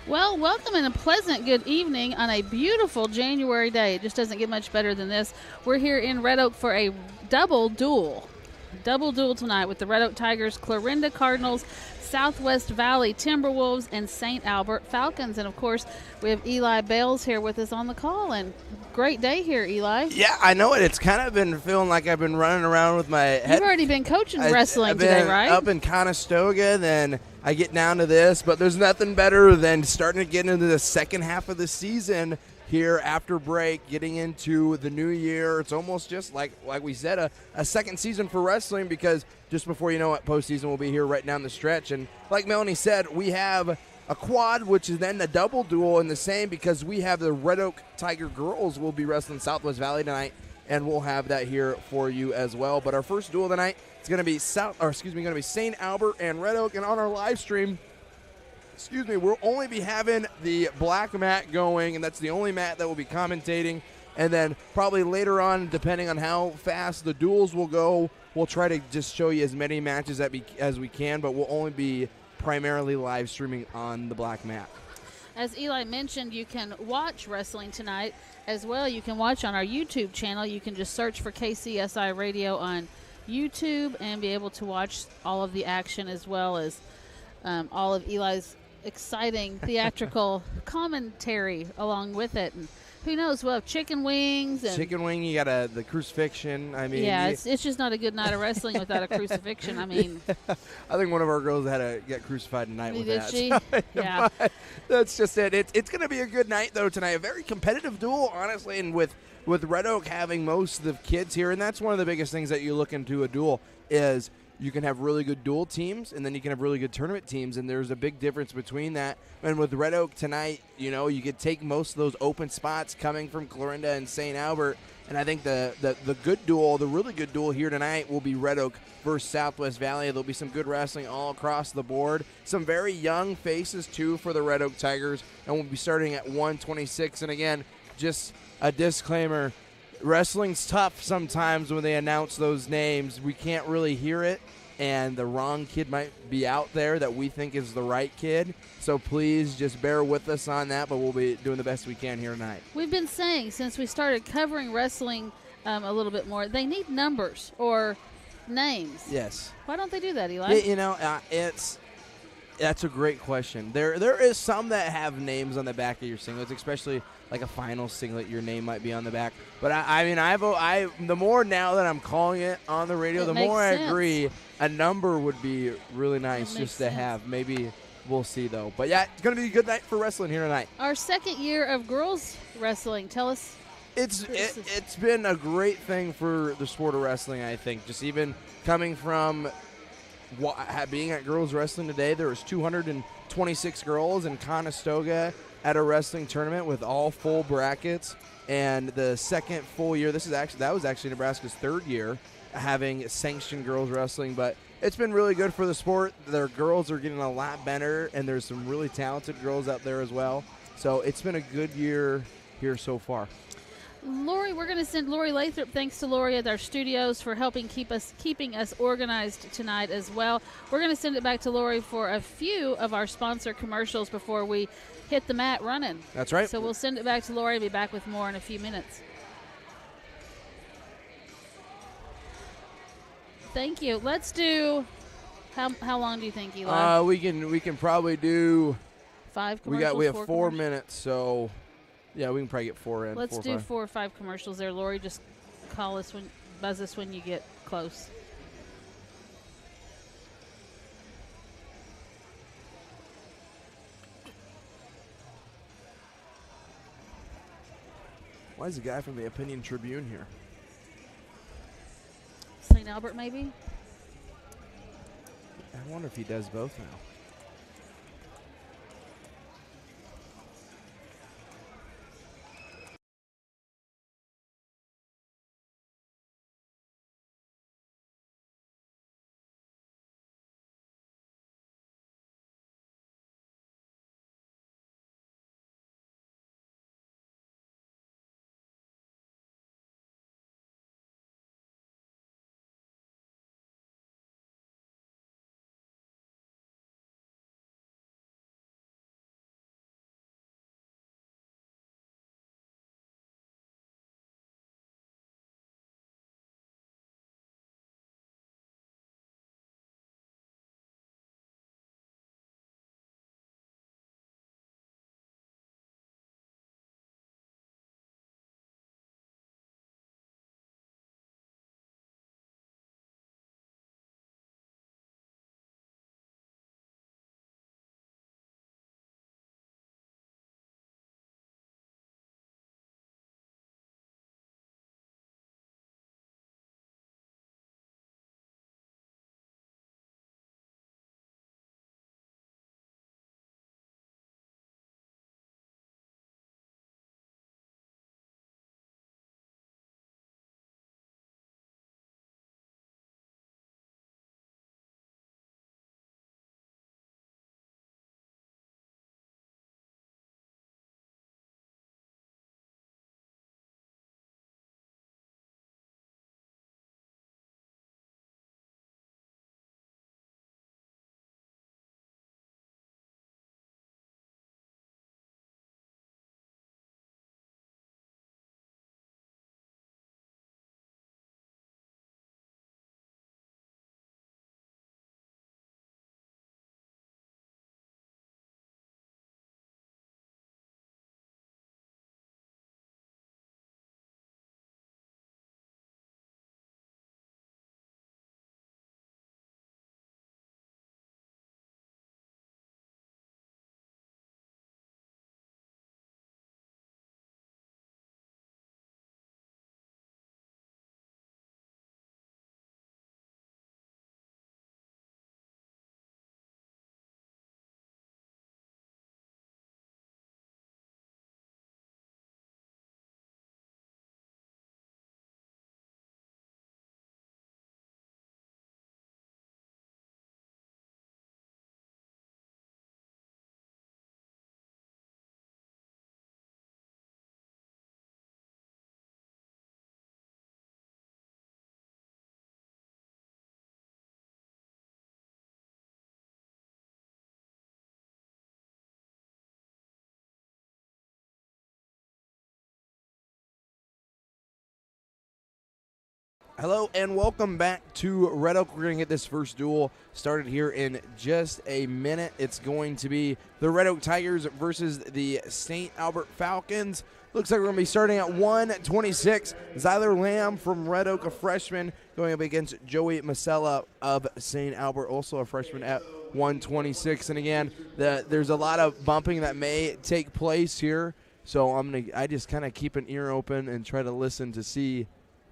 Well, welcome and a pleasant good evening on a beautiful January day. It just doesn't get much better than this. We're here in Red Oak for a double duel. Double duel tonight with the Red Oak Tigers, Clarinda Cardinals, Southwest Valley Timberwolves, and St. Albert Falcons. And of course, we have Eli Bales here with us on the call. And great day here, Eli. Yeah, I know it. It's kind of been feeling like I've been running around with my head. You've already been coaching wrestling I've been today, right? Up in Conestoga, then I get down to this, but there's nothing better than starting to get into the second half of the season here after break, getting into the new year. It's almost just like we said, a second season for wrestling, because just before you know it, postseason will be here right down the stretch. And like Melanie said, we have a quad, which is then the double duel in the same, because we have the Red Oak Tiger girls will be wrestling Southwest Valley tonight, and we'll have that here for you as well. But our first duel tonight is going to be St. Albert and Red Oak, and on our live stream, we'll only be having the black mat going, and that's the only mat that will be commentating. And then probably later on, depending on how fast the duels will go, we'll try to just show you as many matches as we can, but we'll only be primarily live streaming on the black mat. As Eli mentioned, you can watch wrestling tonight as well. You can watch on our YouTube channel. You can just search for KCSI Radio on YouTube and be able to watch all of the action, as well as all of Eli's exciting theatrical commentary along with it. And who knows, we'll have chicken wings. And chicken wing, you got the crucifixion. I mean, yeah, it's just not a good night of wrestling without a crucifixion. I mean, I think one of our girls had to get crucified tonight with did that. she? So, yeah. That's just it. It's going to be a good night, though, tonight. A very competitive duel, honestly, and with Red Oak having most of the kids here, and that's one of the biggest things that you look into a duel is you can have really good dual teams, and then you can have really good tournament teams, and there's a big difference between that. And with Red Oak tonight, you could take most of those open spots coming from Clarinda and St. Albert, and I think the good duel, the really good duel here tonight will be Red Oak versus Southwest Valley. There'll be some good wrestling all across the board. Some very young faces, too, for the Red Oak Tigers, and we'll be starting at 126. And again, just a disclaimer, wrestling's tough sometimes when they announce those names. We can't really hear it, and the wrong kid might be out there that we think is the right kid. So please just bear with us on that, but we'll be doing the best we can here tonight. We've been saying since we started covering wrestling a little bit more, they need numbers or names. Yes. Why don't they do that, Eli? That's a great question. There is some that have names on the back of your singlets, especially like a final singlet. Your name might be on the back. But the more now that I'm calling it on the radio, the more I agree. A number would be really nice just to have. Maybe we'll see though. But yeah, it's gonna be a good night for wrestling here tonight. Our second year of girls wrestling. Tell us. It's been a great thing for the sport of wrestling. I think just even coming from being at girls wrestling today, there was 226 girls in Conestoga at a wrestling tournament with all full brackets, and the second full year. That was actually Nebraska's third year having sanctioned girls wrestling, but it's been really good for the sport. Their girls are getting a lot better, and there's some really talented girls out there as well. So it's been a good year here so far. Lori, we're going to send Lori Lathrop. Thanks to Lori at our studios for keeping us organized tonight as well. We're going to send it back to Lori for a few of our sponsor commercials before we hit the mat running. That's right. So we'll send it back to Lori. Be back with more in a few minutes. Thank you. Let's do. How long do you think, Eli? We can probably do 5 commercials. We have 4 minutes, so. Yeah, we can probably get 4 in. Let's do 4 or 5 commercials there. Lori, just buzz us when you get close. Why is the guy from the Opinion Tribune here? St. Albert, maybe? I wonder if he does both now. Hello and welcome back to Red Oak. We're going to get this first duel started here in just a minute. It's going to be the Red Oak Tigers versus the St. Albert Falcons. Looks like we're going to be starting at 126. Zyler Lamb from Red Oak, a freshman, going up against Joey Masella of St. Albert, also a freshman at 126. And again, there's a lot of bumping that may take place here. So I just kind of keep an ear open and try to listen to see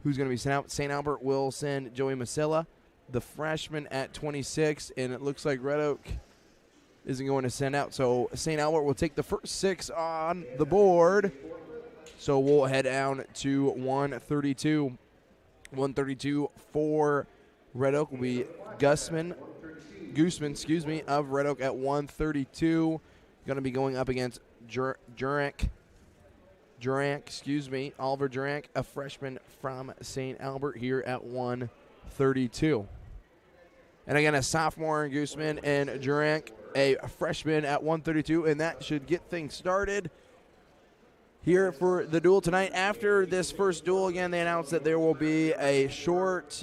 who's going to be sent out. St. Albert will send Joey Masella, the freshman, at 26, and it looks like Red Oak isn't going to send out. So St. Albert will take the first 6 on the board. So we'll head down to 132. 132 for Red Oak will be Gooseman, of Red Oak at 132. Going to be going up against Oliver Durank, a freshman from St. Albert, here at 132. And again, a sophomore in Gooseman and Durank, a freshman at 132, and that should get things started here for the duel tonight. After this first duel, again, they announced that there will be a short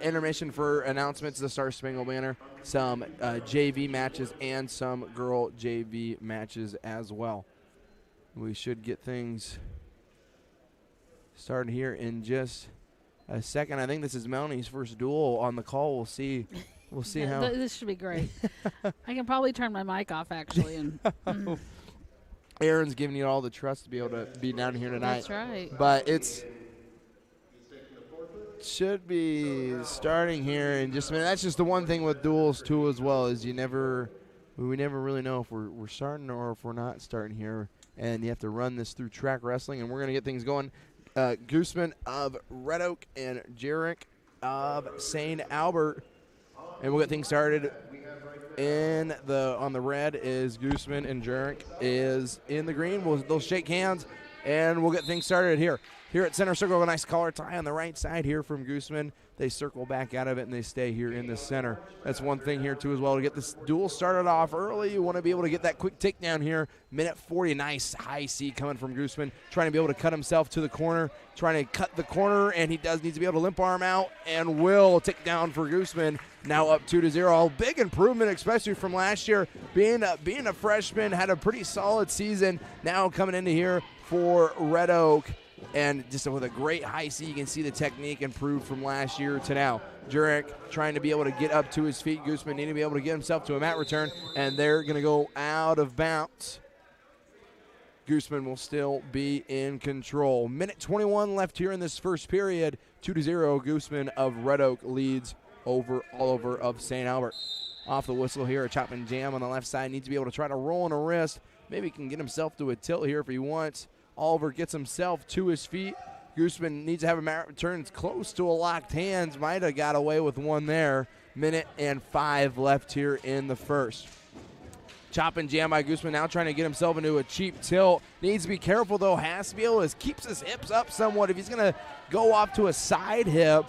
intermission for announcements of the Star Spangled Banner, some JV matches, and some girl JV matches as well. We should get things started here in just a second. I think this is Melanie's first duel on the call. We'll see. We'll see how. This should be great. I can probably turn my mic off actually. And Aaron's giving you all the trust to be able to be down here tonight. That's right. But should be starting here in just a minute. That's just the one thing with duels too, as well, is we never really know if we're starting or if we're not starting here. And you have to run this through track wrestling, and we're going to get things going. Gooseman of Red Oak and Jerick of St. Albert. And we'll get things started. On the red is Gooseman, and Jerick is in the green. They'll shake hands, and we'll get things started here. Here at center circle, a nice collar tie on the right side here from Gooseman. They circle back out of it, and they stay here in the center. That's one thing here, too, as well. To get this duel started off early, you want to be able to get that quick takedown here. Minute 40, nice high C coming from Gooseman, trying to be able to cut himself to the corner, trying to cut the corner, and he needs to be able to limp arm out, and will take down for Gooseman. Now up 2-0. Big improvement, especially from last year. Being a freshman, had a pretty solid season. Now coming into here for Red Oak. And just with a great high C, you can see the technique improved from last year to now. Jurek trying to be able to get up to his feet. Gooseman needing to be able to get himself to a mat return, and they're going to go out of bounds. Gooseman will still be in control. Minute 21 left here in this first period. 2-0. Gooseman of Red Oak leads over Oliver of St. Albert. Off the whistle here, a chop and jam on the left side. Needs to be able to try to roll on a wrist. Maybe he can get himself to a tilt here if he wants. Oliver gets himself to his feet. Gooseman needs to have a mat return. It's close to a locked hands. Might have got away with one there. Minute and 5 left here in the first. Chop and jam by Gooseman, now trying to get himself into a cheap tilt. Needs to be careful, though. Has to be able to keep his hips up somewhat. If he's going to go off to a side hip,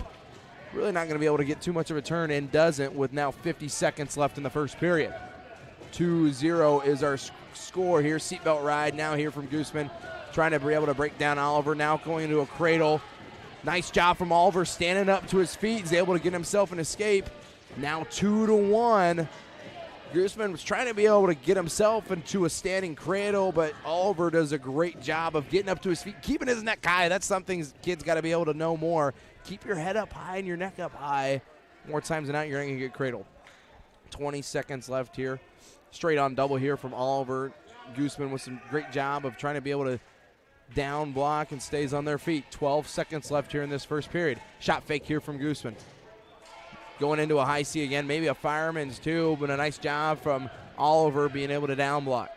really not going to be able to get too much of a turn, and doesn't, with now 50 seconds left in the first period. 2-0 is our score here. Seatbelt ride now here from Gooseman. Trying to be able to break down Oliver, now going into a cradle. Nice job from Oliver, standing up to his feet. He's able to get himself an escape. Now 2-1. Gooseman was trying to be able to get himself into a standing cradle, but Oliver does a great job of getting up to his feet, keeping his neck high. That's something kids got to be able to know more. Keep your head up high and your neck up high. More times than not, you're going to get cradled. 20 seconds left here. Straight on double here from Oliver. Gooseman with some great job of trying to be able to down block and stays on their feet. 12 seconds left here in this first period. Shot fake here from Gooseman. Going into a high C again, maybe a fireman's too, but a nice job from Oliver being able to down block.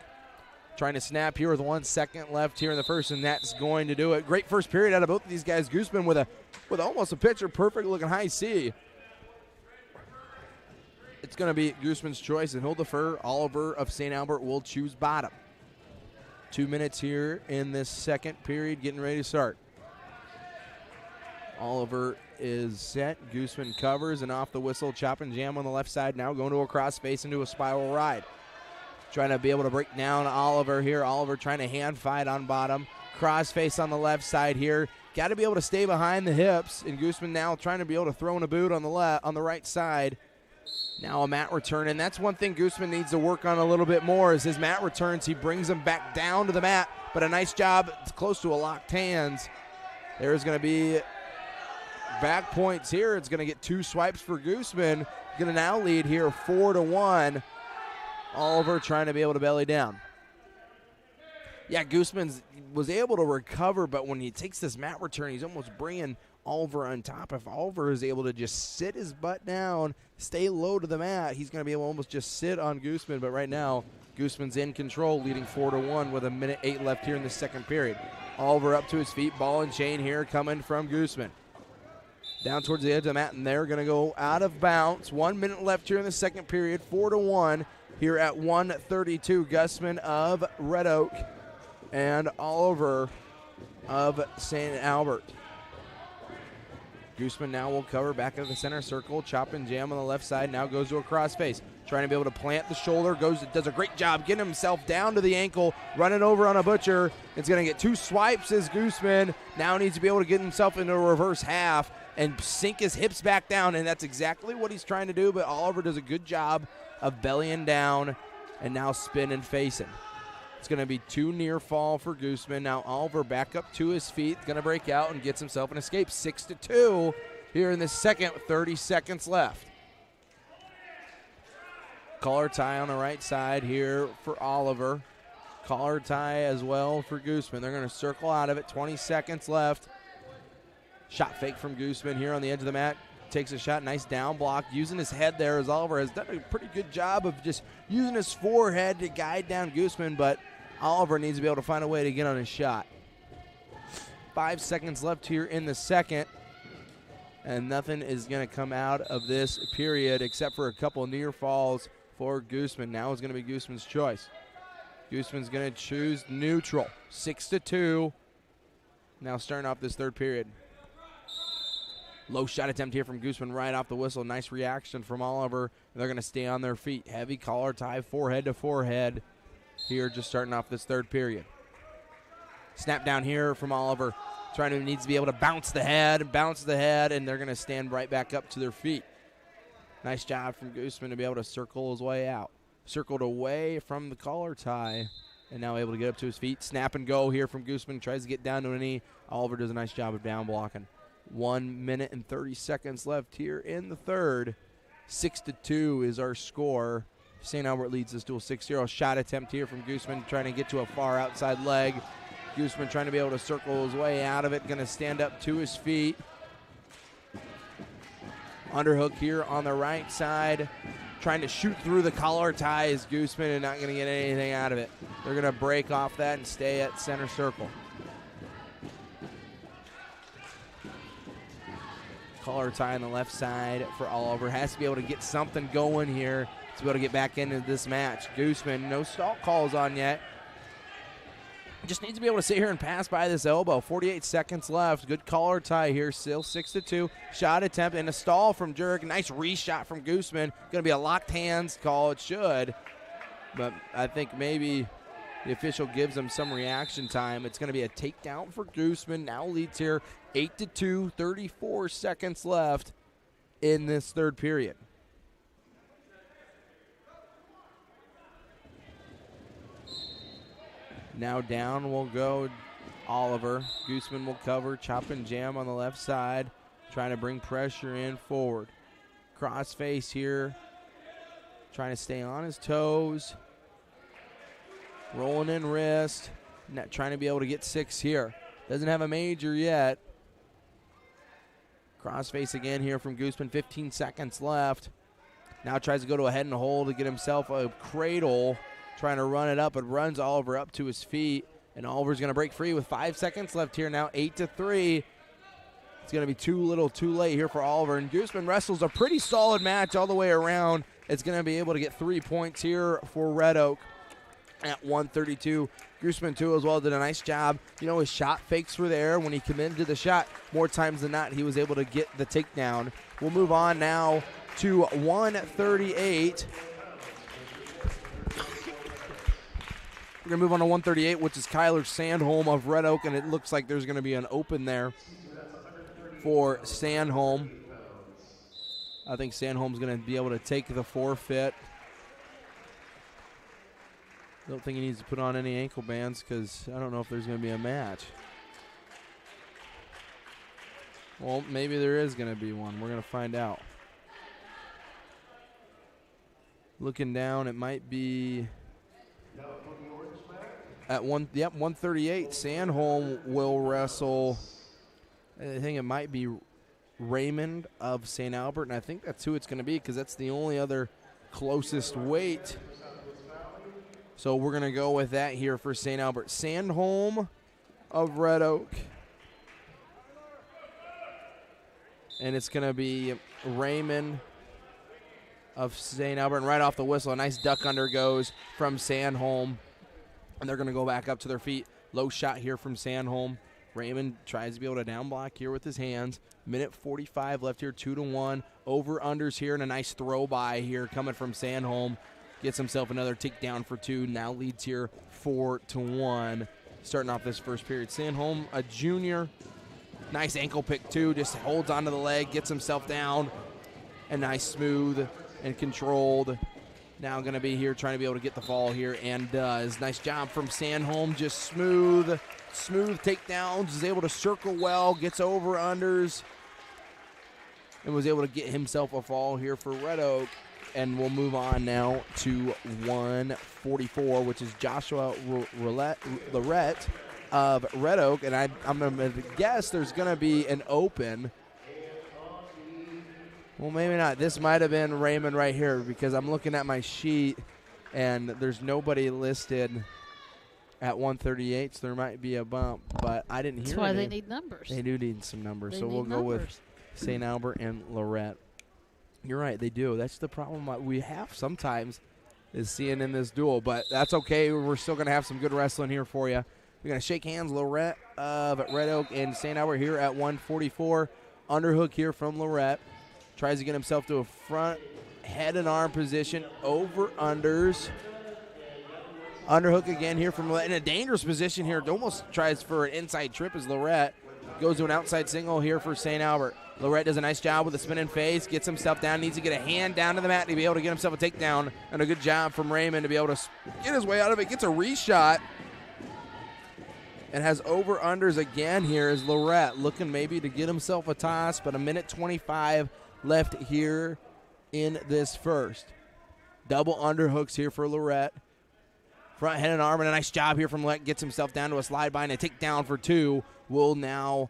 Trying to snap here with 1 second left here in the first, and that's going to do it. Great first period out of both of these guys. Gooseman with almost a picture perfect looking high C. It's going to be Gooseman's choice, and he'll defer. Oliver of St. Albert will choose bottom. 2 minutes here in this second period, getting ready to start. Oliver is set. Gooseman covers, and off the whistle, chop and jam on the left side. Now going to a cross face into a spiral ride. Trying to be able to break down Oliver here. Oliver trying to hand fight on bottom. Cross face on the left side here. got to be able to stay behind the hips. And Gooseman now trying to be able to throw in a boot on the right side. Now a mat return, and that's one thing Gooseman needs to work on a little bit more is his mat returns. He brings them back down to the mat, but a nice job. It's close to a locked hands. There's going to be back points here. It's going to get 2 swipes for Gooseman. Going to now lead here 4-1. Oliver trying to be able to belly down. Yeah, Gooseman was able to recover, but when he takes this mat return, he's almost bringing Oliver on top. If Oliver is able to just sit his butt down, stay low to the mat, he's going to be able to almost just sit on Gooseman. But right now, Gooseman's in control, leading 4-1 with 1:08 left here in the second period. Oliver up to his feet, ball and chain here coming from Gooseman. Down towards the edge of the mat, and they're going to go out of bounds. 1 minute left here in the second period, 4-1 here at 1:32. Gusman of Red Oak and Oliver of St. Albert. Gooseman now will cover back at the center circle. Chop and jam on the left side. Now goes to a crossface. Trying to be able to plant the shoulder. Does a great job getting himself down to the ankle. Running over on a Butcher. It's going to get 2 swipes as Gooseman now needs to be able to get himself into a reverse half and sink his hips back down. And that's exactly what he's trying to do. But Oliver does a good job of bellying down and now spin and facing. It's going to be 2 near fall for Gooseman. Now Oliver back up to his feet. Going to break out and gets himself an escape. 6-2 here in the second. 30 seconds left. Collar tie on the right side here for Oliver. Collar tie as well for Gooseman. They're going to circle out of it. 20 seconds left. Shot fake from Gooseman here on the edge of the mat. Takes a shot, nice down block, using his head there as Oliver has done a pretty good job of just using his forehead to guide down Gooseman, but Oliver needs to be able to find a way to get on his shot. 5 seconds left here in the second, and nothing is going to come out of this period except for a couple of near falls for Gooseman. Now is going to be Gooseman's choice. Gooseman's going to choose neutral. 6-2. Now starting off this third period. Low shot attempt here from Gooseman right off the whistle. Nice reaction from Oliver. They're going to stay on their feet. Heavy collar tie, forehead to forehead here just starting off this third period. Snap down here from Oliver. Needs to be able to bounce the head, and they're going to stand right back up to their feet. Nice job from Gooseman to be able to circle his way out. Circled away from the collar tie, and now able to get up to his feet. Snap and go here from Gooseman. Tries to get down to a knee. Oliver does a nice job of down blocking. 1 minute and 30 seconds left here in the third. 6-2 is our score. St. Albert leads this duel 6-0. Shot attempt here from Gooseman, trying to get to a far outside leg. Gooseman trying to be able to circle his way out of it. Going to stand up to his feet. Underhook here on the right side. Trying to shoot through the collar tie is Gooseman and not going to get anything out of it. They're going to break off that and stay at center circle. Collar tie on the left side for Oliver. Has to be able to get something going here to be able to get back into this match. Gooseman, no stall calls on yet. Just needs to be able to sit here and pass by this elbow. 48 seconds left. Good collar tie here. Still 6-2. Shot attempt and a stall from Jurek. Nice reshot from Gooseman. Going to be a locked hands call. It should. But I think maybe the official gives him some reaction time. It's going to be a takedown for Gooseman. Now leads here 8-2. 34 seconds left in this third period. Now down will go Oliver. Gooseman will cover. Chop and jam on the left side. Trying to bring pressure in forward. Cross face here. Trying to stay on his toes. Rolling in wrist. Trying to be able to get 6 here. Doesn't have a major yet. Cross face again here from Gooseman. 15 seconds left. Now tries to go to a head and hold to get himself a cradle. Trying to run it up, but runs Oliver up to his feet. And Oliver's going to break free with 5 seconds left here now, 8-3. It's going to be too little, too late here for Oliver. And Gooseman wrestles a pretty solid match all the way around. It's going to be able to get 3 points here for Red Oak at 132. Gooseman, too, as well, did a nice job. You know, his shot fakes were there. When he committed to the shot, more times than not, he was able to get the takedown. We'll move on now to 138. We're going to move on to 138, which is Kyler Sandholm of Red Oak, and it looks like there's going to be an open there for Sandholm. I think Sandholm's going to be able to take the forfeit. Don't think he needs to put on any ankle bands because I don't know if there's going to be a match. Well, maybe there is going to be one. We're going to find out. Looking down, it might be at 138. Sandholm will wrestle. I think it might be Raymond of St. Albert, and I think that's who it's going to be because that's the only other closest weight. So we're going to go with that here for St. Albert. Sandholm of Red Oak. And it's going to be Raymond of St. Albert. And right off the whistle, a nice duck under goes from Sandholm. And they're going to go back up to their feet. Low shot here from Sandholm. Raymond tries to be able to down block here with his hands. Minute 45 left here, 2-1. Over-unders here and a nice throw by here coming from Sandholm. Gets himself another takedown for 2. Now leads here 4-1. Starting off this first period. Sandholm, a junior. Nice ankle pick, too. Just holds onto the leg, gets himself down. And nice, smooth, and controlled. Now going to be here trying to be able to get the fall here, and does. Nice job from Sandholm. Just smooth takedowns. Is able to circle well, gets over-unders, and was able to get himself a fall here for Red Oak. And we'll move on now to 144, which is Joshua Lorette of Red Oak, and I'm going to guess there's going to be an open. Well, maybe not. This might have been Raymond right here because I'm looking at my sheet, and there's nobody listed at 138, so there might be a bump, but I didn't hear That's why any. they need numbers. They do need some numbers, They so we'll need go with numbers. St. Albert and Lorette. You're right, they do. That's the problem we have sometimes is seeing in this duel, but that's okay. We're still going to have some good wrestling here for you. We're going to shake hands, Lorette of Red Oak and St. Albert here at 144. Underhook here from Lorette. Tries to get himself to a front head and arm position. Over-unders. Underhook again here from Lorette. In a dangerous position here. Almost tries for an inside trip as Lorette goes to an outside single here for St. Albert. Lorette does a nice job with a spinning face, gets himself down, needs to get a hand down to the mat to be able to get himself a takedown, and a good job from Raymond to be able to get his way out of it. Gets a reshot and has over-unders again here as Lorette looking maybe to get himself a toss, but a minute 25 left here in this first. Double underhooks here for Lorette. Front head and arm, and a nice job here from Lorette. Gets himself down to a slide by and a takedown for 2. Will now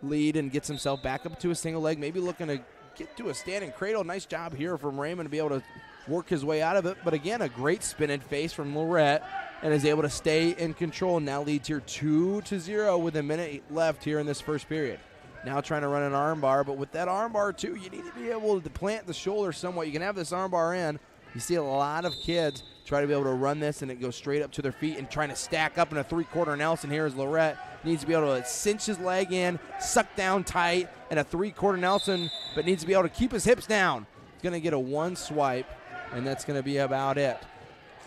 lead and gets himself back up to a single leg, maybe looking to get to a standing cradle. Nice job here from Raymond to be able to work his way out of it. But again, a great spinning face from Lorette and is able to stay in control. Now leads here 2-0 with a minute left here in this first period. Now trying to run an arm bar, but with that arm bar too, you need to be able to plant the shoulder somewhat. You can have this arm bar in. You see a lot of kids try to be able to run this and it goes straight up to their feet and trying to stack up in a 3/4 Nelson here as Lorette needs to be able to cinch his leg in, suck down tight, and a 3/4 Nelson, but needs to be able to keep his hips down. He's going to get a 1 swipe, and that's going to be about it.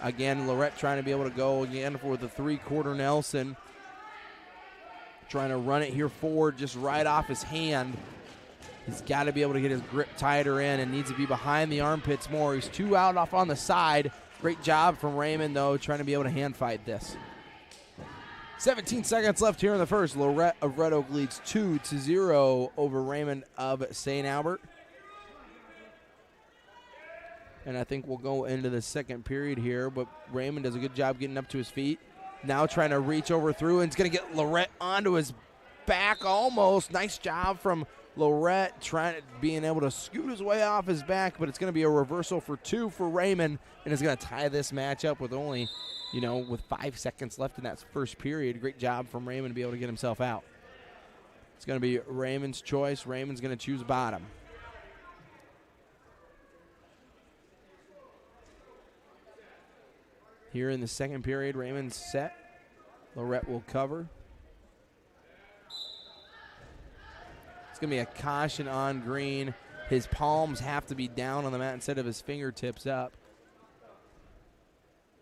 Again, Lorette trying to be able to go again for the 3/4 Nelson. Trying to run it here forward just right off his hand. He's got to be able to get his grip tighter in and needs to be behind the armpits more. He's 2 out off on the side. Great job from Raymond, though, trying to be able to hand fight this. 17 seconds left here in the first. Lorette of Red Oak leads 2-0 over Raymond of St. Albert. And I think we'll go into the second period here, but Raymond does a good job getting up to his feet. Now trying to reach over through, and it's going to get Lorette onto his back almost. Nice job from Lorette being able to scoot his way off his back, but it's going to be a reversal for 2 for Raymond, and it's going to tie this match up with only, with 5 seconds left in that first period. Great job from Raymond to be able to get himself out. It's going to be Raymond's choice. Raymond's going to choose bottom. Here in the second period, Raymond's set. Lorette will cover. It's going to be a caution on green. His palms have to be down on the mat instead of his fingertips up.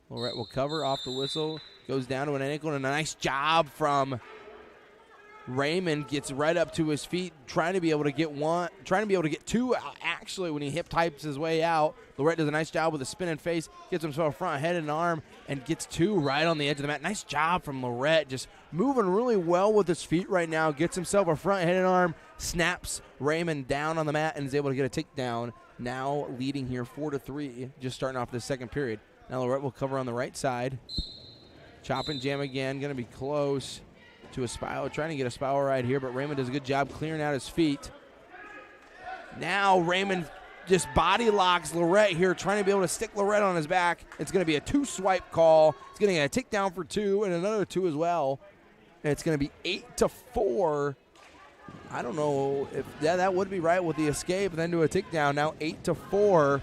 Lorette will cover off the whistle. Goes down to an ankle, and a nice job from Raymond. Gets right up to his feet, trying to be able to get two, actually, when he hip types his way out. Lorette does a nice job with a spinning face, gets himself a front head and arm, and gets two right on the edge of the mat. Nice job from Lorette, just moving really well with his feet right now. Gets himself a front head and arm, snaps Raymond down on the mat, and is able to get a takedown. Now leading here 4-3, just starting off the second period. Now Lorette will cover on the right side. Chop and jam again, going to be close to a spiral, trying to get a spiral right here, but Raymond does a good job clearing out his feet. Now Raymond just body locks Lorette here, trying to be able to stick Lorette on his back. It's going to be a 2-swipe call. It's going to get a takedown for 2 and another 2 as well. And it's going to be 8-4. I don't know if that would be right with the escape and then do a takedown. Now 8-4.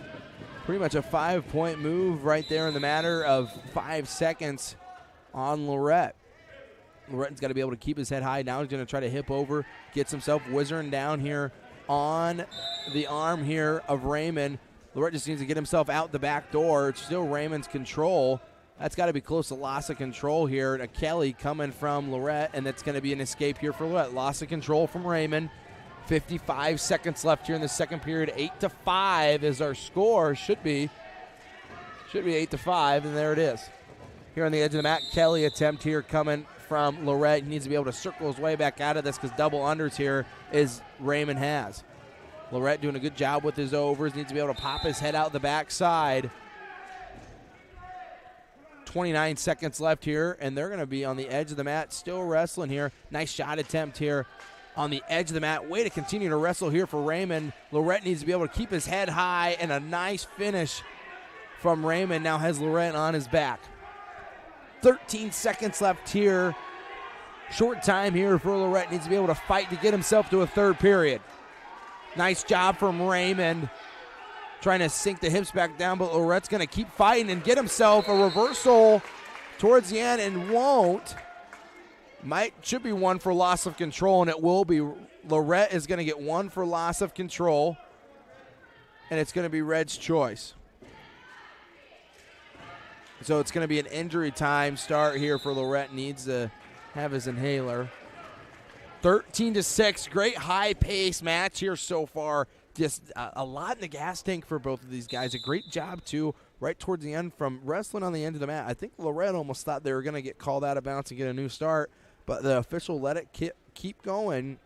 Pretty much a 5-point move right there in the matter of 5 seconds on Lorette. Lorette's got to be able to keep his head high. Now he's going to try to hip over. Gets himself whizzing down here on the arm here of Raymond. Lorette just needs to get himself out the back door. It's still Raymond's control. That's got to be close to loss of control here. A Kelly coming from Lorette, and that's going to be an escape here for Lorette. Loss of control from Raymond. 55 seconds left here in the second period. 8-5 is our score. Should be 8-5, and there it is. Here on the edge of the mat, Kelly attempt here coming from Lorette. He needs to be able to circle his way back out of this because double unders here is Raymond has. Lorette doing a good job with his overs. Needs to be able to pop his head out the backside. 29 seconds left here, and they're going to be on the edge of the mat, still wrestling here. Nice shot attempt here on the edge of the mat. Way to continue to wrestle here for Raymond. Lorette needs to be able to keep his head high, and a nice finish from Raymond now has Lorette on his back. 13 seconds left here. Short time here for Lorette. Needs to be able to fight to get himself to a third period. Nice job from Raymond. Trying to sink the hips back down, but Lorette's going to keep fighting and get himself a reversal towards the end and won't. Should be one for loss of control, and it will be. Lorette is going to get one for loss of control, and it's going to be Red's choice. So it's going to be an injury time start here for Lorette. Needs to have his inhaler. 13-6, great high-paced match here so far. Just a lot in the gas tank for both of these guys. A great job, too, right towards the end from wrestling on the end of the mat. I think Lorette almost thought they were going to get called out of bounds and get a new start, but the official let it keep going,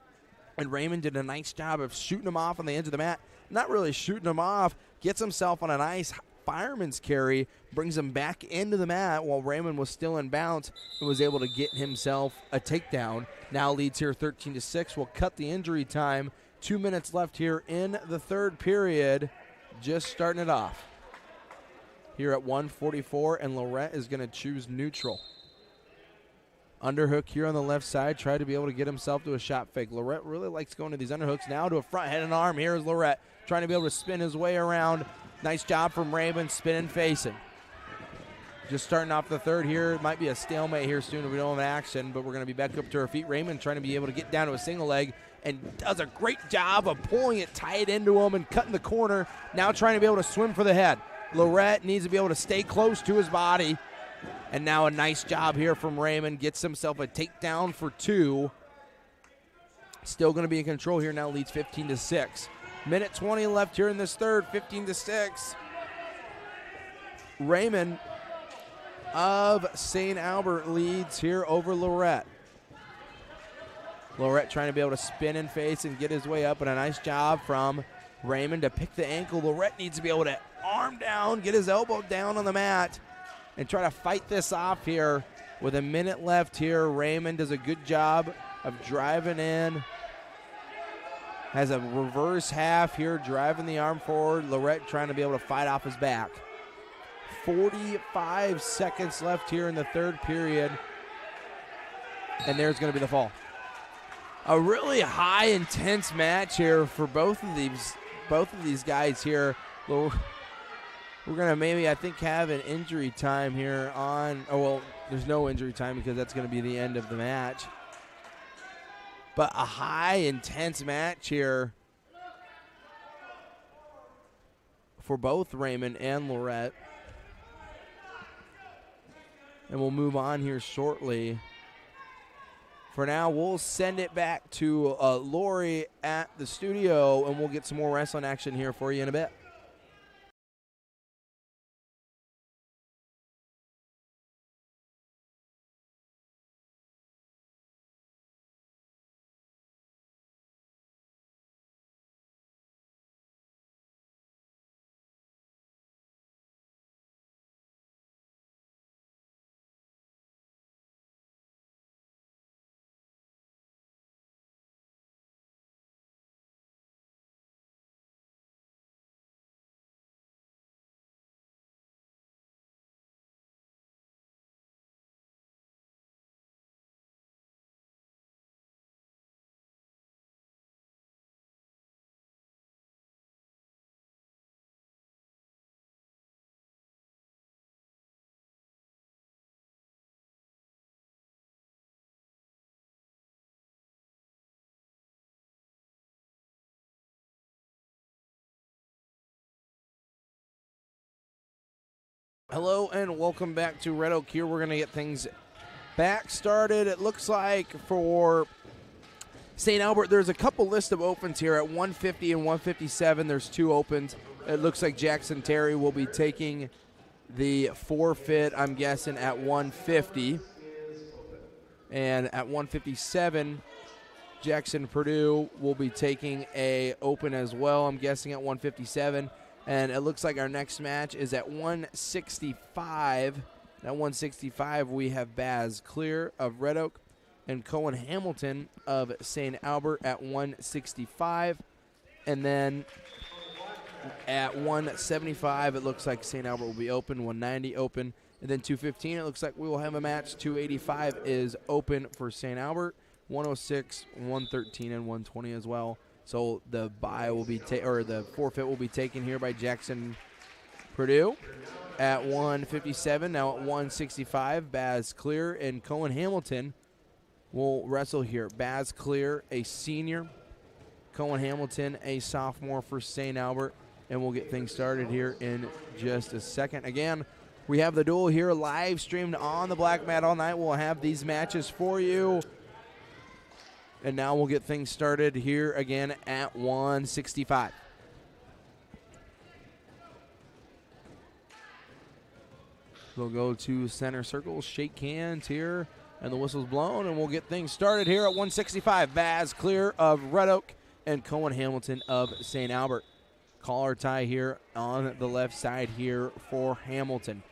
and Raymond did a nice job of shooting him off on the edge of the mat. Not really shooting him off, gets himself on a nice fireman's carry, brings him back into the mat while Raymond was still in bounds and was able to get himself a takedown. Now leads here 13-6. We'll cut the injury time. 2 minutes left here in the third period. Just starting it off here at 1:44, and Lorette is going to choose neutral. Underhook here on the left side. Try to be able to get himself to a shot fake. Lorette really likes going to these underhooks. Now to a front head and arm. Here is Lorette trying to be able to spin his way around. Nice job from Raymond, spinning, facing. Just starting off the third here. It might be a stalemate here soon if we don't have action, but we're going to be back up to our feet. Raymond trying to be able to get down to a single leg and does a great job of pulling it tight into him and cutting the corner. Now trying to be able to swim for the head. Lorette needs to be able to stay close to his body. And now a nice job here from Raymond. Gets himself a takedown for 2. Still going to be in control here. Now leads 15-6. Minute 20 left here in this third. 15-6. Raymond of St. Albert leads here over Lorette. Lorette trying to be able to spin and face and get his way up, and a nice job from Raymond to pick the ankle. Lorette needs to be able to arm down, get his elbow down on the mat, and try to fight this off here. With a minute left here, Raymond does a good job of driving in. Has a reverse half here, driving the arm forward. Lorette trying to be able to fight off his back. 45 seconds left here in the third period. And there's going to be the fall. A really high, intense match here for both of these guys here. We're going to maybe, I think, have an injury time here on. Oh, well, there's no injury time because that's going to be the end of the match. But a high, intense match here for both Raymond and Lorette. and we'll move on here shortly. For now, we'll send it back to Lori at the studio, and we'll get some more wrestling action here for you in a bit. Hello and welcome back to Red Oak here. We're going to get things back started. It looks like for St. Albert, there's a couple list of opens here at 150 and 157. There's 2 opens. It looks like Jackson Terry will be taking the forfeit, I'm guessing, at 150. And at 157, Jackson Purdue will be taking a open as well, I'm guessing, at 157. And it looks like our next match is at 165. At 165, we have Baz Clear of Red Oak and Cohen Hamilton of St. Albert at 165. And then at 175, it looks like St. Albert will be open, 190 open. And then 215, it looks like we will have a match. 285 is open for St. Albert, 106, 113, and 120 as well. So the bye will be the forfeit will be taken here by Jackson Purdue at 157. Now at 165, Baz Clear and Cohen Hamilton will wrestle here. Baz Clear, a senior, Cohen Hamilton, a sophomore for St. Albert, and we'll get things started here in just a second. Again, we have the duel here live streamed on the Black Mat all night. We'll have these matches for you. And now we'll get things started here again at 165. We'll go to center circle, shake hands here, and the whistle's blown, and we'll get things started here at 165. Baz Clear of Red Oak and Cohen Hamilton of St. Albert. Collar tie here on the left side here for Hamilton.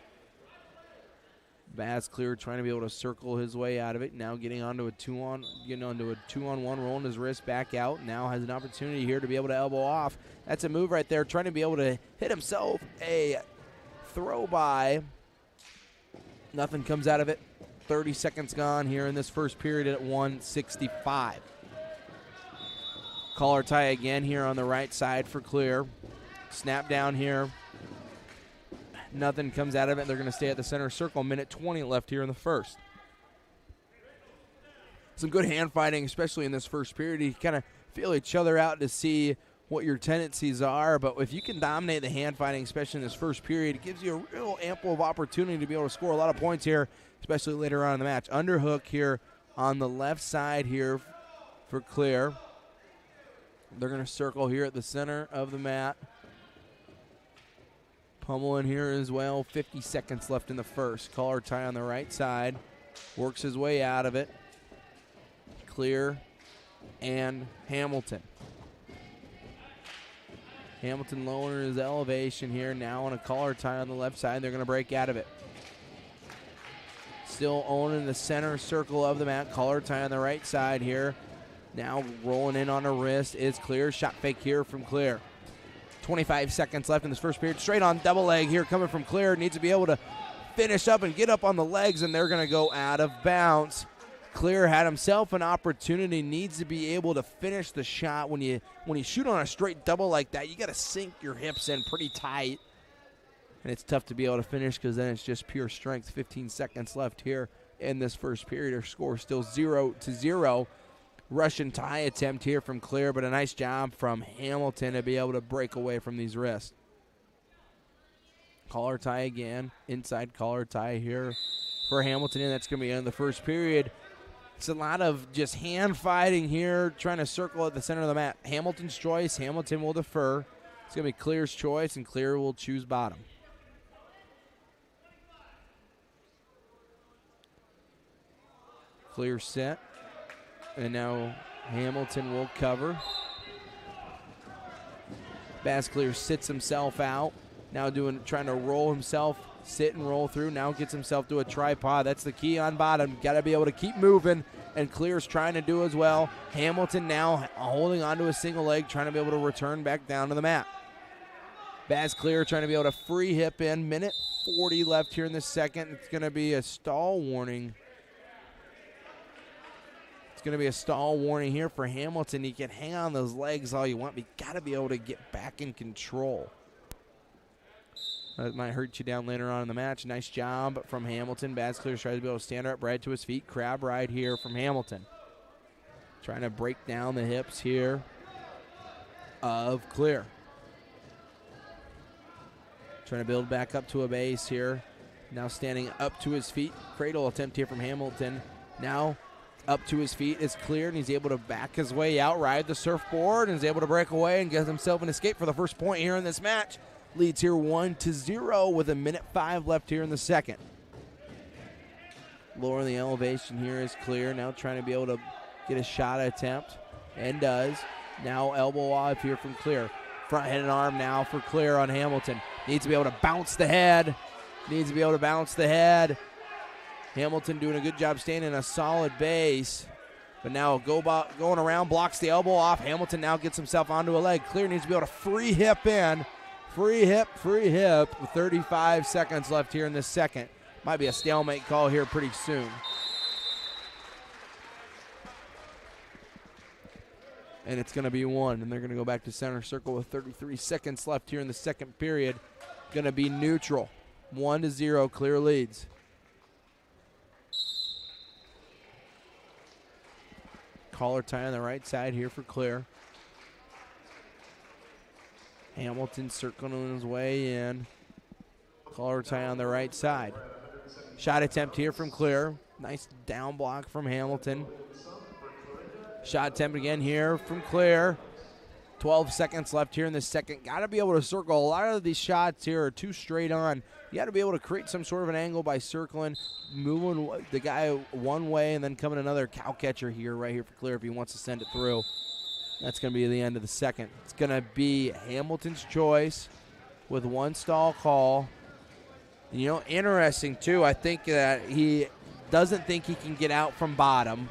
Baz Clear trying to be able to circle his way out of it. Now getting onto a two-on-one, rolling his wrist back out. Now has an opportunity here to be able to elbow off. That's a move right there, trying to be able to hit himself a throw by. Nothing comes out of it. 30 seconds gone here in this first period at 165. Collar tie again here on the right side for Clear. Snap down here. Nothing comes out of it. They're going to stay at the center circle. Minute 20 left here in the first. Some good hand fighting, especially in this first period. You kind of feel each other out to see what your tendencies are. But if you can dominate the hand fighting, especially in this first period, it gives you a real ample of opportunity to be able to score a lot of points here, especially later on in the match. Underhook here on the left side here for Clear. They're going to circle here at the center of the mat. Pummel in here as well. 50 seconds left in the first. Collar tie on the right side. Works his way out of it. Clear and Hamilton. Hamilton lowering his elevation here. Now on a collar tie on the left side. They're going to break out of it. Still owning the center circle of the mat. Collar tie on the right side here. Now rolling in on a wrist is Clear. Shot fake here from Clear. 25 seconds left in this first period. Straight on double leg here coming from Clear. Needs to be able to finish up and get up on the legs, and they're going to go out of bounds. Clear had himself an opportunity. Needs to be able to finish the shot. When you shoot on a straight double like that, you got to sink your hips in pretty tight. And it's tough to be able to finish because then it's just pure strength. 15 seconds left here in this first period. Our score is still 0-0. Russian tie attempt here from Clear, but a nice job from Hamilton to be able to break away from these wrists. Collar tie again. Inside collar tie here for Hamilton, and that's going to be in the first period. It's a lot of just hand fighting here, trying to circle at the center of the mat. Hamilton's choice. Hamilton will defer. It's going to be Clear's choice, and Clear will choose bottom. Clear set. And now Hamilton will cover. Baz Clear sits himself out. Now trying to roll himself, sit and roll through. Now gets himself to a tripod. That's the key on bottom. Got to be able to keep moving, and Clear's trying to do as well. Hamilton now holding onto a single leg, trying to be able to return back down to the mat. Baz Clear trying to be able to free hip in. Minute 40 left here in the second. It's going to be a stall warning. Going to be a stall warning here for Hamilton. You can hang on those legs all you want, but you got to be able to get back in control. That might hurt you down later on in the match. Nice job from Hamilton. Baz Clear tries to be able to stand upright to his feet. Crab ride here from Hamilton. Trying to break down the hips here of Clear. Trying to build back up to a base here. Now standing up to his feet. Cradle attempt here from Hamilton. Now up to his feet is Clear, and he's able to back his way out, ride the surfboard, and is able to break away and get himself an escape for the first point here in this match. Leads here 1-0 with a minute 5 left here in the second. Lowering the elevation here is Clear, now trying to be able to get a shot attempt, and does. Now elbow off here from Clear. Front head and arm now for Clear on Hamilton. Needs to be able to bounce the head. Hamilton doing a good job staying in a solid base. But now going around, blocks the elbow off. Hamilton now gets himself onto a leg. Clear needs to be able to free hip in. Free hip. With 35 seconds left here in this second. Might be a stalemate call here pretty soon. And it's going to be one. And they're going to go back to center circle with 33 seconds left here in the second period. Going to be neutral. 1-0, Clear leads. Collar tie on the right side here for Clear. Hamilton circling his way in. Collar tie on the right side. Shot attempt here from Clear. Nice down block from Hamilton. Shot attempt again here from Clear. 12 seconds left here in the second. Got to be able to circle. A lot of these shots here are too straight on. You got to be able to create some sort of an angle by circling, moving the guy one way, and then coming another cow catcher here, right here for Clear if he wants to send it through. That's going to be the end of the second. It's going to be Hamilton's choice with one stall call. And, you know, interesting, too, I think that he doesn't think he can get out from bottom,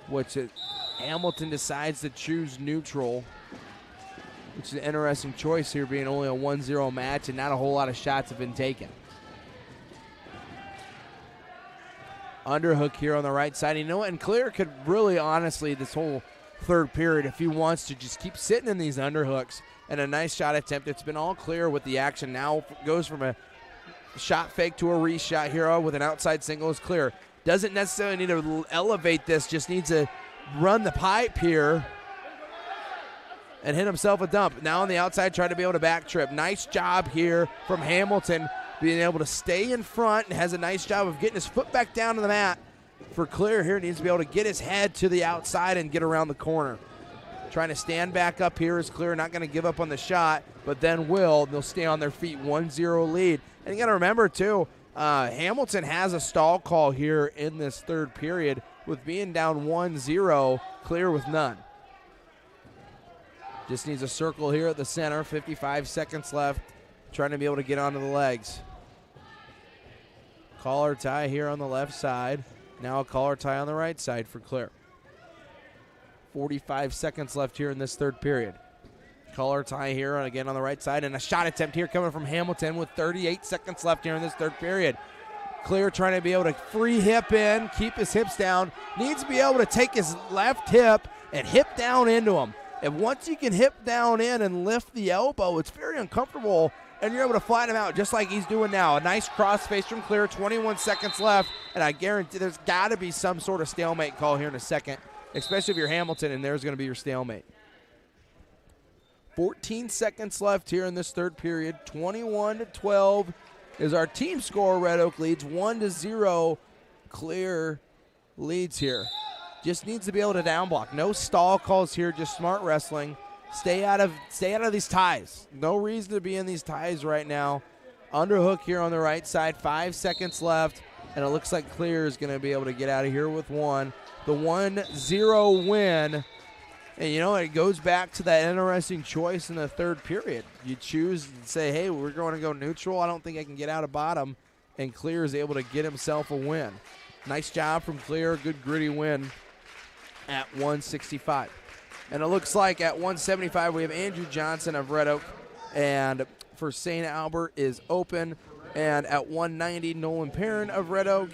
which Hamilton decides to choose neutral, which is an interesting choice here, being only a 1-0 match and not a whole lot of shots have been taken. Underhook here on the right side. You know what? And Clear could really, honestly, this whole third period, if he wants to, just keep sitting in these underhooks. And a nice shot attempt. It's been all Clear with the action. Now goes from a shot fake to a reshot here with an outside single is Clear. Doesn't necessarily need to elevate this, just needs to run the pipe here and hit himself a dump. Now on the outside, trying to be able to back trip. Nice job here from Hamilton, being able to stay in front, and has a nice job of getting his foot back down to the mat. For Clear here, needs to be able to get his head to the outside and get around the corner. Trying to stand back up here is Clear, not going to give up on the shot, but then will. They'll stay on their feet, 1-0 lead. And you got to remember, too, Hamilton has a stall call here in this third period with being down 1-0, Clear with none. Just needs a circle here at the center, 55 seconds left, trying to be able to get onto the legs. Collar tie here on the left side. Now a collar tie on the right side for Clear. 45 seconds left here in this third period. Collar tie here again on the right side, and a shot attempt here coming from Hamilton with 38 seconds left here in this third period. Clear trying to be able to free hip in, keep his hips down. Needs to be able to take his left hip and hip down into him. And once you can hip down in and lift the elbow, it's very uncomfortable, and you're able to flatten him out just like he's doing now. A nice cross face from Clear, 21 seconds left, and I guarantee there's got to be some sort of stalemate call here in a second, especially if you're Hamilton, and there's going to be your stalemate. 14 seconds left here in this third period, 21-12. is our team score. Red Oak leads 1-0. Clear leads here. Just needs to be able to down block. No stall calls here, just smart wrestling. Stay out of these ties. No reason to be in these ties right now. Underhook here on the right side, 5 seconds left, and it looks like Clear is going to be able to get out of here with one. The 1-0 win. And, you know, it goes back to that interesting choice in the third period. You choose and say, hey, we're going to go neutral. I don't think I can get out of bottom. And Clear is able to get himself a win. Nice job from Clear. Good gritty win at 165. And it looks like at 175 we have Andrew Johnson of Red Oak. And for St. Albert is open. And at 190, Nolan Perrin of Red Oak.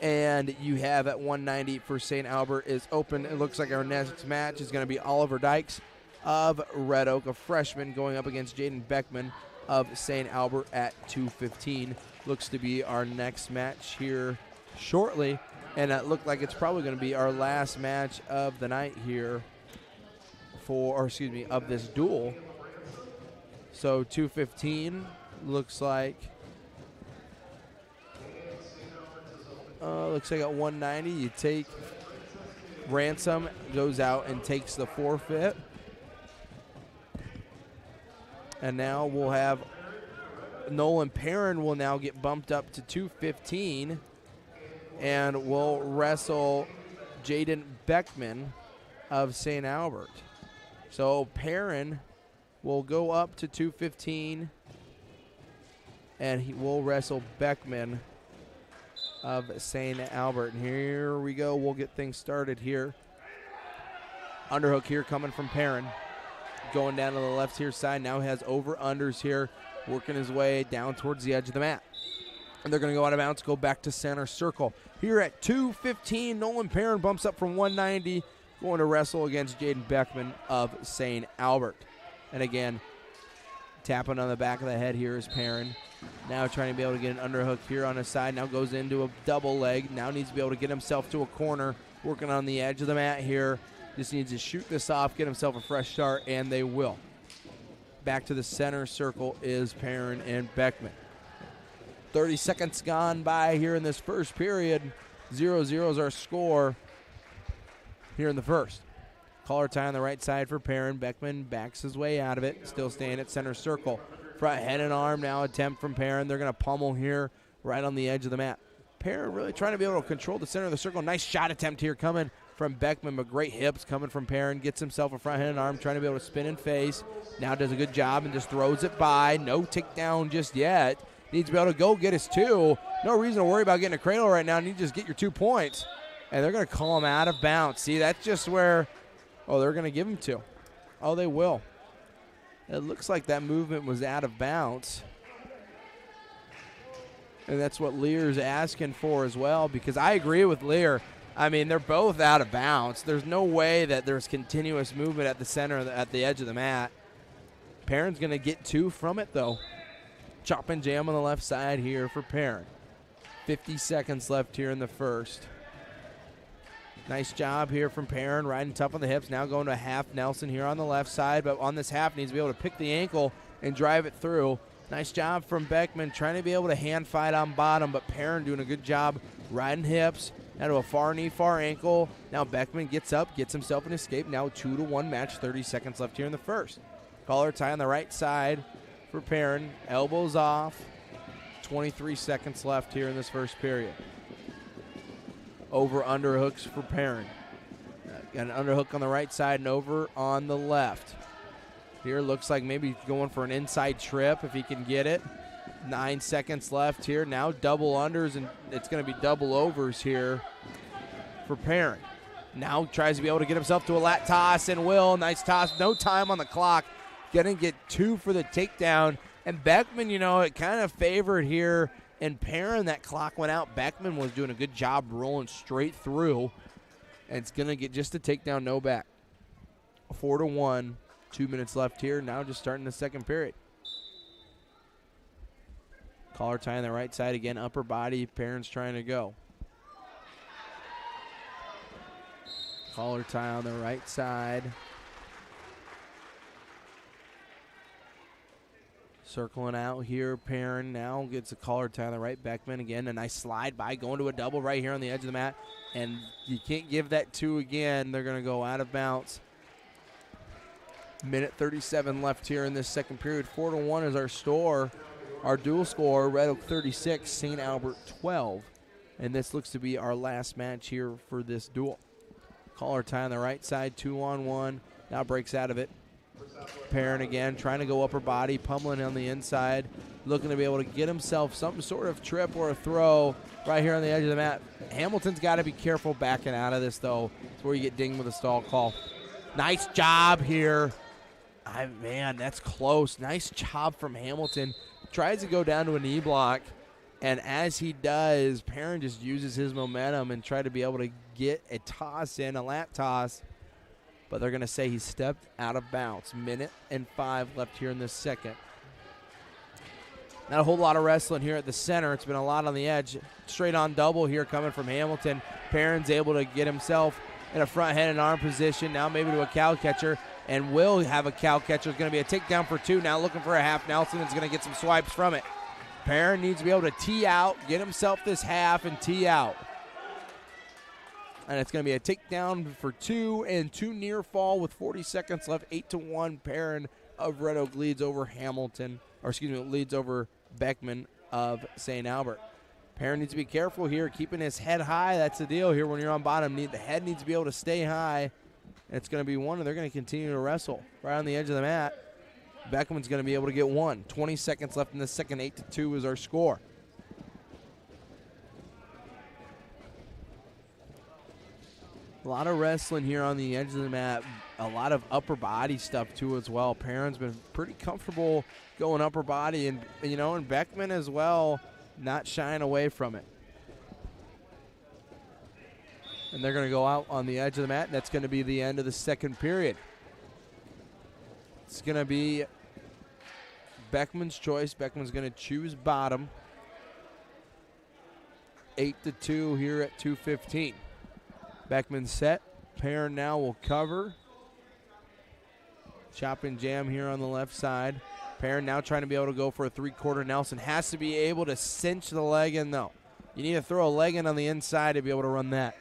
And you have at 190 for St. Albert is open. It looks like our next match is going to be Oliver Dykes of Red Oak, a freshman, going up against Jaden Beckman of St. Albert at 215. Looks to be our next match here shortly. And it looked like it's probably going to be our last match of the night here of this duel. So 215 looks like. Looks like at 190 you take Ransom, goes out and takes the forfeit. And now we'll have Nolan Perrin will now get bumped up to 215 and will wrestle Jaden Beckman of St. Albert. So Perrin will go up to 215 and he will wrestle Beckman of St. Albert. And here we go. We'll get things started here. Underhook here coming from Perrin. Going down to the left here side. Now has over-unders here. Working his way down towards the edge of the mat. And they're going to go out of bounds, go back to center circle. Here at 215, Nolan Perrin bumps up from 190. Going to wrestle against Jaden Beckman of St. Albert. And again, tapping on the back of the head here is Perrin. Now trying to be able to get an underhook here on his side. Now goes into a double leg. Now needs to be able to get himself to a corner. Working on the edge of the mat here. Just needs to shoot this off, get himself a fresh start, and they will. Back to the center circle is Perrin and Beckman. 30 seconds gone by here in this first period. 0-0 is our score here in the first. Collar tie on the right side for Perrin. Beckman backs his way out of it. Still staying at center circle. Front head and arm now attempt from Perrin. They're going to pummel here right on the edge of the mat. Perrin really trying to be able to control the center of the circle. Nice shot attempt here coming from Beckman, but great hips coming from Perrin. Gets himself a front head and arm, trying to be able to spin and face. Now does a good job and just throws it by. No takedown just yet. Needs to be able to go get his two. No reason to worry about getting a cradle right now. Need to just get your 2 points. And they're going to call him out of bounds. See, that's just where, they're going to give him 2. Oh, they will. It looks like that movement was out of bounds. And that's what Lear's asking for as well, because I agree with Lear. I mean, they're both out of bounds. There's no way that there's continuous movement at the center, at the edge of the mat. Perrin's going to get 2 from it, though. Chop and jam on the left side here for Perrin. 50 seconds left here in the first. Nice job here from Perrin, riding tough on the hips. Now going to half Nelson here on the left side, but on this half needs to be able to pick the ankle and drive it through. Nice job from Beckman, trying to be able to hand fight on bottom, but Perrin doing a good job riding hips. Now to a far knee, far ankle. Now Beckman gets up, gets himself an escape. Now 2-1 match, 30 seconds left here in the first. Collar tie on the right side for Perrin. Elbows off. 23 seconds left here in this first period. Over underhooks for Perrin. Got an underhook on the right side and over on the left. Here looks like maybe going for an inside trip if he can get it. 9 seconds left here. Now double unders, and it's going to be double overs here for Perrin. Now tries to be able to get himself to a lat toss and will. Nice toss. No time on the clock. Going to get 2 for the takedown. And Beckman, it kind of favored here. And Perrin, that clock went out. Beckman was doing a good job rolling straight through. And it's going to get just a takedown, no back. 4-1. 2 minutes left here. Now just starting the second period. Collar tie on the right side again. Upper body. Perrin's trying to go. Collar tie on the right side. Circling out here, Perrin now gets a collar tie on the right. Beckman again, a nice slide by, going to a double right here on the edge of the mat. And you can't give that 2 again. They're going to go out of bounds. Minute 37 left here in this second period. 4-1 is our dual score. Red Oak 36, St. Albert 12. And this looks to be our last match here for this duel. Collar tie on the right side, 2-on-1. Now breaks out of it. Perrin again, trying to go upper body, pummeling on the inside, looking to be able to get himself some sort of trip or a throw right here on the edge of the mat. Hamilton's got to be careful backing out of this, though. It's where you get dinged with a stall call. Nice job here. Man, that's close. Nice job from Hamilton. Tries to go down to a knee block, and as he does, Perrin just uses his momentum and try to be able to get a toss in, a lat toss. But they're going to say he stepped out of bounds. Minute and 5 left here in this second. Not a whole lot of wrestling here at the center. It's been a lot on the edge. Straight on double here coming from Hamilton. Perrin's able to get himself in a front head and arm position. Now maybe to a cow catcher. And will have a cow catcher. It's going to be a takedown for 2. Now looking for a half. Nelson is going to get some swipes from it. Perrin needs to be able to tee out, get himself this half, and tee out. And it's going to be a takedown for 2 and 2 near fall with 40 seconds left. 8-1. Perrin of Red Oak leads over leads over Beckman of St. Albert. Perrin needs to be careful here, keeping his head high. That's the deal here when you're on bottom. The head needs to be able to stay high. And it's going to be 1, and they're going to continue to wrestle right on the edge of the mat. Beckman's going to be able to get 1. 20 seconds left in the second. 8-2 is our score. A lot of wrestling here on the edge of the mat. A lot of upper body stuff, too, as well. Perrin's been pretty comfortable going upper body. And Beckman as well, not shying away from it. And they're going to go out on the edge of the mat. And that's going to be the end of the second period. It's going to be Beckman's choice. Beckman's going to choose bottom. 8-2 here at 2:15. Beckman set. Perrin now will cover. Chop and jam here on the left side. Perrin now trying to be able to go for a 3/4 Nelson. Has to be able to cinch the leg in, though. You need to throw a leg in on the inside to be able to run that.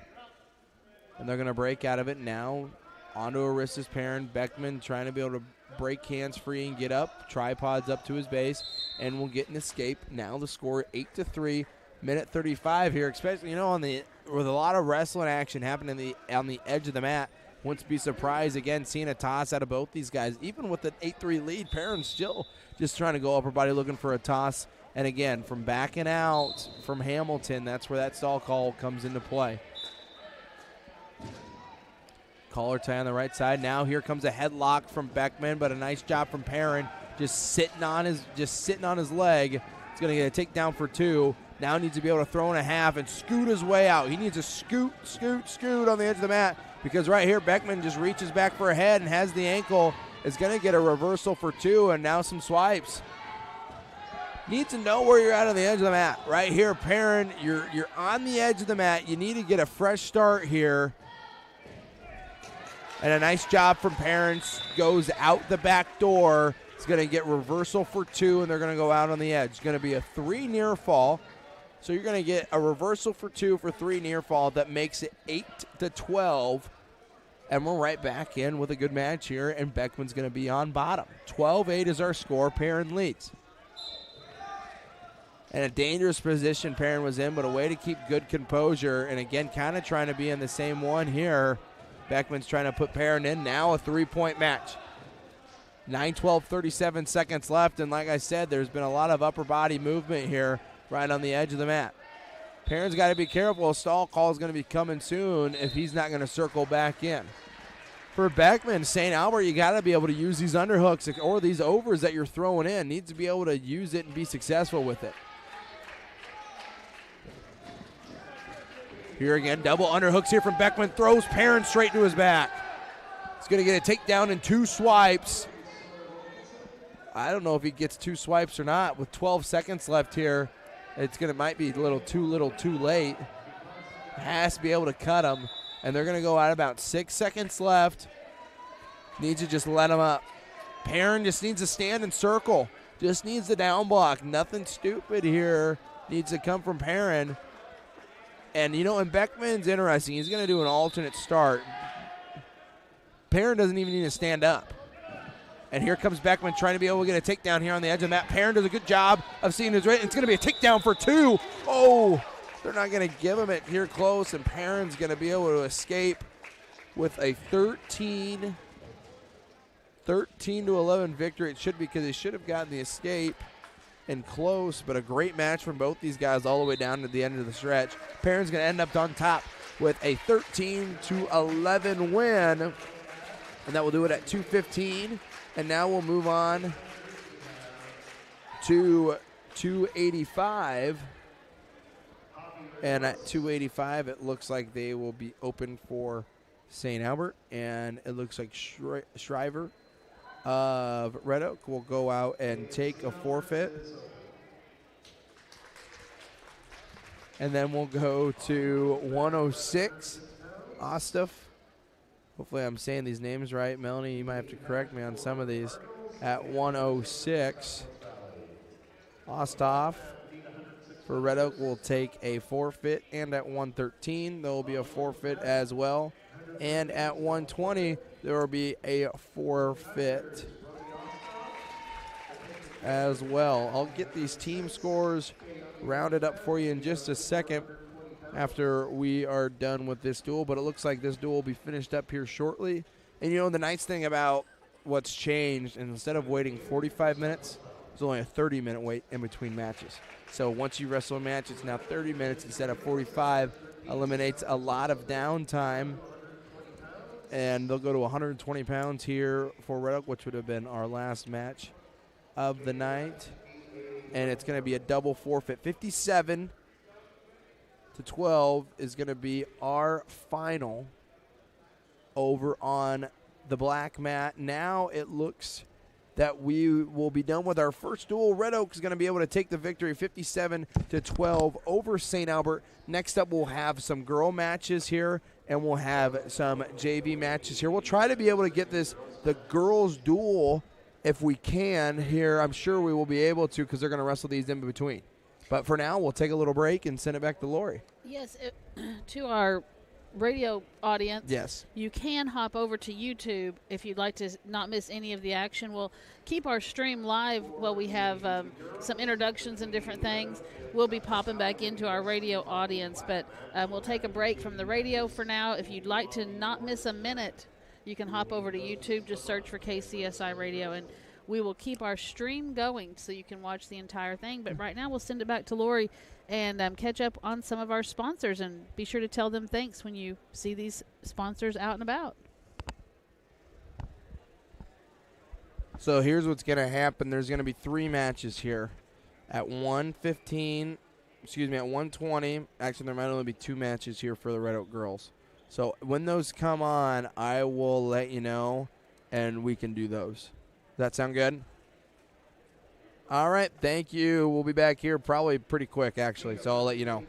And they're going to break out of it now. Onto Aristus Perrin. Beckman trying to be able to break hands free and get up. Tripods up to his base. And will get an escape. Now the score 8-3. Minute 35 here, especially, with a lot of wrestling action happening on the edge of the mat. Wouldn't be surprised, again, seeing a toss out of both these guys. Even with an 8-3 lead, Perrin's still just trying to go upper body looking for a toss. And again, from backing out from Hamilton, that's where that stall call comes into play. Collar tie on the right side. Now here comes a headlock from Beckman, but a nice job from Perrin, just sitting on his leg. He's going to get a takedown for 2. Now needs to be able to throw in a half and scoot his way out. He needs to scoot on the edge of the mat, because right here Beckman just reaches back for a head and has the ankle. Is going to get a reversal for 2, and now some swipes. Need to know where you're at on the edge of the mat. Right here, Perrin, you're on the edge of the mat. You need to get a fresh start here. And a nice job from Perrin. Goes out the back door. It's going to get reversal for 2, and they're going to go out on the edge. It's going to be a 3 near fall. So you're going to get a reversal for 2 for 3 near fall. That makes it 8-12. And we're right back in with a good match here, and Beckman's going to be on bottom. 12-8 is our score. Perrin leads. And a dangerous position Perrin was in, but a way to keep good composure. And again, kind of trying to be in the same one here. Beckman's trying to put Perrin in. Now a 3-point match. 9-12, 37 seconds left. And like I said, there's been a lot of upper body movement here right on the edge of the mat. Perrin's got to be careful. A stall call is going to be coming soon if he's not going to circle back in. For Beckman, St. Albert, you got to be able to use these underhooks or these overs that you're throwing in. Needs to be able to use it and be successful with it. Here again, double underhooks here from Beckman. Throws Perrin straight to his back. He's going to get a takedown in 2 swipes. I don't know if he gets 2 swipes or not. With 12 seconds left here, might be a little too late. Has to be able to cut him. And they're going to go out about 6 seconds left. Needs to just let him up. Perrin just needs to stand and circle. Just needs the down block. Nothing stupid here. Needs to come from Perrin. And, and Beckman's interesting. He's going to do an alternate start. Perrin doesn't even need to stand up. And here comes Beckman trying to be able to get a takedown here on the edge. And Matt Perrin does a good job of seeing his rate. It's going to be a takedown for 2. Oh, they're not going to give him it here close. And Perrin's going to be able to escape with a 13 to 11 victory. It should be, because he should have gotten the escape and close, but a great match from both these guys all the way down to the end of the stretch. Perrin's going to end up on top with a 13 to 11 win, and that will do it at 2:15. And now we'll move on to 285. And at 285, it looks like they will be open for St. Albert, and it looks like Shriver of Red Oak will go out and take a forfeit. And then we'll go to 106, Ostaf. Hopefully I'm saying these names right. Melanie, you might have to correct me on some of these. At 106, Ostaf for Red Oak will take a forfeit. And at 113, there will be a forfeit as well. And at 120, there will be a forfeit as well. I'll get these team scores rounded up for you in just a second after we are done with this duel, but it looks like this duel will be finished up here shortly. And the nice thing about what's changed, and instead of waiting 45 minutes, there's only a 30-minute wait in between matches. So once you wrestle a match, it's now 30 minutes instead of 45. Eliminates a lot of downtime. And they'll go to 120 pounds here for Red Oak, which would have been our last match of the night. And it's going to be a double forfeit. 57 to 12 is going to be our final over on the black mat. Now it looks that we will be done with our first duel. Red Oak is going to be able to take the victory 57 to 12 over St. Albert. Next up, we'll have some girl matches here, and we'll have some JV matches here. We'll try to be able to get the girls duel if we can here. I'm sure we will be able to, because they're going to wrestle these in between. But for now, we'll take a little break and send it back to Lori. Yes, to our radio audience, yes, you can hop over to YouTube if you'd like to not miss any of the action. We'll keep our stream live while we have some introductions and different things. We'll be popping back into our radio audience, but we'll take a break from the radio for now. If you'd like to not miss a minute, you can hop over to YouTube, just search for KCSI Radio, and we will keep our stream going so you can watch the entire thing. But right now we'll send it back to Lori and catch up on some of our sponsors, and be sure to tell them thanks when you see these sponsors out and about. So here's what's going to happen. There's going to be 3 matches here. At 1:15, at 1:20, actually there might only be 2 matches here for the Red Oak girls. So when those come on, I will let you know, and we can do those. Does that sound good? All right, thank you. We'll be back here probably pretty quick, actually, so I'll let you know.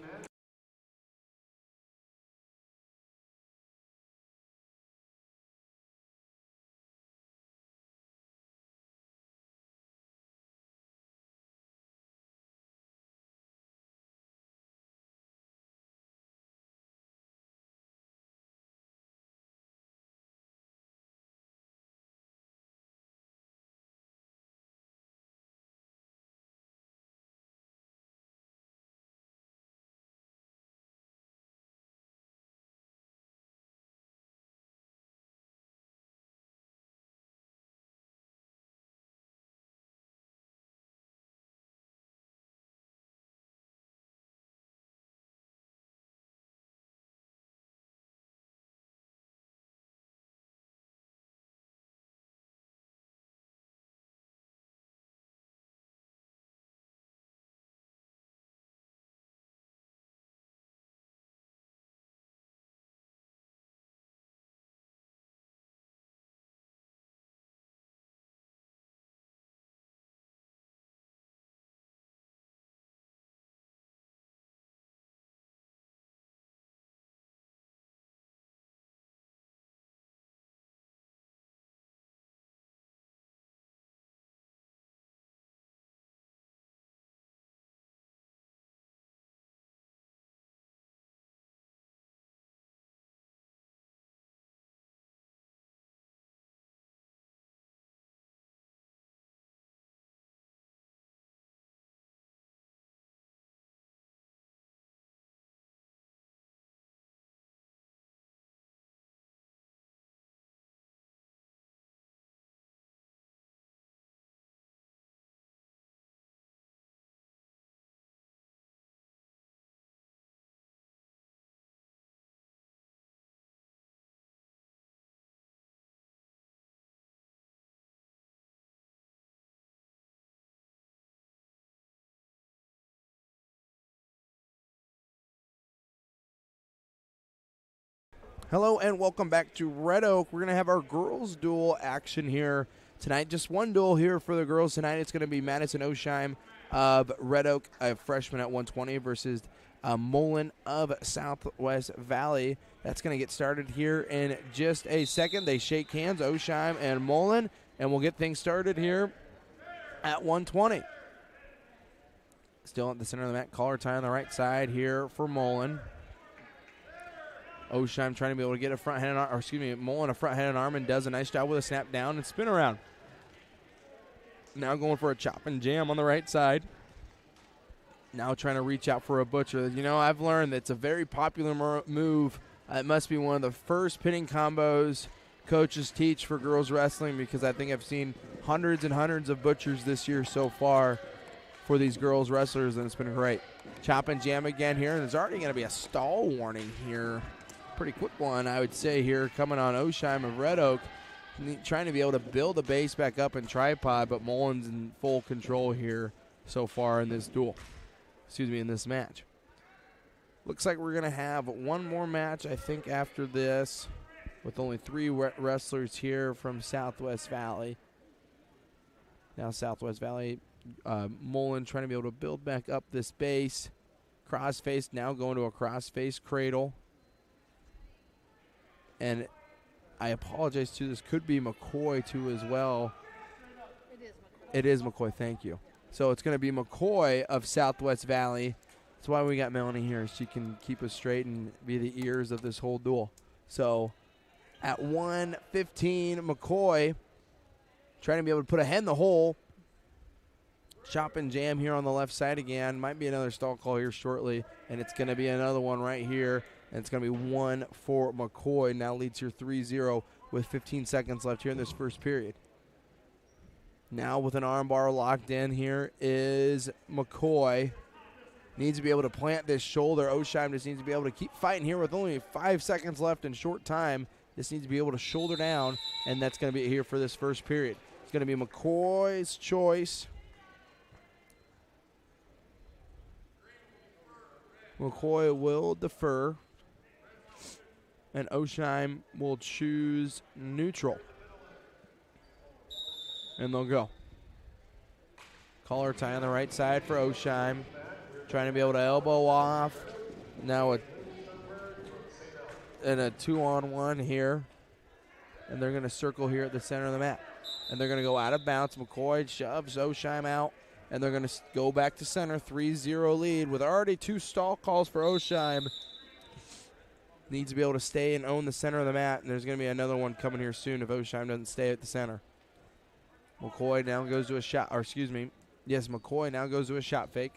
Hello and welcome back to Red Oak. We're going to have our girls duel action here tonight. Just one duel here for the girls tonight. It's going to be Madison Osheim of Red Oak, a freshman at 120, versus Mullen of Southwest Valley. That's going to get started here in just a second. They shake hands, Osheim and Mullen, and we'll get things started here at 120. Still at the center of the mat, collar tie on the right side here for Mullen. Osheim trying to be able to get a front hand, or excuse me, Mullen a front hand and arm, and does a nice job with a snap down and spin around. Now going for a chop and jam on the right side. Now trying to reach out for a butcher. You know, I've learned that it's a very popular move. It must be one of the first pinning combos coaches teach for girls wrestling, because I think I've seen hundreds and hundreds of butchers this year so far for these girls wrestlers, and it's been great. Chop and jam again here, and there's already going to be a stall warning here. Pretty quick one, I would say, here coming on Osheim of Red Oak, trying to be able to build the base back up in tripod, but Mullen's in full control here so far in this duel. Excuse me, in this match. Looks like we're going to have one more match, I think, after this, with only 3 wrestlers here from Southwest Valley. Now Southwest Valley, Mullen trying to be able to build back up this base. Crossface now going to a crossface cradle. And I apologize too, this could be McCoy too as well. It is McCoy, thank you. So it's going to be McCoy of Southwest Valley. That's why we got Melanie here. She can keep us straight and be the ears of this whole duel. So at 1:15, McCoy trying to be able to put a head in the hole. Chop and jam here on the left side again. Might be another stall call here shortly. And it's going to be another one right here. And it's going to be 1 for McCoy. Now leads here 3-0 with 15 seconds left here in this first period. Now with an armbar locked in here is McCoy. Needs to be able to plant this shoulder. Osheim just needs to be able to keep fighting here with only 5 seconds left in short time. Just needs to be able to shoulder down, and that's going to be here for this first period. It's going to be McCoy's choice. McCoy will defer, and Osheim will choose neutral. And they'll go. Collar tie on the right side for Osheim. Trying to be able to elbow off. Now in a 2-on-1 here. And they're going to circle here at the center of the mat. And they're going to go out of bounds. McCoy shoves Osheim out. And they're going to go back to center. 3-0 lead with already 2 stall calls for Osheim. Needs to be able to stay and own the center of the mat. And there's going to be another one coming here soon if Osheim doesn't stay at the center. McCoy now goes to a shot, or excuse me, yes, McCoy now goes to a shot fake.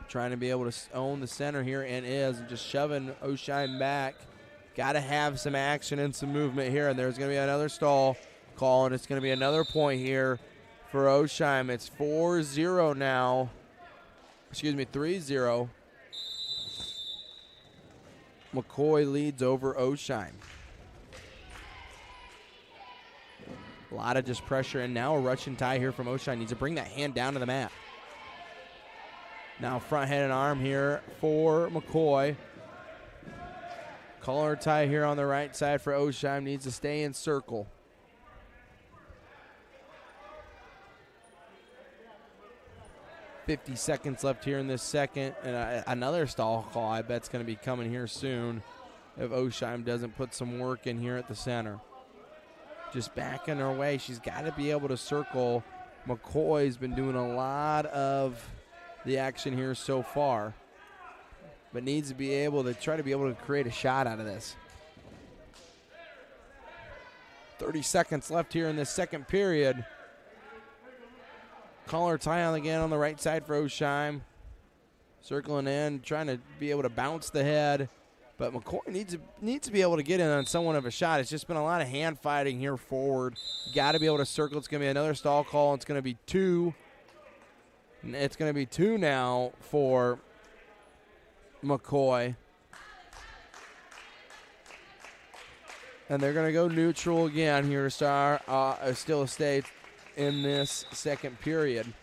Trying to be able to own the center here, and is just shoving Osheim back. Got to have some action and some movement here, and there's going to be another stall call, and it's going to be another point here for Osheim. It's 4-0 now. Excuse me, 3-0. McCoy leads over Osheim. A lot of just pressure, and now a Russian tie here from Osheim. Needs to bring that hand down to the mat. Now front head and arm here for McCoy. Collar tie here on the right side for Osheim. Needs to stay in circle. .50 seconds left here in this second. And another stall call I bet is going to be coming here soon if Osheim doesn't put some work in here at the center. Just backing her way. She's got to be able to circle. McCoy's been doing a lot of the action here so far, but needs to be able to try to be able to create a shot out of this. 30 seconds left here in this second period. Collar tie on again on the right side for Osheim. Circling in, trying to be able to bounce the head. But McCoy needs to be able to get in on somewhat of a shot. It's just been a lot of hand fighting here forward. Got to be able to circle. It's going to be another stall call. It's going to be 2. It's going to be 2 now for McCoy. And they're going to go neutral again here to still stay in this second period.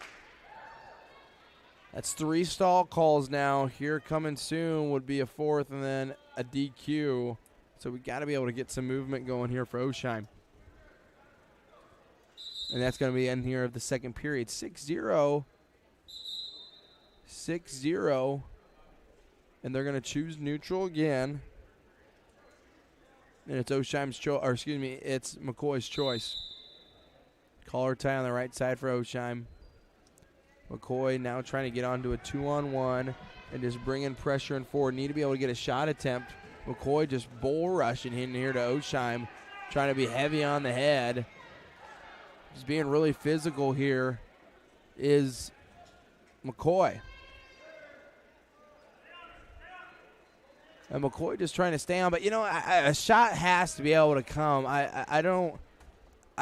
That's 3 stall calls now. Here coming soon would be a 4th and then a DQ. So we got to be able to get some movement going here for Osheim. And that's going to be in here of the second period. 6-0. 6-0. And they're going to choose neutral again. And it's Osheim's choice, or excuse me, it's McCoy's choice. Collar tie on the right side for Osheim. McCoy now trying to get onto a 2-on-1 and just bringing pressure in forward. Need to be able to get a shot attempt. McCoy just bull rushing in here to Osheim, trying to be heavy on the head. Just being really physical here is McCoy. And McCoy just trying to stay on, but a shot has to be able to come.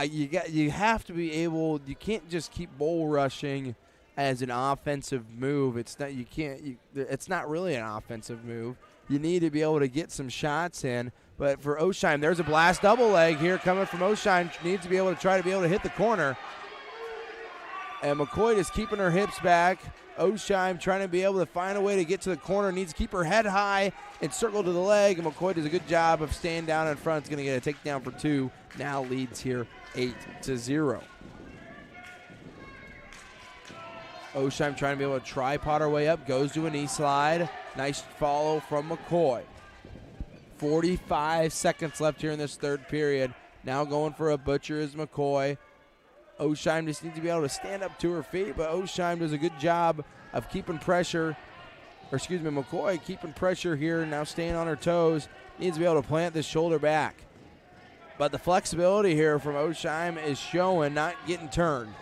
You have to be able. You can't just keep bull rushing as an offensive move. It's not. You can't. It's not really an offensive move. You need to be able to get some shots in. But for Osheim, there's a blast double leg here coming from Osheim. Needs to be able to try to be able to hit the corner. And McCoy is keeping her hips back. Osheim trying to be able to find a way to get to the corner. Needs to keep her head high and circle to the leg. And McCoy does a good job of staying down in front. Is going to get a takedown for 2. Now leads here 8-0. Osheim trying to be able to tripod her way up. Goes to a knee slide. Nice follow from McCoy. 45 seconds left here in this third period. Now going for a butcher is McCoy. Osheim just needs to be able to stand up to her feet, but Osheim does a good job of keeping pressure. McCoy keeping pressure here, now staying on her toes. Needs to be able to plant the shoulder back. But the flexibility here from Osheim is showing, not getting turned.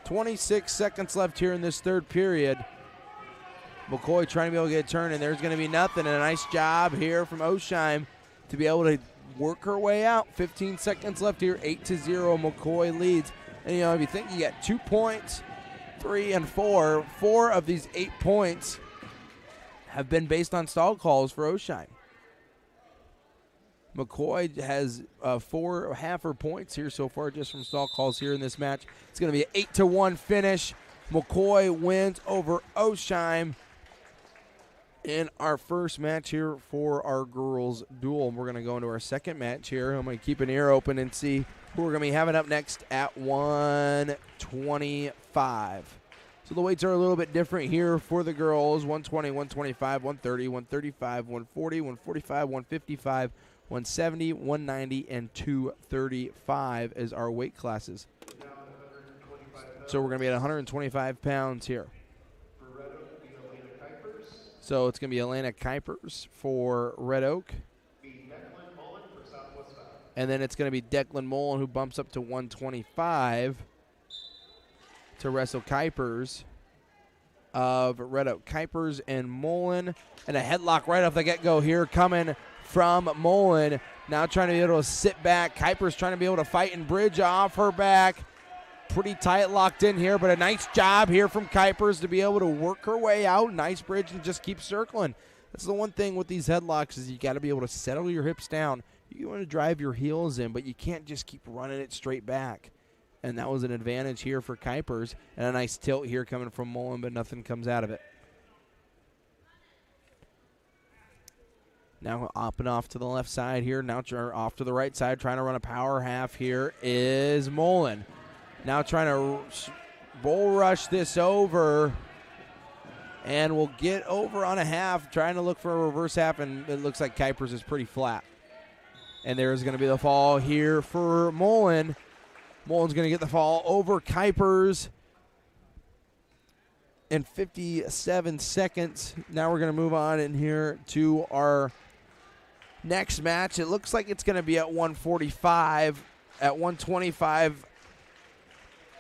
26 seconds left here in this third period. McCoy trying to be able to get a turn, and there's going to be nothing. And a nice job here from Osheim to be able to work her way out. 15 seconds left here, 8-0. McCoy leads. And, if you think you got 2 points, 3 and 4, 4 of these 8 points have been based on stall calls for Osheim. McCoy has 4 half her points here so far just from stall calls here in this match. It's going to be an 8-1 finish. McCoy wins over Osheim in our first match here for our girls duel. We're going to go into our second match here. I'm going to keep an ear open and see who we're going to be having up next at 125. So the weights are a little bit different here for the girls. 120, 125, 130, 135, 140, 145, 155, 170, 190, and 235 as our weight classes. So we're going to be at 125 pounds here. So it's going to be Elena Kuipers for Red Oak. And then it's going to be Declan Mullen, who bumps up to 125 to wrestle Kuipers of Red Oak. Kuipers and Mullen, and a headlock right off the get-go here coming from Mullen. Now trying to be able to sit back. Kuipers trying to be able to fight and bridge off her back. Pretty tight locked in here, but a nice job here from Kuipers to be able to work her way out. Nice bridge and just keep circling. That's the one thing with these headlocks is you got to be able to settle your hips down. You want to drive your heels in, but you can't just keep running it straight back. And that was an advantage here for Kuipers. And a nice tilt here coming from Mullen, but nothing comes out of it. Now hopping off to the left side here. Now off to the right side, trying to run a power half here is Mullen. Now trying to bull rush this over. And we'll get over on a half, trying to look for a reverse half, and it looks like Kuipers is pretty flat. And there's going to be the fall here for Mullen. Mullen's going to get the fall over Kuipers in 57 seconds. Now we're going to move on in here to our next match. It looks like it's going to be at 145. At 125,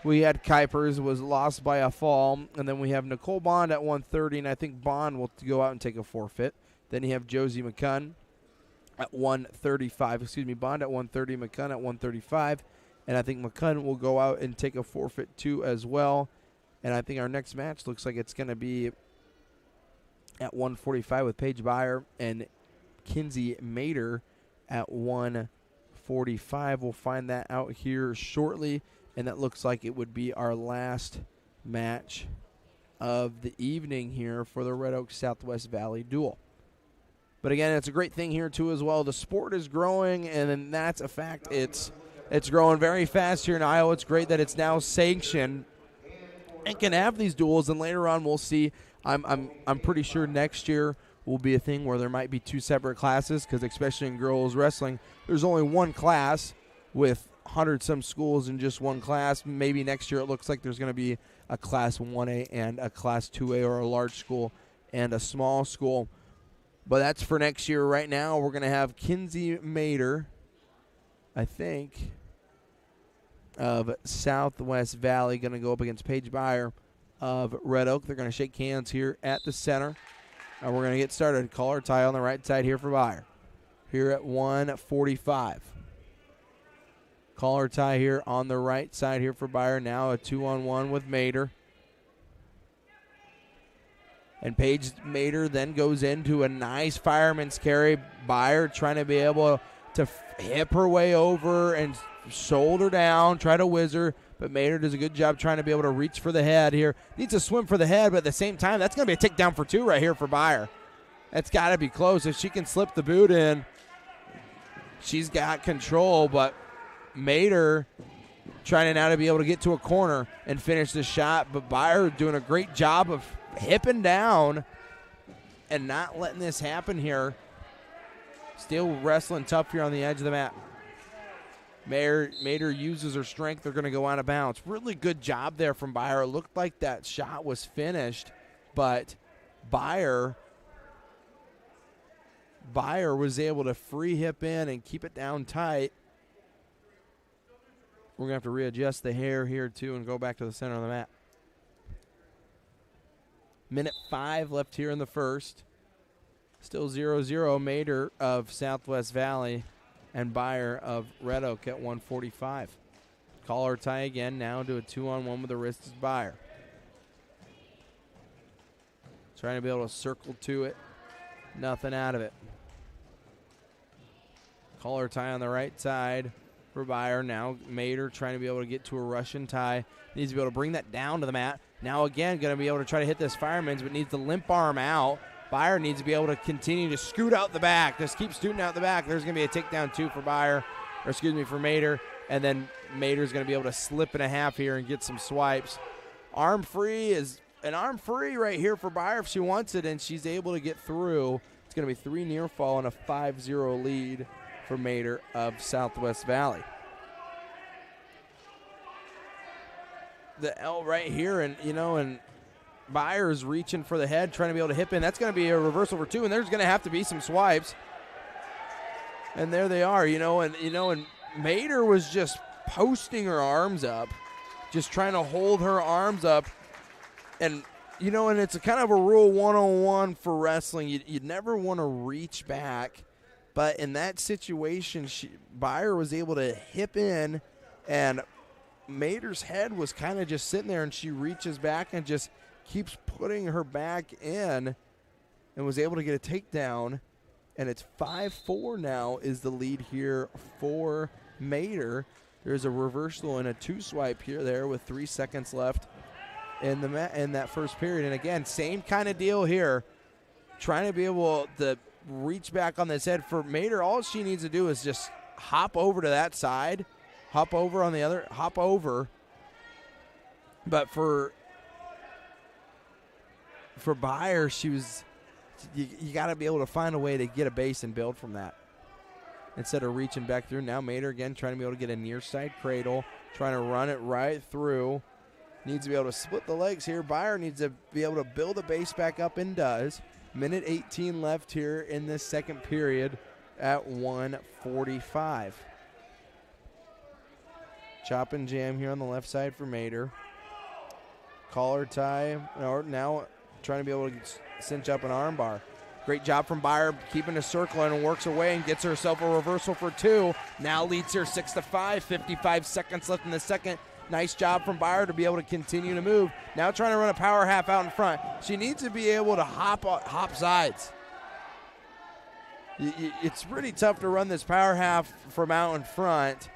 we had Kuipers, was lost by a fall. And then we have Nicole Bond at 130, and I think Bond will go out and take a forfeit. Then you have Josie McCunn at 135. Bond at 130, McCunn at 135. And I think McCunn will go out and take a forfeit too as well. And I think our next match looks like it's going to be at 145 with Paige Byer and Kinsey Mater at 145. We'll find that out here shortly. And that looks like it would be our last match of the evening here for the Red Oak Southwest Valley duel. But again, it's a great thing here too as well. The sport is growing, and then that's a fact. It's growing very fast here in Iowa. It's great that it's now sanctioned and can have these duels. And later on, we'll see. I'm pretty sure next year will be a thing where there might be two separate classes, because especially in girls wrestling, there's only one class with 100-some schools in just one class. Maybe next year it looks like there's going to be a Class 1A and a Class 2A, or a large school and a small school. But that's for next year. Right now, we're going to have Kinsey Mater, I think, of Southwest Valley, going to go up against Paige Byer of Red Oak. They're going to shake hands here at the center. And we're going to get started. Collar tie on the right side here for Byer. Here at 1:45. Collar tie here on the right side here for Byer. Now a 2-on-1 with Mater. And Paige Mater then goes into a nice fireman's carry. Byer trying to be able to hip her way over and shoulder down, try to whiz her. But Mater does a good job trying to be able to reach for the head here. Needs to swim for the head, but at the same time, that's going to be a takedown for two right here for Byer. That's got to be close. If she can slip the boot in, she's got control. But Mater trying now to be able to get to a corner and finish the shot. But Byer doing a great job of hipping down and not letting this happen here. Still wrestling tough here on the edge of the mat. Mater uses her strength. They're going to go out of bounds. Really good job there from Byer. It looked like that shot was finished, but Byer was able to free hip in and keep it down tight. We're going to have to readjust the hair here, too, and go back to the center of the mat. Minute 5 left here in the first. Still 0-0. Mater of Southwest Valley and Byer of Red Oak at 1:45. Collar tie again, now to a 2-on-1 with the wrist is Byer. Trying to be able to circle to it. Nothing out of it. Collar tie on the right side for Byer. Now Mater trying to be able to get to a Russian tie. Needs to be able to bring that down to the mat. Now again, going to be able to try to hit this fireman's, but needs the limp arm out. Byer needs to be able to continue to scoot out the back. Just keep scooting out the back. There's going to be a takedown two for for Mater. And then Mater's going to be able to slip and a half here and get some swipes. Arm free is an arm free right here for Byer if she wants it, and she's able to get through. It's going to be 3 near fall and a 5-0 lead for Mater of Southwest Valley. The L right here, and Byer's reaching for the head, trying to be able to hip in. That's going to be a reversal for two, and there's going to have to be some swipes. And there they are, and Mater was just posting her arms up, just trying to hold her arms up. And, and it's a kind of a rule 101 for wrestling. You'd never want to reach back. But in that situation, Byer was able to hip in, and Mater's head was kind of just sitting there, and she reaches back and just keeps putting her back in and was able to get a takedown. And it's 5-4 now is the lead here for Mater. There's a reversal and a 2-swipe here there with 3 seconds left in that first period. And again, same kind of deal here. Trying to be able to reach back on this head. For Mater, all she needs to do is just hop over to that side, hop over on the other, hop over. But for Byer, you got to be able to find a way to get a base and build from that instead of reaching back through. Now Mater again trying to be able to get a near side cradle, trying to run it right through. Needs to be able to split the legs here. Byer needs to be able to build a base back up, and does. Minute 18 left here in this second period at 1:45. Chop and jam here on the left side for Mater. Collar tie, now trying to be able to cinch up an arm bar. Great job from Byer, keeping the circle and works away and gets herself a reversal for 2. Now leads her 6-5, 55 seconds left in the second. Nice job from Byer to be able to continue to move. Now trying to run a power half out in front. She needs to be able to hop sides. It's pretty tough to run this power half from out in front.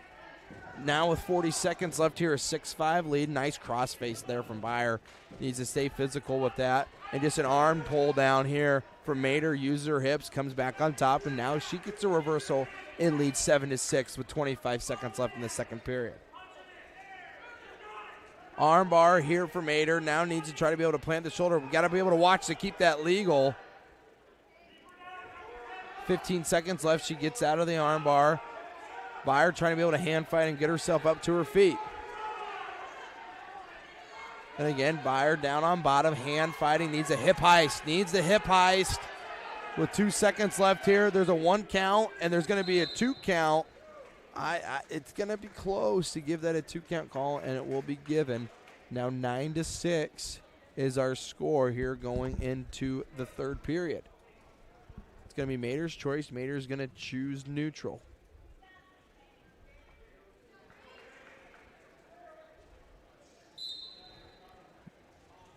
Now with 40 seconds left here, a 6-5 lead. Nice cross face there from Beyer. Needs to stay physical with that. And just an arm pull down here from Mater. Uses her hips, comes back on top, and now she gets a reversal and leads 7-6 with 25 seconds left in the second period. Arm bar here for Mater. Now needs to try to be able to plant the shoulder. We've got to be able to watch to keep that legal. 15 seconds left. She gets out of the arm bar. Beyer trying to be able to hand fight and get herself up to her feet. And again, Beyer down on bottom, hand fighting, needs a hip heist, With 2 seconds left here, there's a 1 count, and there's going to be a 2 count. It's going to be close to give that a 2 count call, and it will be given. Now 9-6 is our score here going into the third period. It's going to be Mater's choice. Mater's going to choose neutral.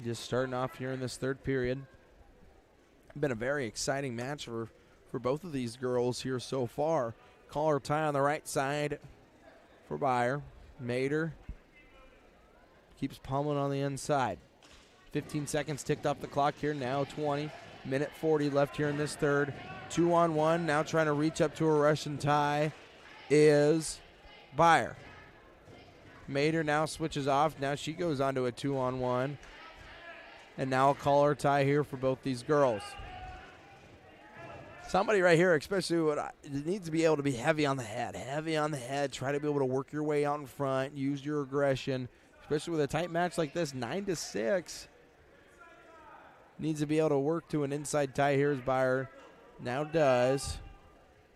Just starting off here in this third period. Been a very exciting match for both of these girls here so far. Collar tie on the right side for Beyer. Mater keeps pummeling on the inside. 15 seconds ticked off the clock here, now 20. Minute 40 left here in this third. 2-on-1, now trying to reach up to a Russian tie is Beyer. Mater now switches off. Now she goes on to a 2-on-1. And now a collar tie here for both these girls. Somebody right here, especially needs to be able to be heavy on the head. Try to be able to work your way out in front. Use your aggression, especially with a tight match like this, 9-6. Needs to be able to work to an inside tie here as Beyer now does.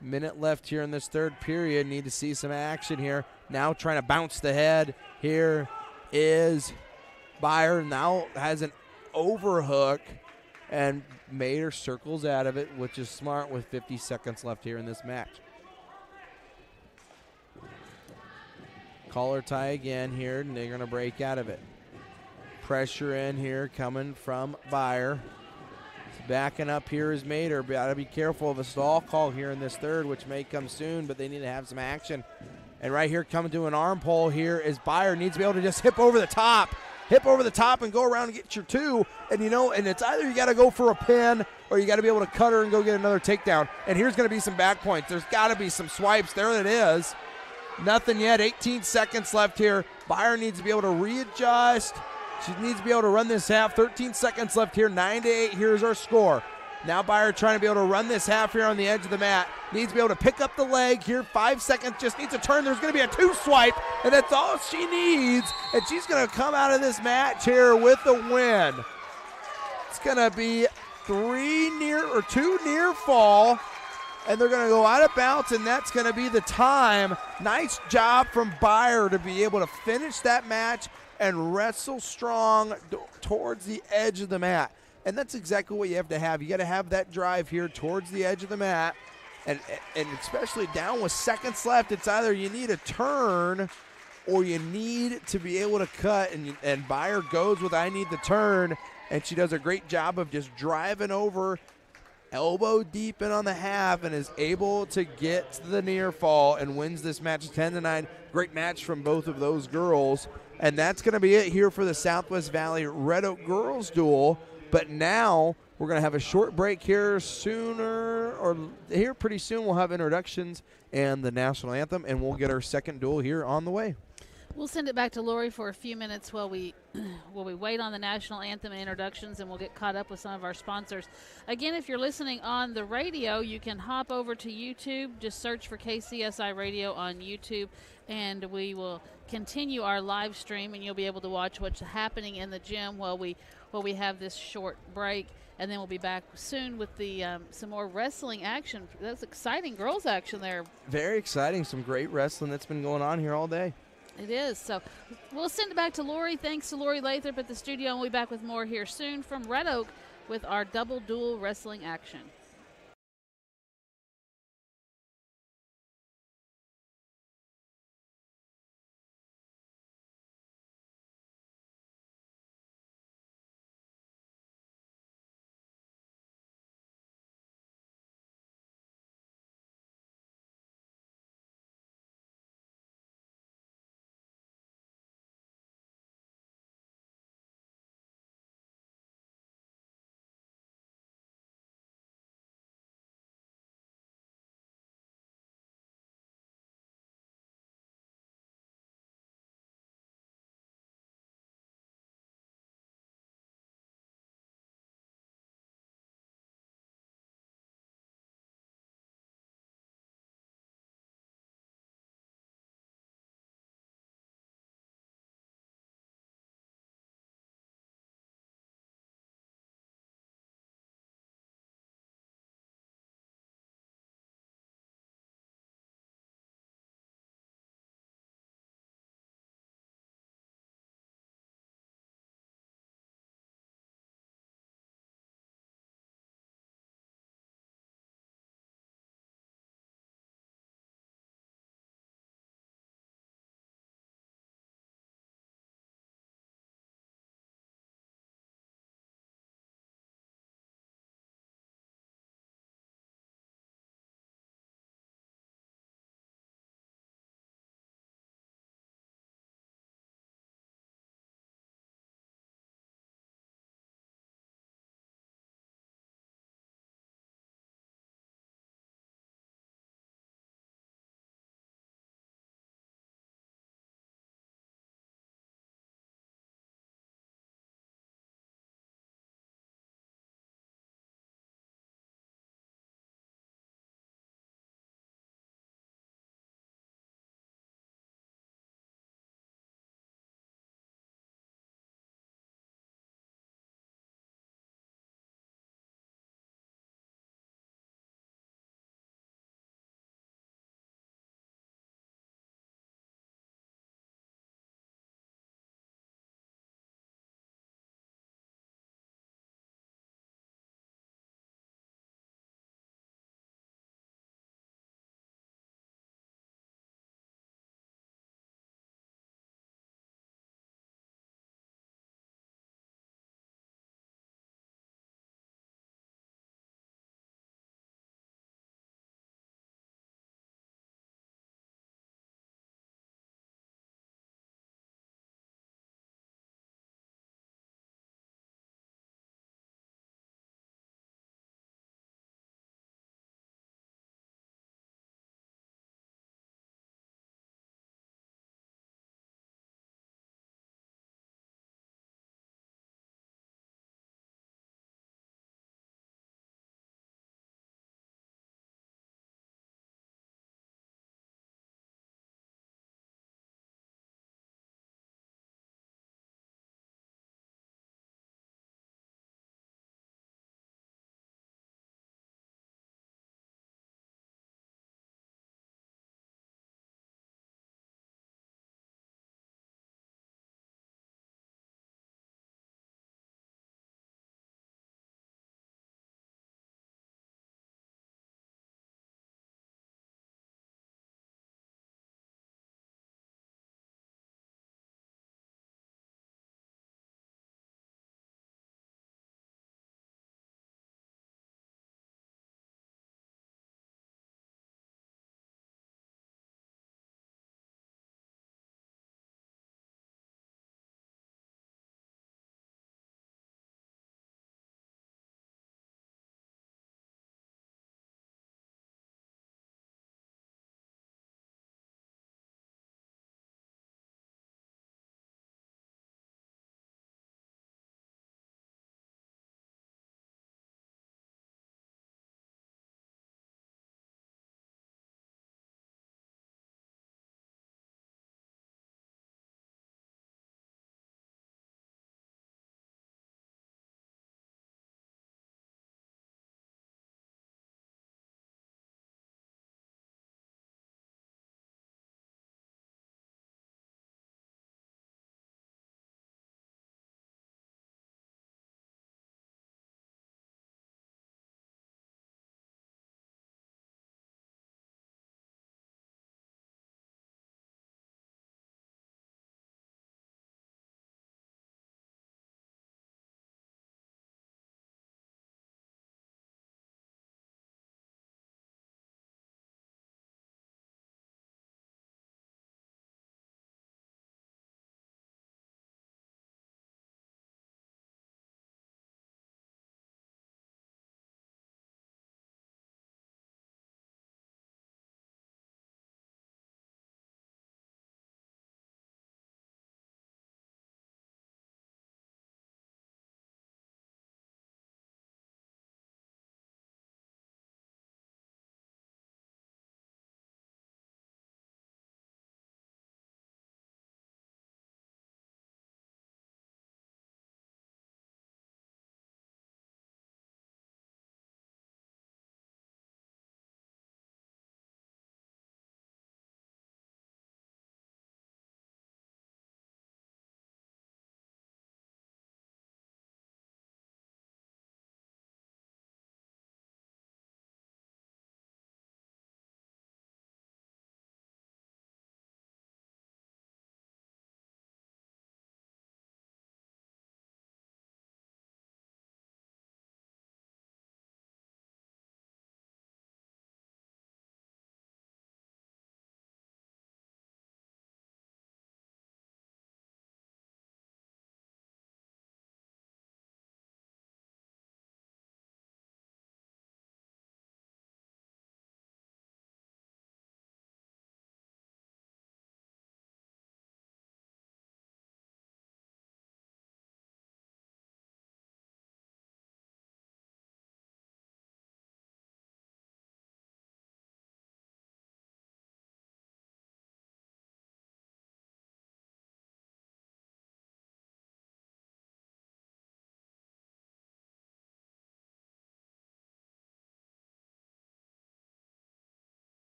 Minute left here in this third period. Need to see some action here. Now trying to bounce the head. Here is Beyer. Now has an overhook, and Mater circles out of it, which is smart with 50 seconds left here in this match. Collar tie again here, and they're going to break out of it. Pressure in here coming from Beyer. Backing up here is Mater. Got to be careful of a stall call here in this third, which may come soon, but they need to have some action. And right here coming to an arm pull here is Beyer. Needs to be able to just hip over the top and go around and get your 2. And and it's either you got to go for a pin or you got to be able to cut her and go get another takedown. And here's going to be some back points. There's got to be some swipes. There it is. Nothing yet. 18 seconds left here. Beyer needs to be able to readjust. She needs to be able to run this half. 13 seconds left here. 9-8. Here's our score. Now Beyer trying to be able to run this half here on the edge of the mat. Needs to be able to pick up the leg here. 5 seconds. Just needs a turn. There's going to be a 2 swipe, and that's all she needs. And she's going to come out of this match here with the win. It's going to be 2 near fall, and they're going to go out of bounds, and that's going to be the time. Nice job from Beyer to be able to finish that match and wrestle strong towards the edge of the mat. And that's exactly what you have to have. You got to have that drive here towards the edge of the mat. And especially down with seconds left, it's either you need a turn or you need to be able to cut. And Beyer goes with I need the turn. And she does a great job of just driving over, elbow deep in on the half, and is able to get to the near fall and wins this match 10-9. Great match from both of those girls. And that's going to be it here for the Southwest Valley Red Oak Girls Duel. But now we're going to have a short break here pretty soon. We'll have introductions and the national anthem, and we'll get our second duel here on the way. We'll send it back to Lori for a few minutes while we wait on the national anthem and introductions, and we'll get caught up with some of our sponsors. Again, if you're listening on the radio, you can hop over to YouTube. Just search for KCSI Radio on YouTube, and we will continue our live stream, and you'll be able to watch what's happening in the gym while we have this short break. And then we'll be back soon with the some more wrestling action. That's exciting girls action there. Very exciting. Some great wrestling that's been going on here all day. It is. So we'll send it back to Lori. Thanks to Lori Lathrop at the studio. And we'll be back with more here soon from Red Oak with our double duel wrestling action.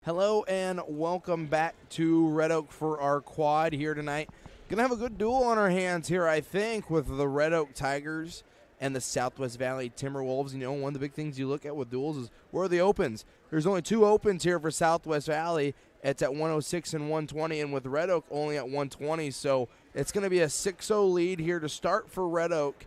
Hello and welcome back to Red Oak for our quad here tonight. Gonna have a good duel on our hands here, I think, with the Red Oak Tigers and the Southwest Valley Timberwolves. You know, one of the big things you look at with duels is where are the opens? There's only 2 opens here for Southwest Valley. It's at 106 and 120, and with Red Oak only at 120. So it's going to be a 6-0 lead here to start for Red Oak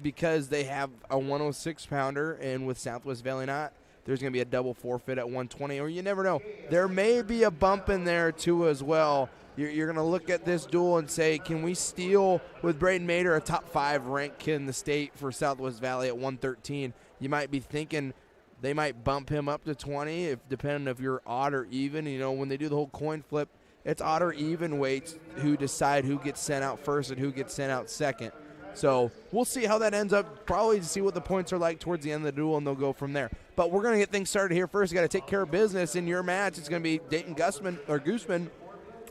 because they have a 106-pounder, and with Southwest Valley not. There's going to be a double forfeit at 120, or you never know. There may be a bump in there, too, as well. You're going to look at this duel and say, can we steal with Braden Mater, a top 5 rank kid in the state for Southwest Valley at 113? You might be thinking they might bump him up to 20, depending if you're odd or even. You know, when they do the whole coin flip, it's odd or even weights who decide who gets sent out first and who gets sent out second. So we'll see how that ends up, probably to see what the points are like towards the end of the duel, and they'll go from there. But we're going to get things started here first. You got to take care of business in your match. It's going to be Dayton Gooseman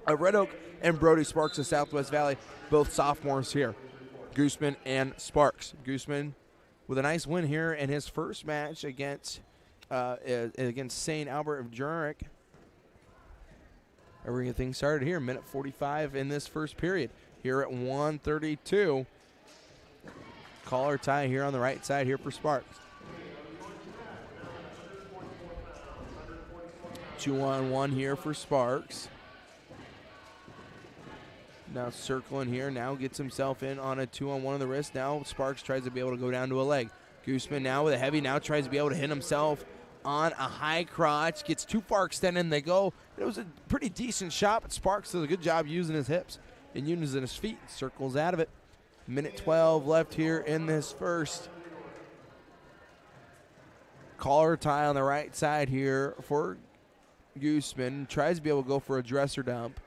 of Red Oak and Brody Sparks of Southwest Valley, both sophomores here. Gooseman and Sparks. Gooseman with a nice win here in his first match against St. Albert of Jurek. We're going to get things started here. Minute 45 in this first period. Here at 1:32. Collar tie here on the right side here for Sparks. 2-on-1 here for Sparks. Now circling here, now gets himself in on a 2-on-1 of the wrist. Now Sparks tries to be able to go down to a leg. Gooseman now with a heavy, now tries to be able to hit himself on a high crotch. Gets too far extended and they go. It was a pretty decent shot, but Sparks does a good job using his hips and using his feet. Circles out of it. Minute 12 left here in this first. Collar tie on the right side here for Gooseman. Tries to be able to go for a dresser dump.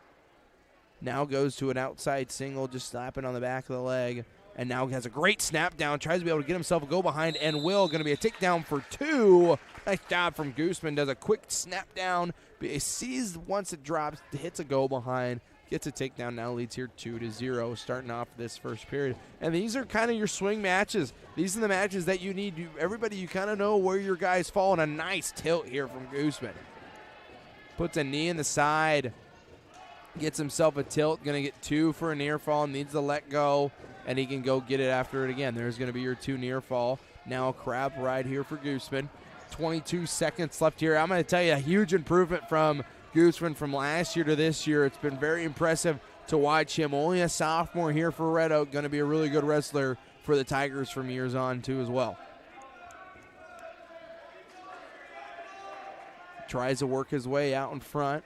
Now goes to an outside single, just slapping on the back of the leg. And now has a great snap down. Tries to be able to get himself a go behind and will. Going to be a takedown for 2. Nice job from Gooseman. Does a quick snap down. Sees once it drops, hits a go behind. Gets a takedown, now leads here 2-0, starting off this first period. And these are kind of your swing matches. These are the matches that you need. Everybody, you kind of know where your guys fall. And a nice tilt here from Gooseman. Puts a knee in the side. Gets himself a tilt. Going to get 2 for a near fall. Needs to let go. And he can go get it after it again. There's going to be your 2 near fall. Now a crab ride here for Gooseman. 22 seconds left here. I'm going to tell you a huge improvement from Gooseman from last year to this year. It's been very impressive to watch him. Only a sophomore here for Red Oak. Going to be a really good wrestler for the Tigers from years on, too, as well. Tries to work his way out in front.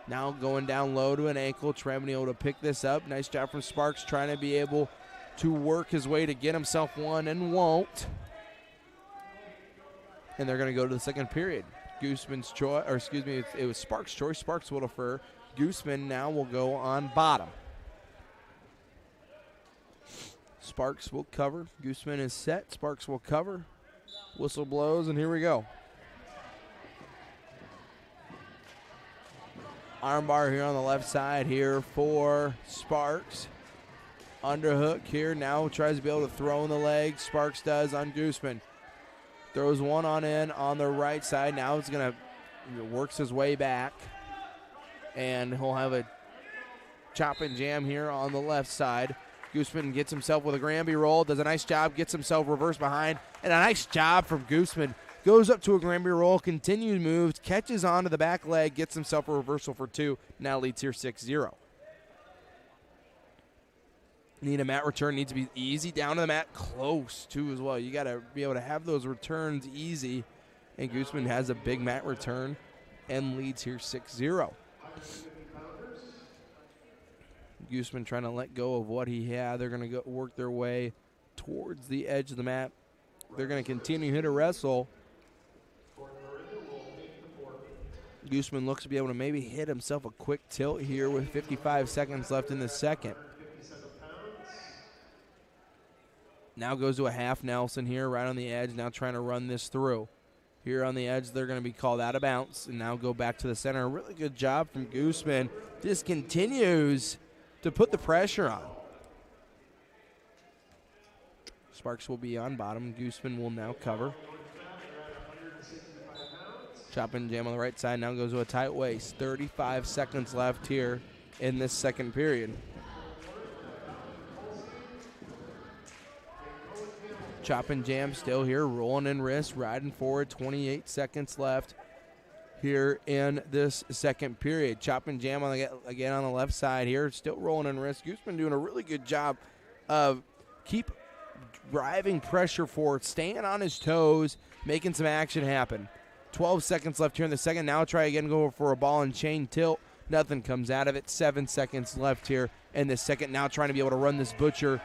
Now going down low to an ankle. Trying to be able to pick this up. Nice job from Sparks trying to be able to work his way to get himself one and won't. And they're going to go to the second period. Gooseman's choice, or excuse me, it was Sparks' choice. Sparks will defer. Gooseman now will go on bottom. Sparks will cover. Gooseman is set. Sparks will cover. Whistle blows, and here we go. Armbar here on the left side here for Sparks. Underhook here. Now tries to be able to throw in the leg. Sparks does on Gooseman. Throws one on in on the right side. Now it's going to works his way back. And he'll have a chop and jam here on the left side. Gooseman gets himself with a Granby roll. Does a nice job. Gets himself reverse behind. And a nice job from Gooseman. Goes up to a Granby roll. Continues moves. Catches onto the back leg. Gets himself a reversal for 2. Now leads here 6-0. Need a mat return. Needs to be easy. Down to the mat. Close, too, as well. You got to be able to have those returns easy. And Gooseman has a big mat return and leads here 6-0. Gooseman trying to let go of what he had. They're going to go work their way towards the edge of the mat. They're going to continue to hit a wrestle. Gooseman looks to be able to maybe hit himself a quick tilt here with 55 seconds left in the second. Now goes to a half Nelson here right on the edge. Now trying to run this through. Here on the edge, they're going to be called out of bounds and now go back to the center. A really good job from Gooseman. Just continues to put the pressure on. Sparks will be on bottom. Gooseman will now cover. Chop and jam on the right side. Now goes to a tight waist. 35 seconds left here in this second period. Chop and jam still here. Rolling in wrist. Riding forward. 28 seconds left here in this second period. Chop and jam again on the left side here. Still rolling in wrist. Gooseman doing a really good job of keep driving pressure forward, staying on his toes, making some action happen. 12 seconds left here in the second. Now try again, go for a ball and chain tilt. Nothing comes out of it. 7 seconds left here in the second. Now trying to be able to run this butcher.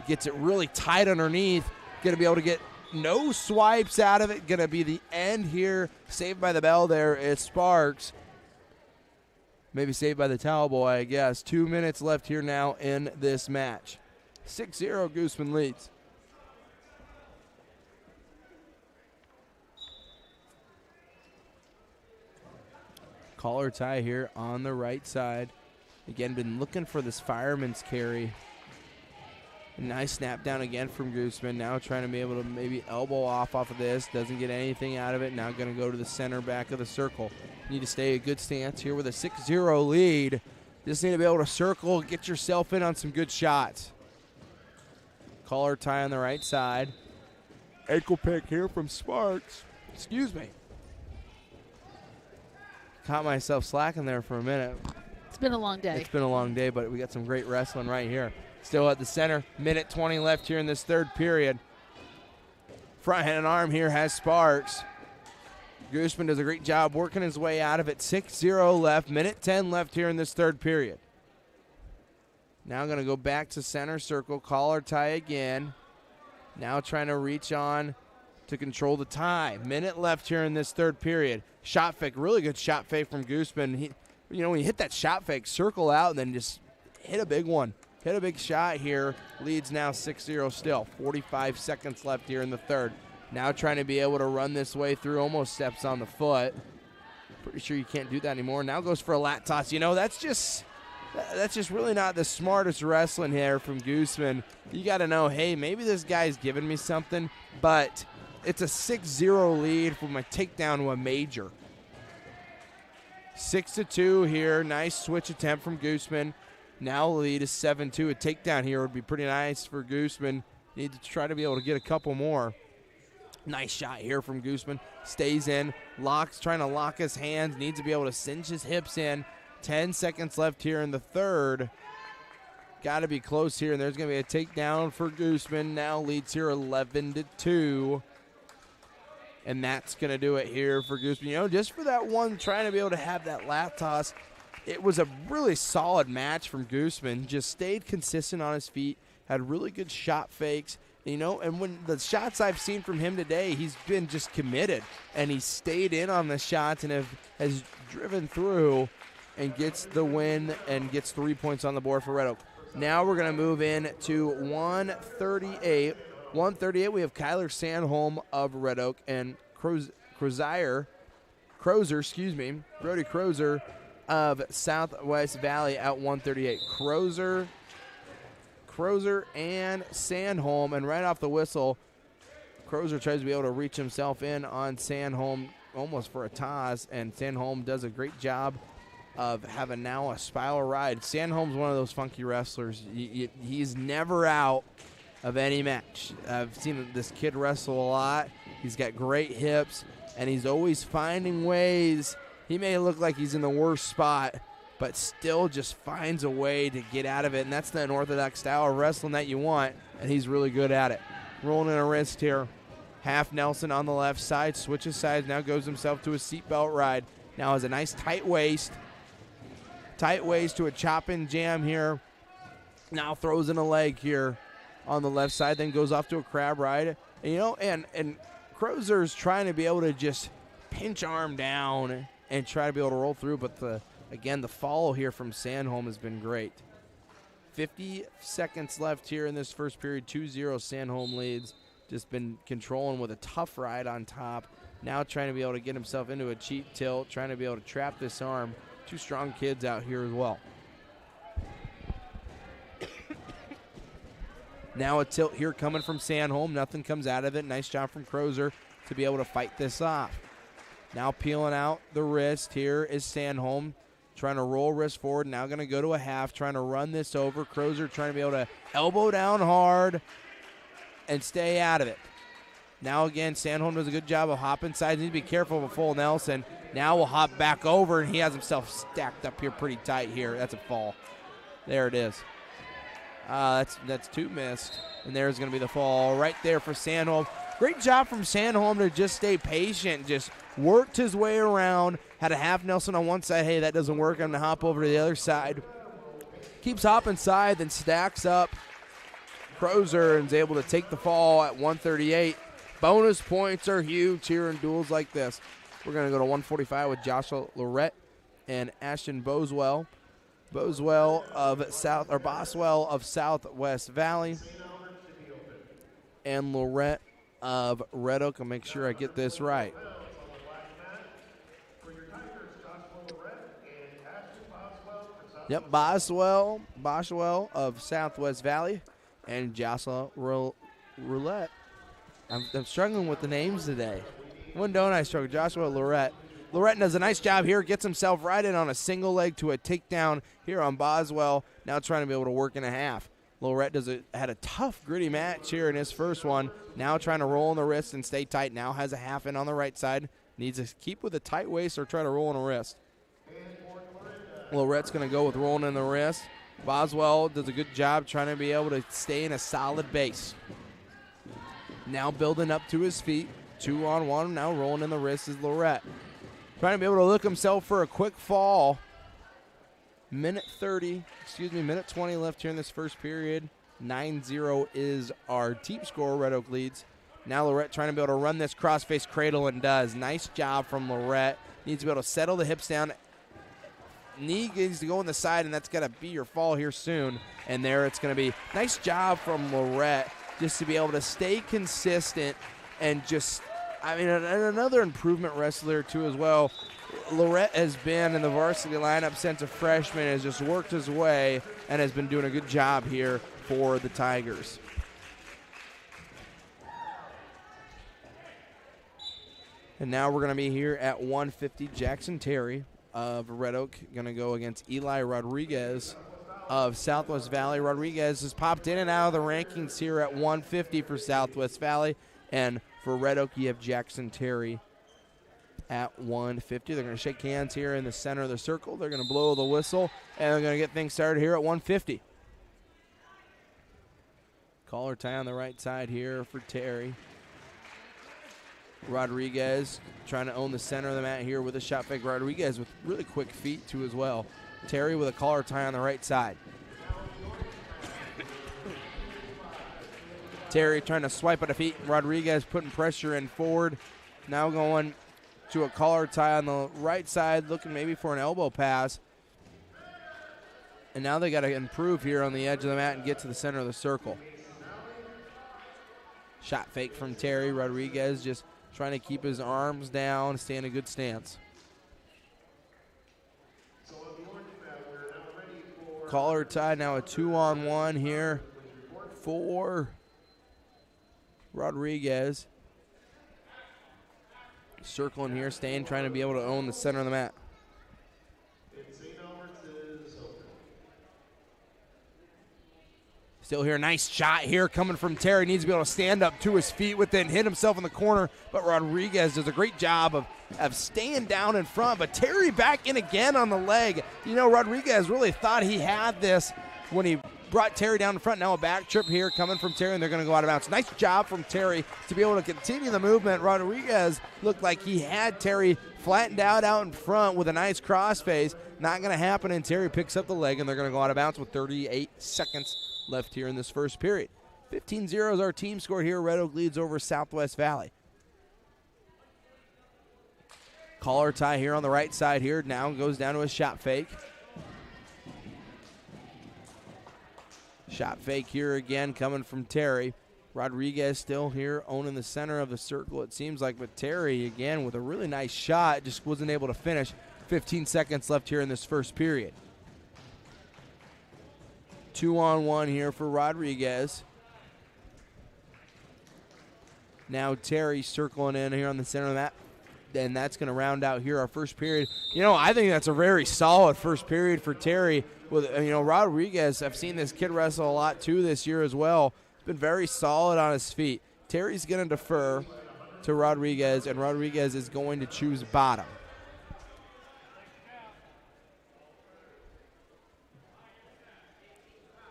Gets it really tight underneath. Going to be able to get no swipes out of it. Going to be the end here. Saved by the bell there is Sparks. Maybe saved by the towel boy, I guess. 2 minutes left here now in this match. 6-0, Gooseman leads. Collar tie here on the right side. Again, been looking for this fireman's carry. Nice snap down again from Gooseman. Now trying to be able to maybe elbow off of this. Doesn't get anything out of it. Now going to go to the center back of the circle. Need to stay a good stance here with a 6-0 lead. Just need to be able to circle, get yourself in on some good shots. Collar tie on the right side. Ankle pick here from Sparks. Excuse me. Caught myself slacking there for a minute. It's been a long day. It's been a long day, but we got some great wrestling right here. Still at the center. Minute 20 left here in this third period. Front hand and arm here has Sparks. Gooseman does a great job working his way out of it. 6-0 left. Minute 10 left here in this third period. Now going to go back to center circle. Collar tie again. Now trying to reach on to control the tie. Minute left here in this third period. Shot fake. Really good shot fake from Gooseman. When you hit that shot fake, circle out and then just hit a big one. Hit a big shot here. Leads now 6-0 still. 45 seconds left here in the third. Now trying to be able to run this way through. Almost steps on the foot. Pretty sure you can't do that anymore. Now goes for a lat toss. That's just really not the smartest wrestling here from Gooseman. You got to know, hey, maybe this guy's giving me something, but it's a 6-0 lead for my takedown to a major. 6-2 here. Nice switch attempt from Gooseman. Now lead is 7-2. A takedown here would be pretty nice for Gooseman. Need to try to be able to get a couple more. Nice shot here from Gooseman. Stays in. Locks, trying to lock his hands. Needs to be able to cinch his hips in. 10 seconds left here in the third. Got to be close here, and there's going to be a takedown for Gooseman. Now leads here 11-2. And that's going to do it here for Gooseman. Just for that one, trying to be able to have that lat toss. It was a really solid match from Gooseman. Just stayed consistent on his feet. Had really good shot fakes. And when the shots I've seen from him today, he's been just committed. And he stayed in on the shots and has driven through and gets the win and gets 3 points on the board for Red Oak. Now we're going to move in to 138. 138, we have Kyler Sandholm of Red Oak and Brody Crozer of Southwest Valley at 138. Crozer and Sandholm, and right off the whistle, Crozer tries to be able to reach himself in on Sandholm almost for a toss, and Sandholm does a great job of having now a spiral ride. Sandholm's one of those funky wrestlers. He's never out of any match. I've seen this kid wrestle a lot. He's got great hips, and he's always finding ways. He may look like he's in the worst spot, but still just finds a way to get out of it, and that's the unorthodox style of wrestling that you want, and he's really good at it. Rolling in a wrist here. Half Nelson on the left side, switches sides, now goes himself to a seatbelt ride. Now has a nice tight waist. Tight waist to a chop and jam here. Now throws in a leg here on the left side, then goes off to a crab ride. And Crozer's trying to be able to just pinch arm down and try to be able to roll through, but the follow here from Sandholm has been great. 50 seconds left here in this first period. 2-0 Sandholm leads. Just been controlling with a tough ride on top. Now trying to be able to get himself into a cheap tilt, trying to be able to trap this arm. Two strong kids out here as well. Now a tilt here coming from Sandholm. Nothing comes out of it. Nice job from Crozer to be able to fight this off. Now peeling out the wrist here is Sandholm. Trying to roll wrist forward. Now going to go to a half. Trying to run this over. Crozer trying to be able to elbow down hard and stay out of it. Now again, Sandholm does a good job of hopping sides. Need to be careful of a full Nelson. Now we'll hop back over, and he has himself stacked up here pretty tight here. That's a fall. There it is. That's 2 missed. And there's going to be the fall right there for Sandholm. Great job from Sandholm to just stay patient, just worked his way around, had a half Nelson on one side. Hey, that doesn't work. I'm going to hop over to the other side. Keeps hopping side, then stacks up Crozer and is able to take the fall at 138. Bonus points are huge here in duels like this. We're going to go to 145 with Joshua Lorette and Ashton Boswell. Boswell of Boswell of Southwest Valley and Lorette of Red Oak. I'll make sure I get this right. Yep, Boswell of Southwest Valley and Joshua Roulette. I'm struggling with the names today. When don't I struggle? Joshua Lorette. Lorette does a nice job here, gets himself right in on a single leg to a takedown here on Boswell. Now trying to be able to work in a half. Lorette had a tough, gritty match here in his first one. Now trying to roll on the wrist and stay tight. Now has a half in on the right side. Needs to keep with a tight waist or try to roll on the wrist. Lorette's going to go with rolling in the wrist. Boswell does a good job trying to be able to stay in a solid base. Now building up to his feet. 2-on-1. Now rolling in the wrist is Lorette. Trying to be able to look himself for a quick fall. Minute 20 left here in this first period. 9-0 is our team score. Red Oak leads. Now Lorette trying to be able to run this crossface cradle and does. Nice job from Lorette. Needs to be able to settle the hips down. Knee needs to go on the side, and that's going to be your fall here soon. And there it's going to be. Nice job from Lorette just to be able to stay consistent and just, another improvement wrestler too as well. Lorette has been in the varsity lineup since a freshman, has just worked his way and has been doing a good job here for the Tigers. And now we're going to be here at 150. Jackson Terry of Red Oak going to go against Eli Rodriguez of Southwest Valley. Rodriguez has popped in and out of the rankings here at 150 for Southwest Valley. And for Red Oak, you have Jackson Terry at 150. They're going to shake hands here in the center of the circle. They're going to blow the whistle, and they're going to get things started here at 150. Collar tie on the right side here for Terry. Rodriguez trying to own the center of the mat here with a shot fake. Rodriguez with really quick feet too as well. Terry with a collar tie on the right side. Terry trying to swipe at a feet. Rodriguez putting pressure in forward. Now going to a collar tie on the right side, looking maybe for an elbow pass. And now they got to improve here on the edge of the mat and get to the center of the circle. Shot fake from Terry. Rodriguez just trying to keep his arms down, stay in a good stance. Collar tie, now a 2-on-1 here for Rodriguez. Circling here, staying, trying to be able to own the center of the mat. Still here, nice shot here coming from Terry. Needs to be able to stand up to his feet within, hit himself in the corner, but Rodriguez does a great job of staying down in front, but Terry back in again on the leg. You know, Rodriguez really thought he had this when he brought Terry down in front. Now a back trip here coming from Terry, and they're going to go out of bounds. Nice job from Terry to be able to continue the movement. Rodriguez looked like he had Terry flattened out in front with a nice crossface. Not going to happen, and Terry picks up the leg, and they're going to go out of bounds with 38 seconds left here in this first period. 15-0 is our team score here. Red Oak leads over Southwest Valley. Collar tie here on the right side here. Now goes down to a shot fake. Shot fake here again coming from Terry. Rodriguez still here owning the center of the circle, it seems like, but Terry again with a really nice shot, just wasn't able to finish. 15 seconds left here in this first period. 2-on-1 here for Rodriguez. Now Terry circling in here on the center of that. And that's going to round out here our first period. I think that's a very solid first period for Terry. With Rodriguez, I've seen this kid wrestle a lot too this year as well. Been very solid on his feet. Terry's going to defer to Rodriguez, and Rodriguez is going to choose bottom.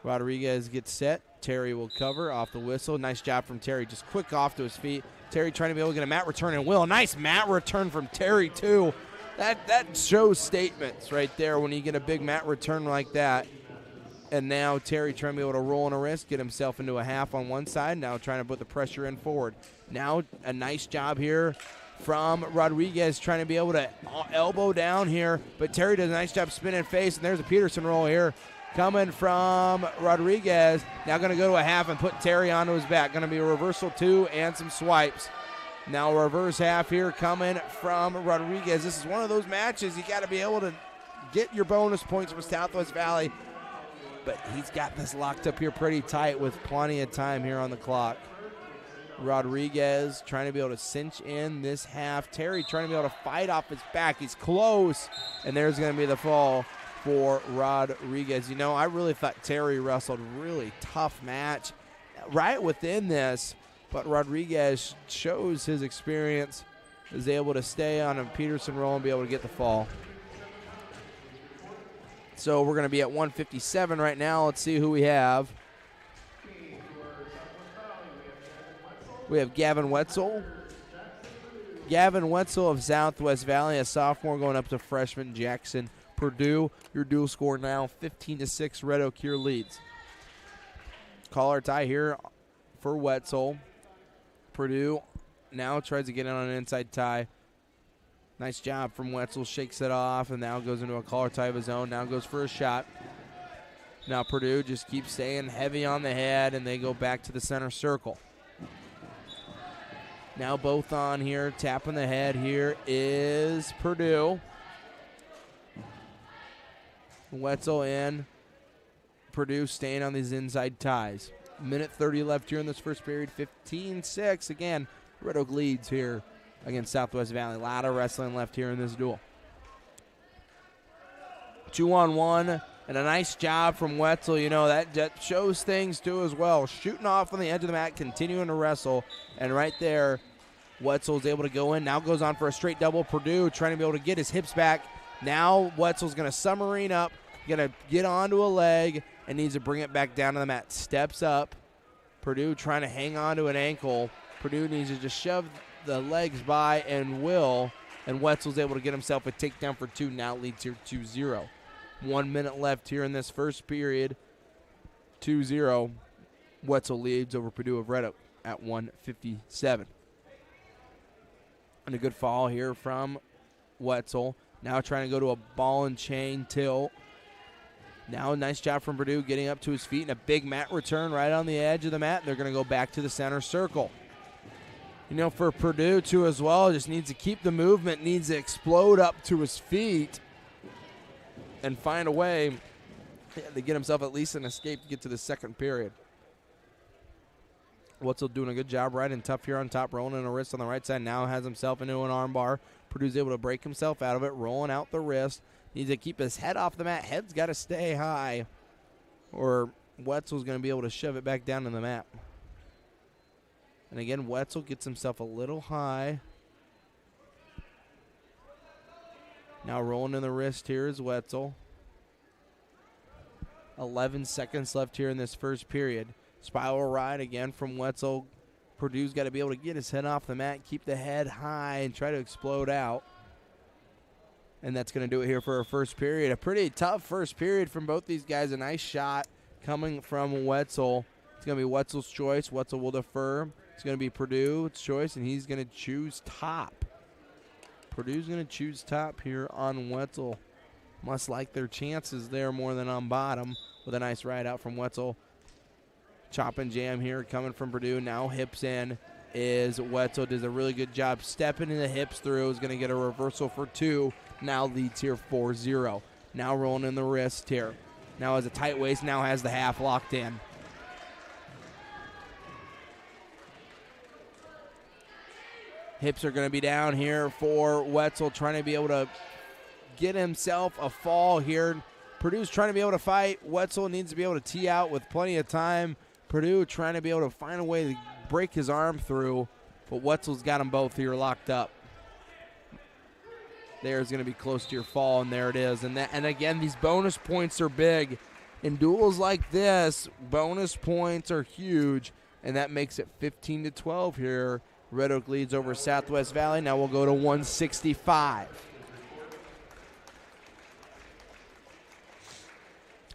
Rodriguez gets set. Terry will cover off the whistle. Nice job from Terry. Just quick off to his feet. Terry trying to be able to get a mat return, and will. Nice mat return from Terry, too. That shows statements right there when you get a big mat return like that. And now Terry trying to be able to roll on a wrist, get himself into a half on one side. Now trying to put the pressure in forward. Now a nice job here from Rodriguez trying to be able to elbow down here. But Terry does a nice job spinning face, and there's a Peterson roll here coming from Rodriguez. Now going to go to a half and put Terry onto his back. Going to be a reversal two and some swipes. Now a reverse half here coming from Rodriguez. This is one of those matches you got to be able to get your bonus points for Southwest Valley. But he's got this locked up here pretty tight with plenty of time here on the clock. Rodriguez trying to be able to cinch in this half. Terry trying to be able to fight off his back. He's close, and there's going to be the fall for Rodriguez. I really thought Terry wrestled a really tough match right within this, but Rodriguez shows his experience, is able to stay on a Peterson roll and be able to get the fall. So we're going to be at 157 right now. Let's see who we have. We have Gavin Wetzel. Gavin Wetzel of Southwest Valley, a sophomore, going up to freshman Jackson Purdue. Your dual score now 15-6. Red Oak here leads. Collar tie here for Wetzel. Purdue now tries to get in on an inside tie. Nice job from Wetzel. Shakes it off and now goes into a collar tie of his own. Now goes for a shot. Now Purdue just keeps staying heavy on the head, and they go back to the center circle. Now both on here. Tapping the head here is Purdue. Wetzel in. Purdue staying on these inside ties. Minute 30 left here in this first period. 15-6. Again, Red Oak leads here against Southwest Valley. A lot of wrestling left here in this duel. 2-on-1, and a nice job from Wetzel. That shows things too as well. Shooting off on the edge of the mat, continuing to wrestle. And right there, Wetzel's able to go in. Now goes on for a straight double. Purdue trying to be able to get his hips back. Now Wetzel's going to submarine up, going to get onto a leg, and needs to bring it back down to the mat. Steps up. Purdue trying to hang on to an ankle. Purdue needs to just shove the legs by and will. And Wetzel's able to get himself a takedown for two. Now leads here 2-0. 1 minute left here in this first period. 2-0. Wetzel leads over Purdue of Red Oak at 157. And a good fall here from Wetzel. Now trying to go to a ball and chain tilt. Now a nice job from Purdue getting up to his feet and a big mat return right on the edge of the mat. They're going to go back to the center circle. For Purdue too as well, just needs to keep the movement, needs to explode up to his feet and find a way to get himself at least an escape to get to the second period. Wetzel doing a good job riding tough here on top, rolling in a wrist on the right side. Now has himself into an arm bar. Purdue's able to break himself out of it, rolling out the wrist. Needs to keep his head off the mat. Head's got to stay high, or Wetzel's going to be able to shove it back down to the mat. And again, Wetzel gets himself a little high. Now rolling in the wrist here is Wetzel. 11 seconds left here in this first period. Spiral ride again from Wetzel. Purdue's got to be able to get his head off the mat, keep the head high, and try to explode out. And that's going to do it here for our first period. A pretty tough first period from both these guys. A nice shot coming from Wetzel. It's going to be Wetzel's choice. Wetzel will defer. It's going to be Purdue's choice, and he's going to choose top. Purdue's going to choose top here on Wetzel. Must like their chances there more than on bottom with a nice ride out from Wetzel. Chop and jam here coming from Purdue. Now hips in is Wetzel. Does a really good job stepping in the hips through. Is going to get a reversal for two. Now leads here 4-0. Now rolling in the wrist here. Now has a tight waist. Now has the half locked in. Hips are going to be down here for Wetzel, trying to be able to get himself a fall here. Purdue's trying to be able to fight. Wetzel needs to be able to tee out with plenty of time. Purdue trying to be able to find a way to break his arm through, but Wetzel's got them both here locked up. There's going to be close to your fall, and there it is. And again, these bonus points are big. In duels like this, bonus points are huge, and that makes it 15-12 here. Red Oak leads over Southwest Valley. Now we'll go to 165.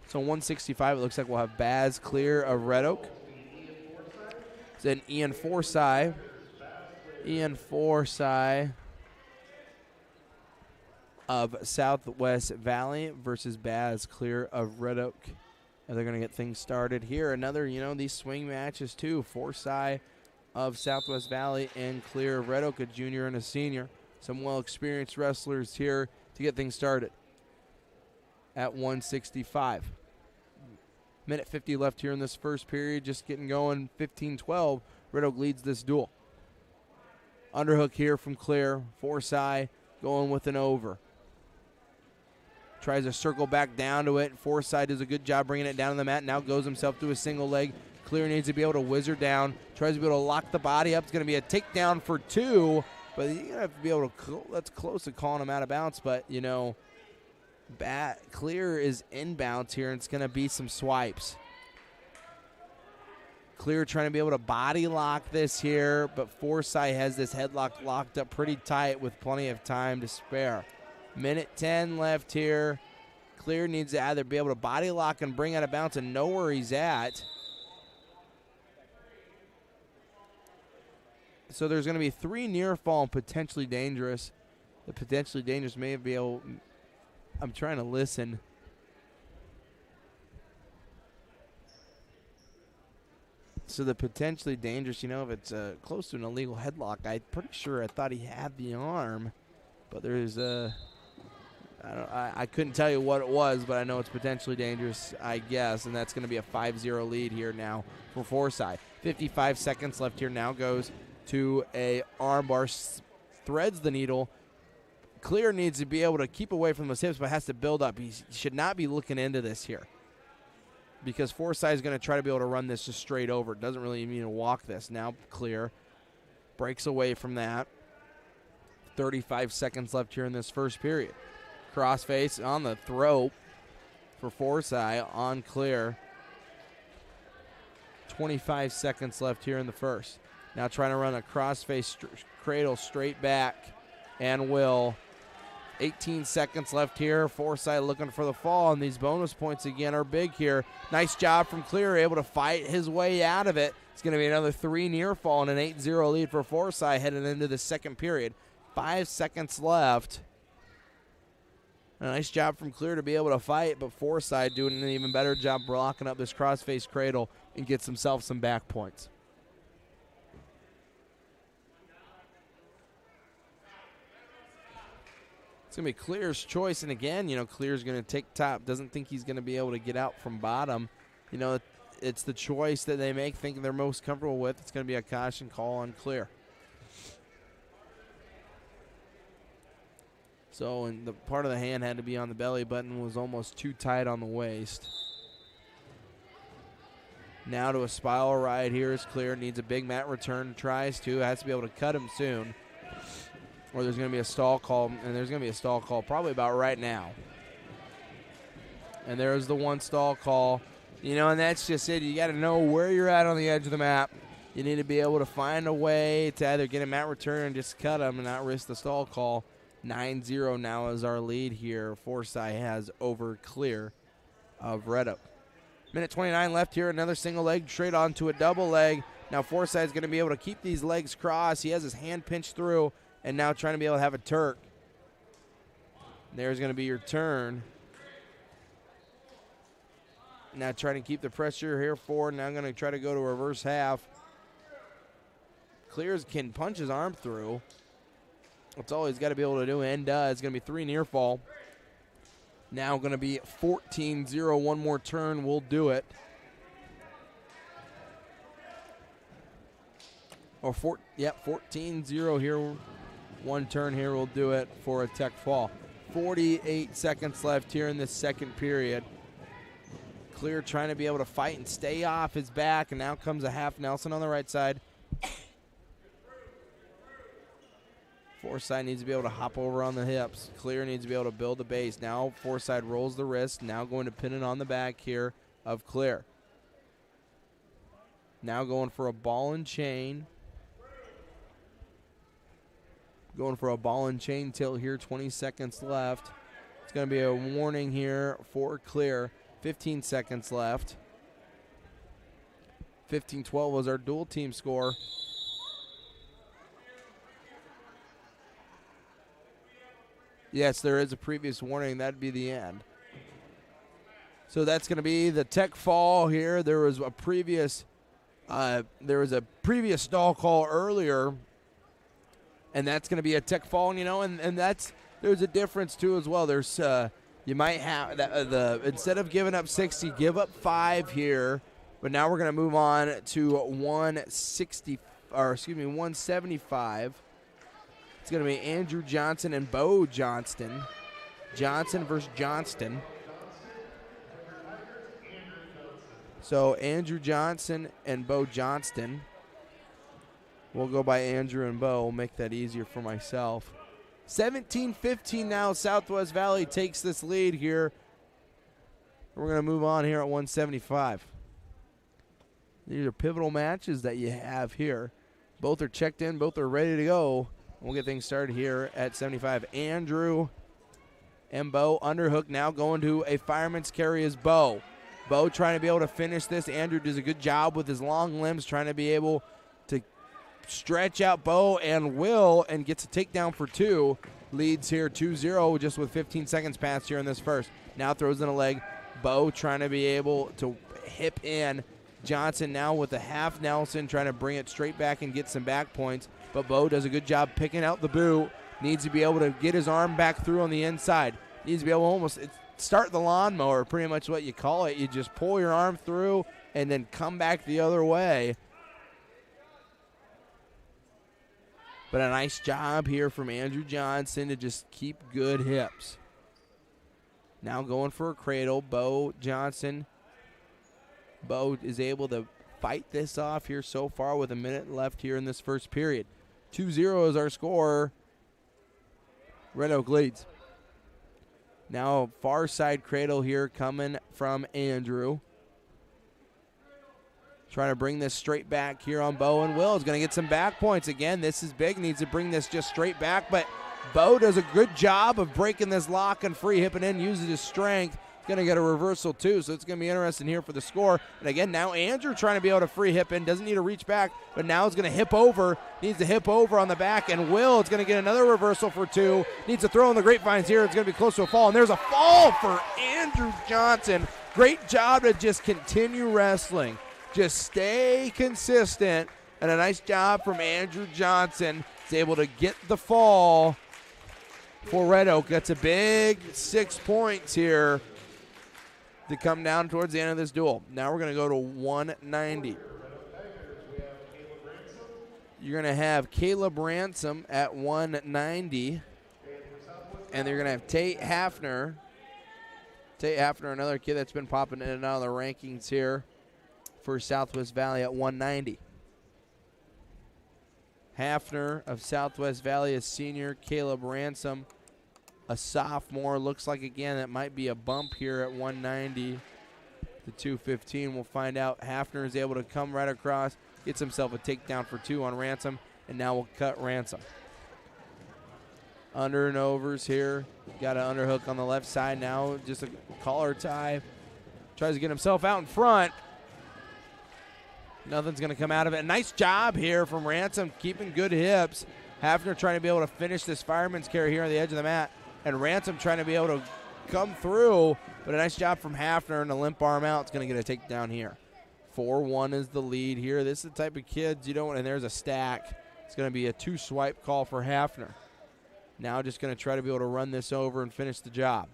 So 165, it looks like we'll have Baz clear of Red Oak. Then Ian Forsyth. Of Southwest Valley versus Baz clear of Red Oak. And they're going to get things started here. Another, these swing matches too. Forsyth of Southwest Valley and clear of Red Oak, a junior and a senior. Some well-experienced wrestlers here to get things started at 165. Minute 50 left here in this first period, just getting going. 15-12. Red Oak leads this duel. Underhook here from Clear. Forsyth going with an over. Tries to circle back down to it. Forsyth does a good job bringing it down to the mat. Now goes himself to a single leg. Clear needs to be able to whizzer down. Tries to be able to lock the body up. It's going to be a takedown for two. But you're going to have to be able to, that's close to calling him out of bounds. But, Clear is inbounds here, and it's going to be some swipes. Clear trying to be able to body lock this here, but Forsyth has this headlock locked up pretty tight with plenty of time to spare. Minute 10 left here. Clear needs to either be able to body lock and bring out of bounds and know where he's at. So there's going to be 3 near fall and potentially dangerous. The potentially dangerous may be able. I'm trying to listen. So the potentially dangerous, if it's close to an illegal headlock, I'm pretty sure I thought he had the arm, but there's I couldn't tell you what it was, but I know it's potentially dangerous, I guess, and that's going to be a 5-0 lead here now for Forsyth. 55 seconds left here. Now goes to a armbar, threads the needle. Clear needs to be able to keep away from those hips, but has to build up. He should not be looking into this here, because Forsyth is going to try to be able to run this just straight over. Doesn't really mean to walk this. Now Clear breaks away from that. 35 seconds left here in this first period. Crossface on the throat for Forsyth on Clear. 25 seconds left here in the first. Now trying to run a crossface cradle straight back, and will. 18 seconds left here. Forsyth looking for the fall, and these bonus points again are big here. Nice job from Clear, able to fight his way out of it. It's going to be another 3 near fall and an 8-0 lead for Forsyth heading into the second period. 5 seconds left. A nice job from Clear to be able to fight, but Forsyth doing an even better job blocking up this crossface cradle and gets himself some back points. It's going to be Clear's choice, and again, Clear's going to take top. Doesn't think he's going to be able to get out from bottom. It's the choice that they make, think they're most comfortable with. It's going to be a caution call on Clear. So, and the part of the hand had to be on the belly button, was almost too tight on the waist. Now to a spiral ride here is Clear. Needs a big mat return. Tries to. Has to be able to cut him soon. Or there's going to be a stall call, and there's going to be a stall call probably about right now. And there's the one stall call. And that's just it. You got to know where you're at on the edge of the map. You need to be able to find a way to either get a mat return and just cut him and not risk the stall call. 9-0 now is our lead here. Forsyth has over Clear of Red Oak. Minute 29 left here. Another single leg straight onto a double leg. Now Forsyth is going to be able to keep these legs crossed. He has his hand pinched through, and now trying to be able to have a Turk. There's going to be your turn. Now trying to keep the pressure here forward. Now going to try to go to reverse half. Clears can punch his arm through. That's all he's got to be able to do, and it's going to be 3 near fall. Now going to be 14-0. One more turn will do it. Or 14-0 here. One turn here will do it for a Tech fall. 48 seconds left here in this second period. Clear trying to be able to fight and stay off his back, and now comes a half Nelson on the right side. Forsythe needs to be able to hop over on the hips. Clear needs to be able to build the base. Now Forsythe rolls the wrist. Now going to pin it on the back here of Clear. Now going for a ball and chain. Going for a ball and chain tilt here. 20 seconds left. It's going to be a warning here for Clear. 15 seconds left. 15-12 was our dual team score. Yes, there is a previous warning. That'd be the end. So that's going to be the Tech fall here. There was a previous stall call earlier, and that's going to be a Tech fall. And there's a difference too as well. There's you might have instead of giving up 60, give up 5 here. But now we're going to move on to 175. It's going to be Andrew Johnson and Bo Johnston. Johnson versus Johnston. So Andrew Johnson and Bo Johnston. We'll go by Andrew and Bo. We'll make that easier for myself. 17-15 now. Southwest Valley takes this lead here. We're going to move on here at 175. These are pivotal matches that you have here. Both are checked in. Both are ready to go. We'll get things started here at 75. Andrew and Bo underhook now going to a fireman's carry is Bo. Bo trying to be able to finish this. Andrew does a good job with his long limbs trying to be able to stretch out Bo and Will and gets a takedown for 2. Leads here 2-0 just with 15 seconds passed here in this first. Now throws in a leg. Bo trying to be able to hip in. Johnson now with a half Nelson trying to bring it straight back and get some back points. But Bo does a good job picking out the boot. Needs to be able to get his arm back through on the inside. Needs to be able to almost start the lawnmower, pretty much what you call it. You just pull your arm through and then come back the other way. But a nice job here from Andrew Johnson to just keep good hips. Now going for a cradle, Bo Johnson. Bo is able to fight this off here so far with a minute left here in this first period. 2-0 is our score. Red Oak leads. Now far side cradle here coming from Andrew. Trying to bring this straight back here on Bo, and Will is going to get some back points. Again, this is big. Needs to bring this just straight back, but Bo does a good job of breaking this lock and free hipping in, uses his strength. He's going to get a reversal too, so it's going to be interesting here for the score. And again, now Andrew trying to be able to free hip in. Doesn't need to reach back, but now is going to hip over. Needs to hip over on the back, and Will is going to get another reversal for 2. Needs to throw in the grapevines here. It's going to be close to a fall, and there's a fall for Andrew Johnson. Great job to just continue wrestling. Just stay consistent, and a nice job from Andrew Johnson. He's able to get the fall for Red Oak. That's a big 6 points here to come down towards the end of this duel. Now we're going to go to 190. You're going to have Caleb Ransom at 190, and they're going to have Tate Hafner. Tate Hafner, another kid that's been popping in and out of the rankings here for Southwest Valley at 190. Hafner of Southwest Valley, a senior. Caleb Ransom, a sophomore. Looks like, again, that might be a bump here at 190 to 215. We'll find out. Hafner is able to come right across, gets himself a takedown for 2 on Ransom, and now we'll cut Ransom. Under and overs here. Got an underhook on the left side now. Just a collar tie. Tries to get himself out in front. Nothing's going to come out of it. Nice job here from Ransom, keeping good hips. Hafner trying to be able to finish this fireman's carry here on the edge of the mat. And Ransom trying to be able to come through. But a nice job from Hafner, and a limp arm out. It's going to get a takedown here. 4-1 is the lead here. This is the type of kids you don't want. And there's a stack. It's going to be a 2-swipe call for Hafner. Now just going to try to be able to run this over and finish the job.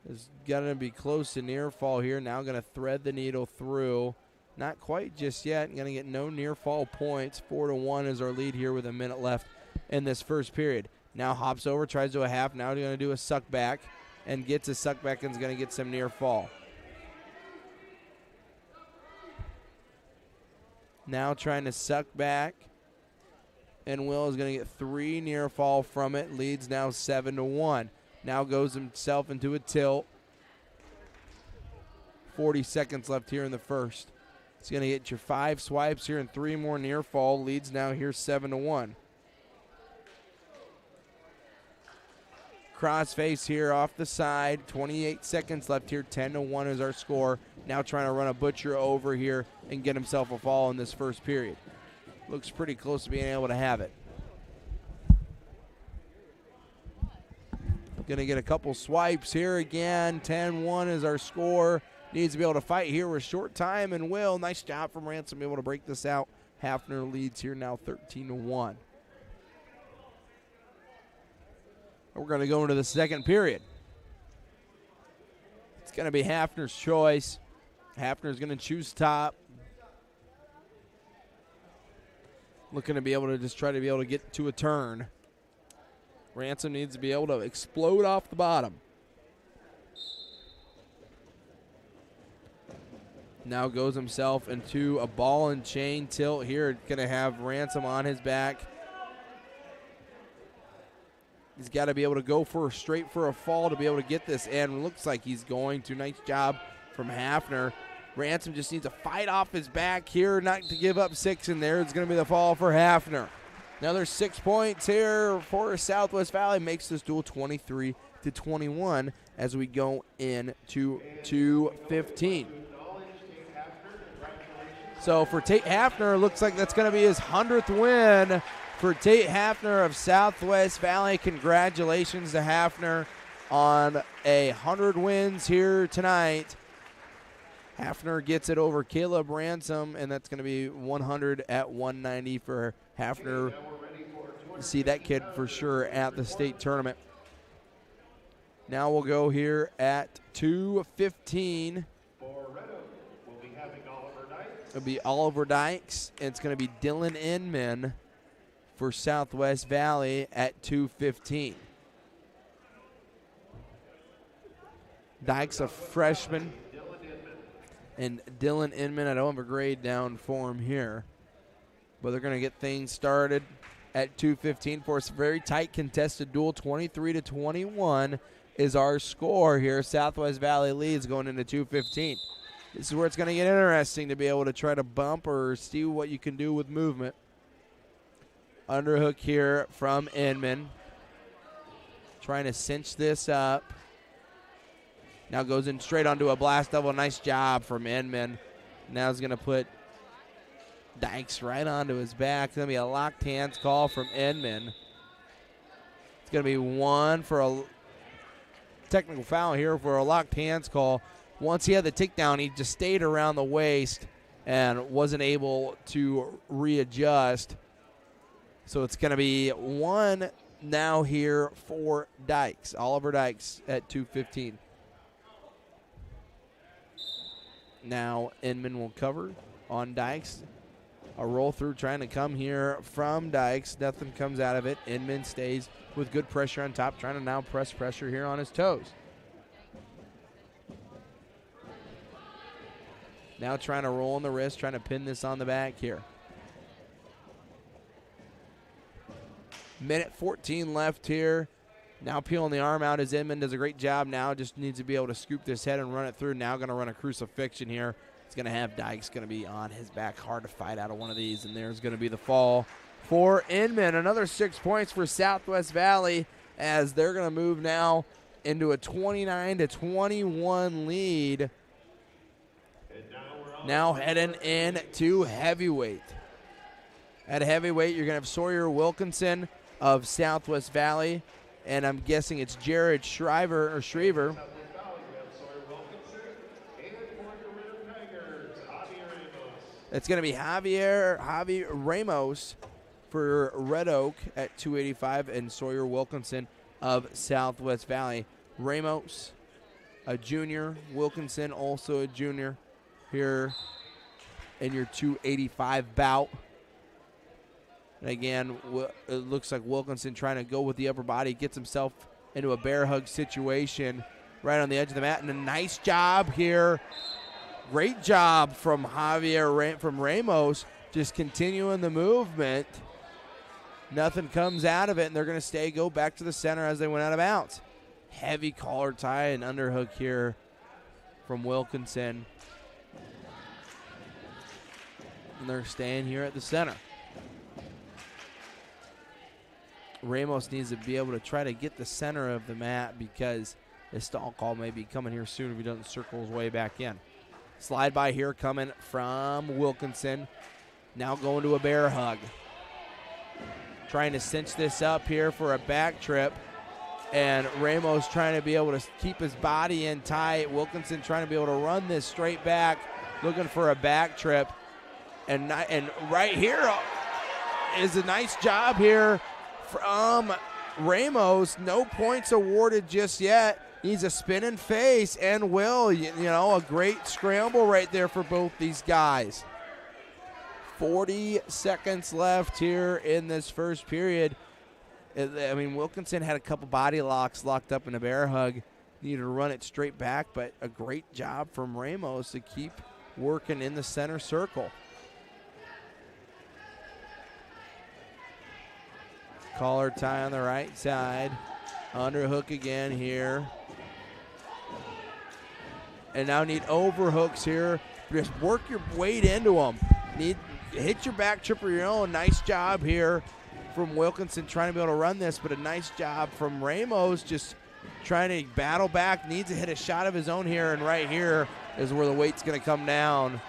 It's going to be close to near fall here. Now going to thread the needle through. Not quite just yet. Going to get no near fall points. 4-1 is our lead here with a minute left in this first period. Now hops over, tries to do a half. Now going to do a suck back and gets a suck back and is going to get some near fall. Now trying to suck back. And Will is going to get 3 near fall from it. Leads now 7-1. Now goes himself into a tilt. 40 seconds left here in the first. He's going to get your 5 swipes here and 3 more near fall. Leads now here 7-1. Crossface here off the side. 28 seconds left here. 10-1 is our score. Now trying to run a butcher over here and get himself a fall in this first period. Looks pretty close to being able to have it. Going to get a couple swipes here again. 10-1 is our score. Needs to be able to fight here with short time. And Will, nice job from Ransom, able to break this out. Hafner leads here now 13-1. We're going to go into the second period. It's going to be Hafner's choice. Hafner's going to choose top. Looking to be able to just try to be able to get to a turn. Ransom needs to be able to explode off the bottom. Now goes himself into a ball and chain tilt here. Going to have Ransom on his back. He's got to be able to go straight for a fall to be able to get this in. Looks like he's going to. Nice job from Hafner. Ransom just needs to fight off his back here, not to give up 6 in there. It's going to be the fall for Hafner. Another 6 points here for Southwest Valley. Makes this duel 23-21 as we go into 2:15. So for Tate Hafner, looks like that's going to be his 100th win for Tate Hafner of Southwest Valley. Congratulations to Hafner on 100 wins here tonight. Hafner gets it over Caleb Ransom, and that's going to be 100 at 190 for Hafner. See that kid for sure at the state tournament. Now we'll go here at 2:15. It'll be Oliver Dykes, and it's going to be Dylan Inman for Southwest Valley at 2:15. Dykes a freshman. And Dylan Inman, I don't have a grade down for him here. But they're going to get things started at 2:15 for us. Very tight contested duel. 23-21 is our score here. Southwest Valley leads going into 2:15. This is where it's going to get interesting to be able to try to bump or see what you can do with movement. Underhook here from Inman. Trying to cinch this up. Now goes in straight onto a blast double. Nice job from Inman. Now he's going to put Dykes right onto his back. It's going to be a locked hands call from Inman. It's going to be one for a technical foul here for a locked hands call. Once he had the takedown, he just stayed around the waist and wasn't able to readjust. So it's going to be one now here for Dykes. Oliver Dykes at 2:15. Now Inman will cover on Dykes. A roll through trying to come here from Dykes. Nothing comes out of it. Inman stays with good pressure on top, trying to now press pressure here on his toes. Now trying to roll on the wrist, trying to pin this on the back here. Minute 14 left here. Now peeling the arm out as Inman does a great job now. Just needs to be able to scoop this head and run it through. Now going to run a crucifixion here. It's going to have Dykes going to be on his back. Hard to fight out of one of these. And there's going to be the fall for Inman. Another 6 points for Southwest Valley as they're going to move now into a 29-21 lead. Now heading into heavyweight. At heavyweight, you're going to have Sawyer Wilkinson of Southwest Valley. And I'm guessing it's Jared Shriver. It's going to be Javi Ramos for Red Oak at 285 and Sawyer Wilkinson of Southwest Valley. Ramos, a junior. Wilkinson, also a junior here in your 285 bout. And again, it looks like Wilkinson trying to go with the upper body, gets himself into a bear hug situation right on the edge of the mat. And a nice job here. Great job from from Ramos, just continuing the movement. Nothing comes out of it, and they're going to go back to the center as they went out of bounds. Heavy collar tie and underhook here from Wilkinson. And they're staying here at the center. Ramos needs to be able to try to get the center of the mat because his stall call may be coming here soon if he doesn't circle his way back in. Slide by here coming from Wilkinson. Now going to a bear hug. Trying to cinch this up here for a back trip. And Ramos trying to be able to keep his body in tight. Wilkinson trying to be able to run this straight back. Looking for a back trip. And right here is a nice job here from Ramos. No points awarded just yet. Needs a spinning face and will. A great scramble right there for both these guys. 40 seconds left here in this first period. Wilkinson had a couple body locks locked up in a bear hug. Needed to run it straight back, but a great job from Ramos to keep working in the center circle. Collar tie on the right side. Underhook again here. And now need overhooks here. Just work your weight into them. Hit your back trip of your own. Nice job here from Wilkinson trying to be able to run this, but a nice job from Ramos just trying to battle back. Needs to hit a shot of his own here, and right here is where the weight's going to come down.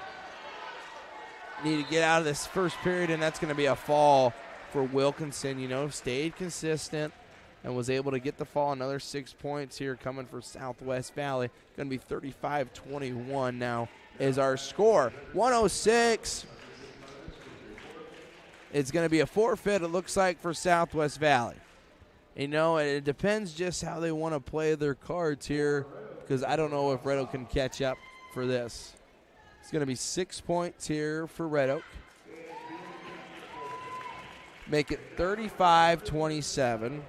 Need to get out of this first period, and that's going to be a fall for Wilkinson. Stayed consistent and was able to get the fall. Another 6 points here coming for Southwest Valley. Going to be 35-21 now is our score. 106. It's going to be a forfeit, it looks like, for Southwest Valley. It depends just how they want to play their cards here, because I don't know if Red Oak can catch up for this. It's going to be 6 points here for Red Oak. Make it 35-27.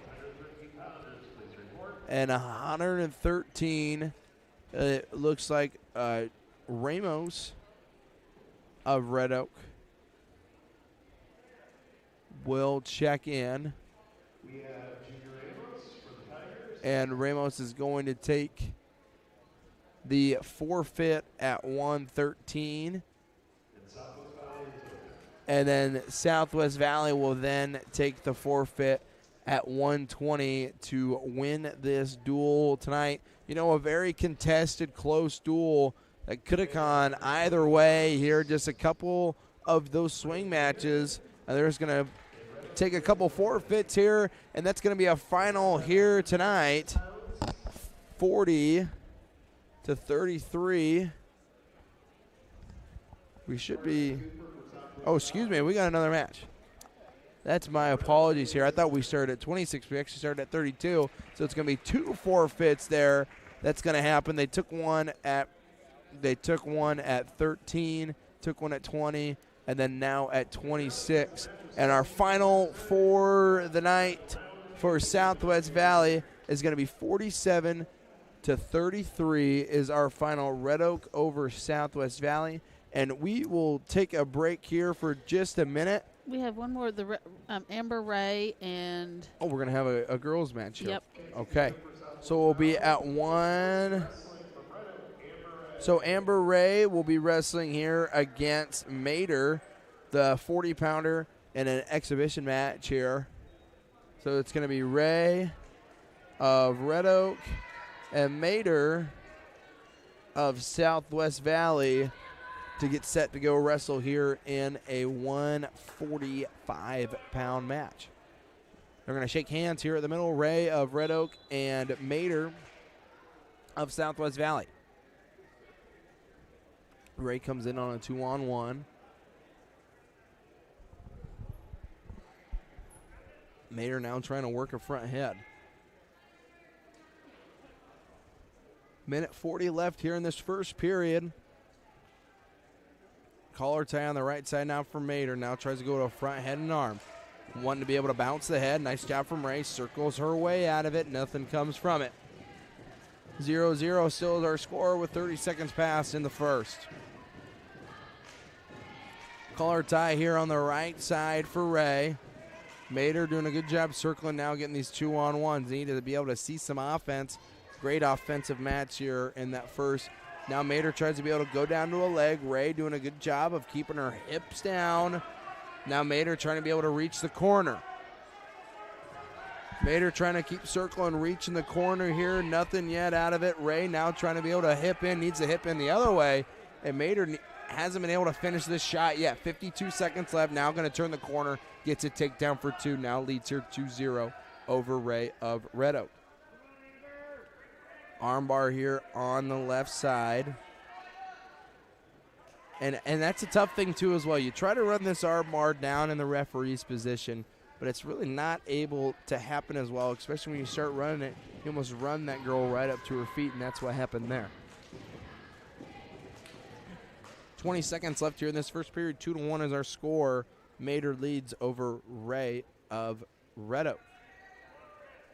And 113, it looks like Ramos of Red Oak will check in. And Ramos is going to take the forfeit at 113. And then Southwest Valley will then take the forfeit at 120 to win this duel tonight. A very contested, close duel that could have gone either way here. Just a couple of those swing matches. And there's going to take a couple forfeits here, and that's going to be a final here tonight. 40-33. We should be... Oh, excuse me. We got another match. That's my apologies here. I thought we started at 26. We actually started at 32. So it's going to be 2 forfeits there. That's going to happen. They took one at 13, took one at 20, and then now at 26. And our final for the night for Southwest Valley is going to be 47-33 is our final. Red Oak over Southwest Valley. And we will take a break here for just a minute. We have one more, Amber Ray and... Oh, we're going to have a girls match here. Yep. Okay. So we'll be at 1. So Amber Ray will be wrestling here against Mater, the 40-pounder, in an exhibition match here. So it's going to be Ray of Red Oak and Mater of Southwest Valley to get set to go wrestle here in a 145-pound match. They're going to shake hands here at the middle. Ray of Red Oak and Mater of Southwest Valley. Ray comes in on a 2-on-1. Mater now trying to work a front head. Minute 40 left here in this first period. collar tie on the right side now for Mater. Now tries to go to a front head and arm. Wanting to be able to bounce the head. Nice job from Ray. Circles her way out of it. Nothing comes from it. 0-0 still is our score with 30 seconds passed in the first. Collar tie here on the right side for Ray. Mater doing a good job circling now, getting these 2-on-1s. Needed to be able to see some offense. Great offensive match here in that first. Now Mater tries to be able to go down to a leg. Ray doing a good job of keeping her hips down. Now Mater trying to be able to reach the corner. Mater trying to keep circling, reaching the corner here. Nothing yet out of it. Ray now trying to be able to hip in. Needs to hip in the other way. And Mater hasn't been able to finish this shot yet. 52 seconds left. Now going to turn the corner. Gets a takedown for 2. Now leads here 2-0 over Ray of Red Oak. Armbar here on the left side. And that's a tough thing, too, as well. You try to run this armbar down in the referee's position, but it's really not able to happen as well, especially when you start running it. You almost run that girl right up to her feet, and that's what happened there. 20 seconds left here in this first period. 2-1 is our score. Mater leads over Ray of Red Oak.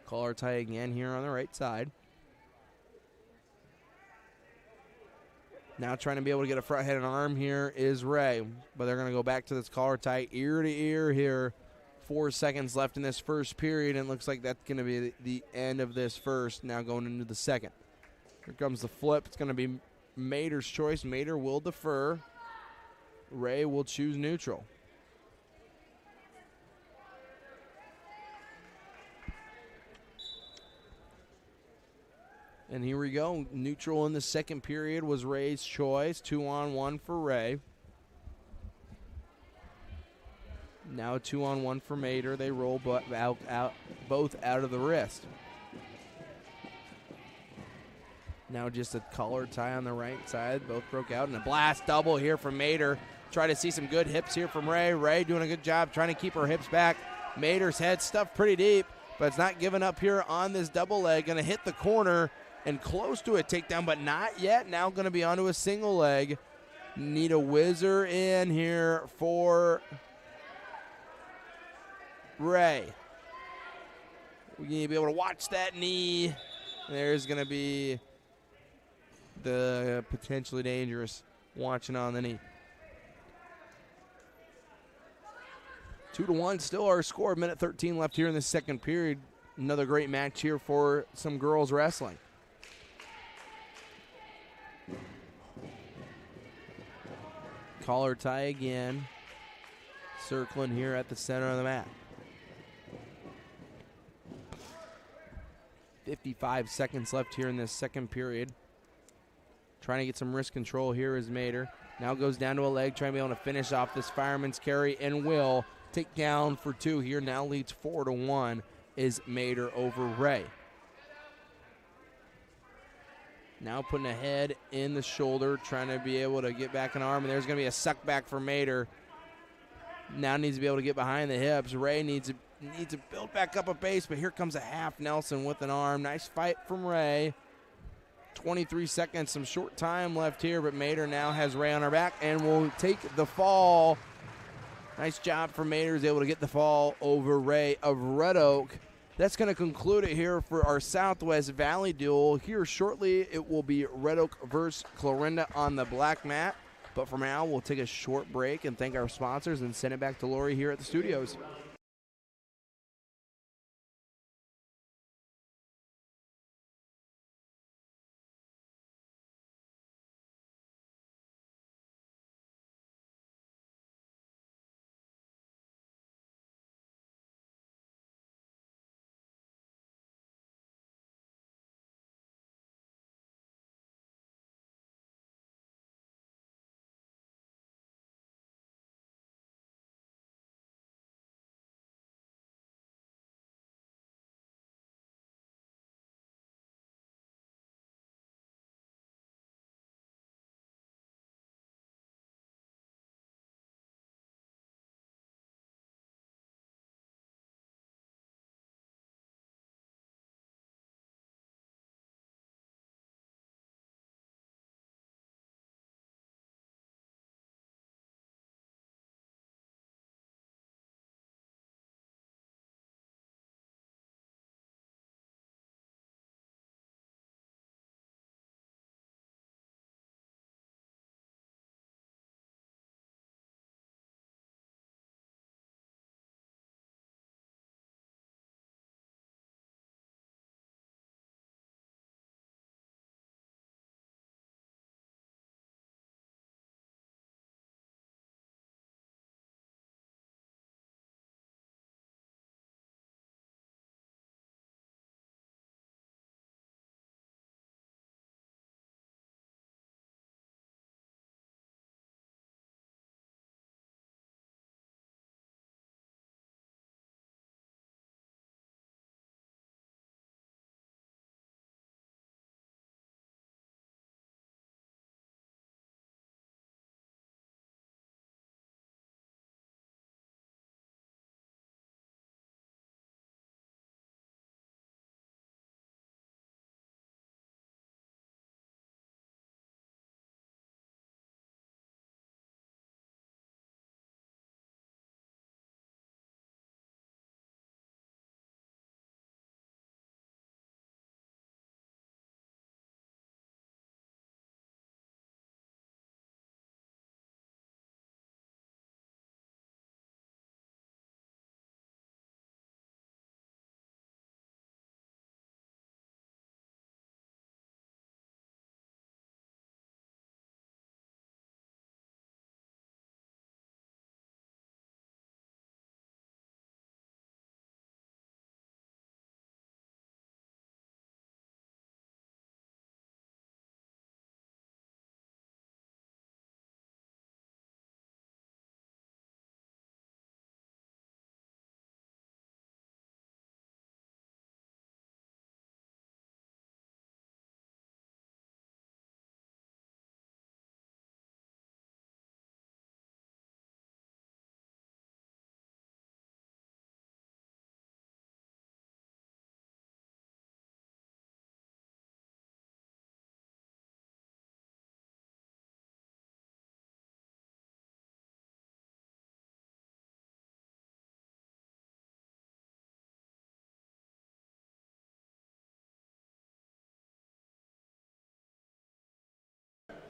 Collar tie again here on the right side. Now trying to be able to get a front head and arm here is Ray. But they're going to go back to this collar tie ear to ear here. 4 seconds left in this first period, and it looks like that's going to be the end of this first. Now going into the second. Here comes the flip. It's going to be Mater's choice. Mater will defer. Ray will choose neutral. And here we go. Neutral in the second period was Ray's choice. 2-on-1 for Ray. Now 2-on-1 for Mater. They roll both out of the wrist. Now just a collar tie on the right side. Both broke out. And a blast double here from Mater. Try to see some good hips here from Ray. Ray doing a good job trying to keep her hips back. Mater's head stuffed pretty deep, but it's not giving up here on this double leg. Going to hit the corner and close to a takedown, but not yet. Now going to be onto a single leg. Need a whizzer in here for Ray. We need to be able to watch that knee. There's going to be the potentially dangerous watching on the knee. 2-1, still our score. Minute 13 left here in the second period. Another great match here for some girls wrestling. Collar tie again. Circling here at the center of the mat. 55 seconds left here in this second period. Trying to get some wrist control here is Mater. Now goes down to a leg, trying to be able to finish off this fireman's carry, and will take down for 2 here. Now leads 4-1 is Mater over Ray. Now putting a head in the shoulder, trying to be able to get back an arm, and there's going to be a suck back for Mater. Now needs to be able to get behind the hips. Ray needs to build back up a base, but here comes a half Nelson with an arm. Nice fight from Ray. 23 seconds, some short time left here, but Mater now has Ray on her back and will take the fall. Nice job for Mater, is able to get the fall over Ray of Red Oak. That's going to conclude it here for our Southwest Valley duel. Here shortly, it will be Red Oak versus Clarinda on the black mat. But for now, we'll take a short break and thank our sponsors and send it back to Lori here at the studios.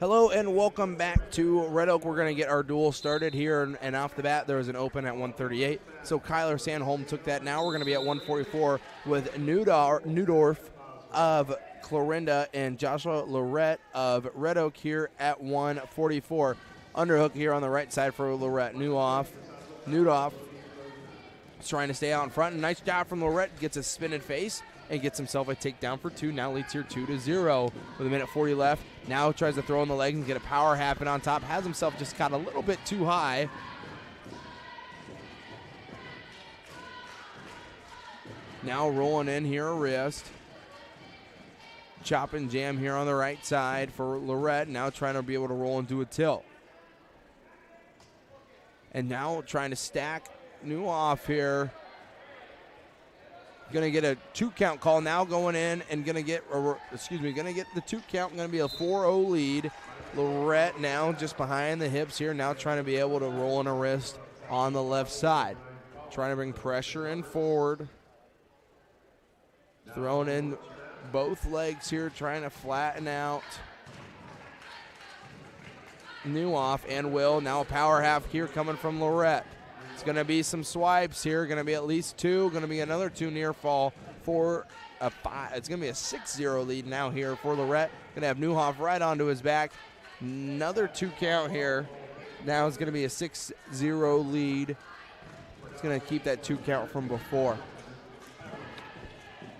Hello and welcome back to Red Oak. We're going to get our duel started here, and off the bat there was an open at 138. So Kyler Sandholm took that. Now we're going to be at 144 with Newdorf of Clarinda and Joshua Lorette of Red Oak here at 144. Underhook here on the right side for Lorette. Newdorf is trying to stay out in front. Nice job from Lorette. Gets a spinning face and gets himself a takedown for 2. Now leads here 2-0 with 1:40 left. Now tries to throw in the legs and get a power happen on top. Has himself just caught a little bit too high. Now rolling in here a wrist. Chop and jam here on the right side for Lorette. Now trying to be able to roll into a tilt. And now trying to stack New off here. Going to get a 2 count call now going in and going to get the 2 count. Going to be a 4-0 lead. Lorette now just behind the hips here. Now trying to be able to roll in a wrist on the left side. Trying to bring pressure in forward. Throwing in both legs here, trying to flatten out. New off and will. Now a power half here coming from Lorette. It's going to be some swipes here. Going to be at least 2. Going to be another 2 near fall for a 5. It's going to be a 6-0 lead now here for Lorette. Going to have Newhoff right onto his back. Another 2 count here. Now it's going to be a 6-0 lead. It's going to keep that 2 count from before.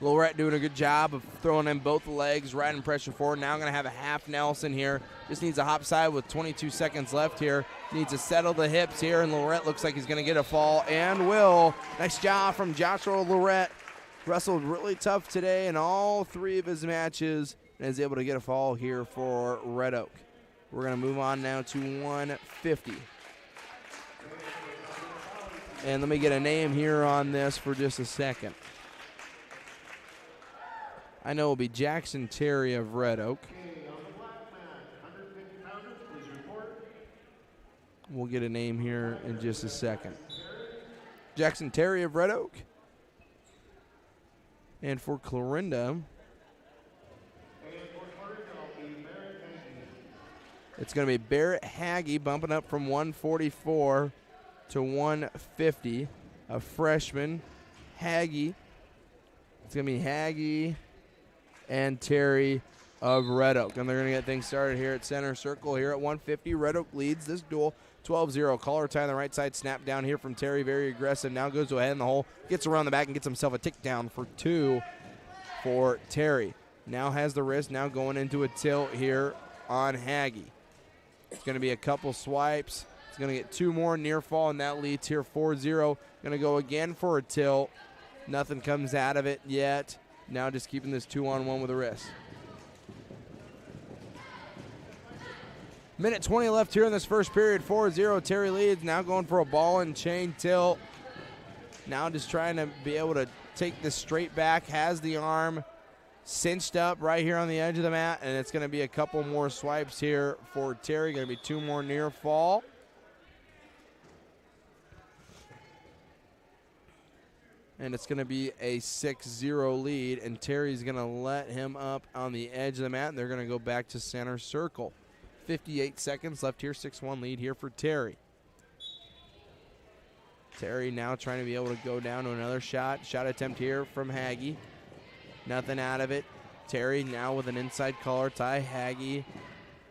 Lorette doing a good job of throwing in both legs, riding pressure forward. Now going to have a half Nelson here. Just needs a hop side with 22 seconds left here. Needs to settle the hips here, and Lorette looks like he's going to get a fall, and will. Nice job from Joshua Lorette. Wrestled really tough today in all 3 of his matches, and is able to get a fall here for Red Oak. We're going to move on now to 150. And let me get a name here on this for just a second. I know it'll be Jackson Terry of Red Oak. We'll get a name here in just a second. Jackson Terry of Red Oak. And for Clarinda, it's going to be Barrett Haggy bumping up from 144 to 150. A freshman, Haggy. It's going to be Haggy and Terry of Red Oak. And they're going to get things started here at center circle here at 150. Red Oak leads this duel 12-0. Collar tie on the right side. Snap down here from Terry. Very aggressive. Now goes ahead in the hole. Gets around the back and gets himself a takedown for 2 for Terry. Now has the wrist. Now going into a tilt here on Haggy. It's going to be a couple swipes. It's going to get 2 more near fall, and that leads here 4-0. Going to go again for a tilt. Nothing comes out of it yet. Now just keeping this 2-on-1 with a wrist. Minute 20 left here in this first period. 4-0. Terry leads. Now going for a ball and chain tilt. Now just trying to be able to take this straight back. Has the arm cinched up right here on the edge of the mat. And it's going to be a couple more swipes here for Terry. Going to be 2 more near fall. And it's going to be a 6-0 lead, and Terry's going to let him up on the edge of the mat, and they're going to go back to center circle. 58 seconds left here, 6-1 lead here for Terry. Terry now trying to be able to go down to another shot. Shot attempt here from Haggy. Nothing out of it. Terry now with an inside collar tie. Haggy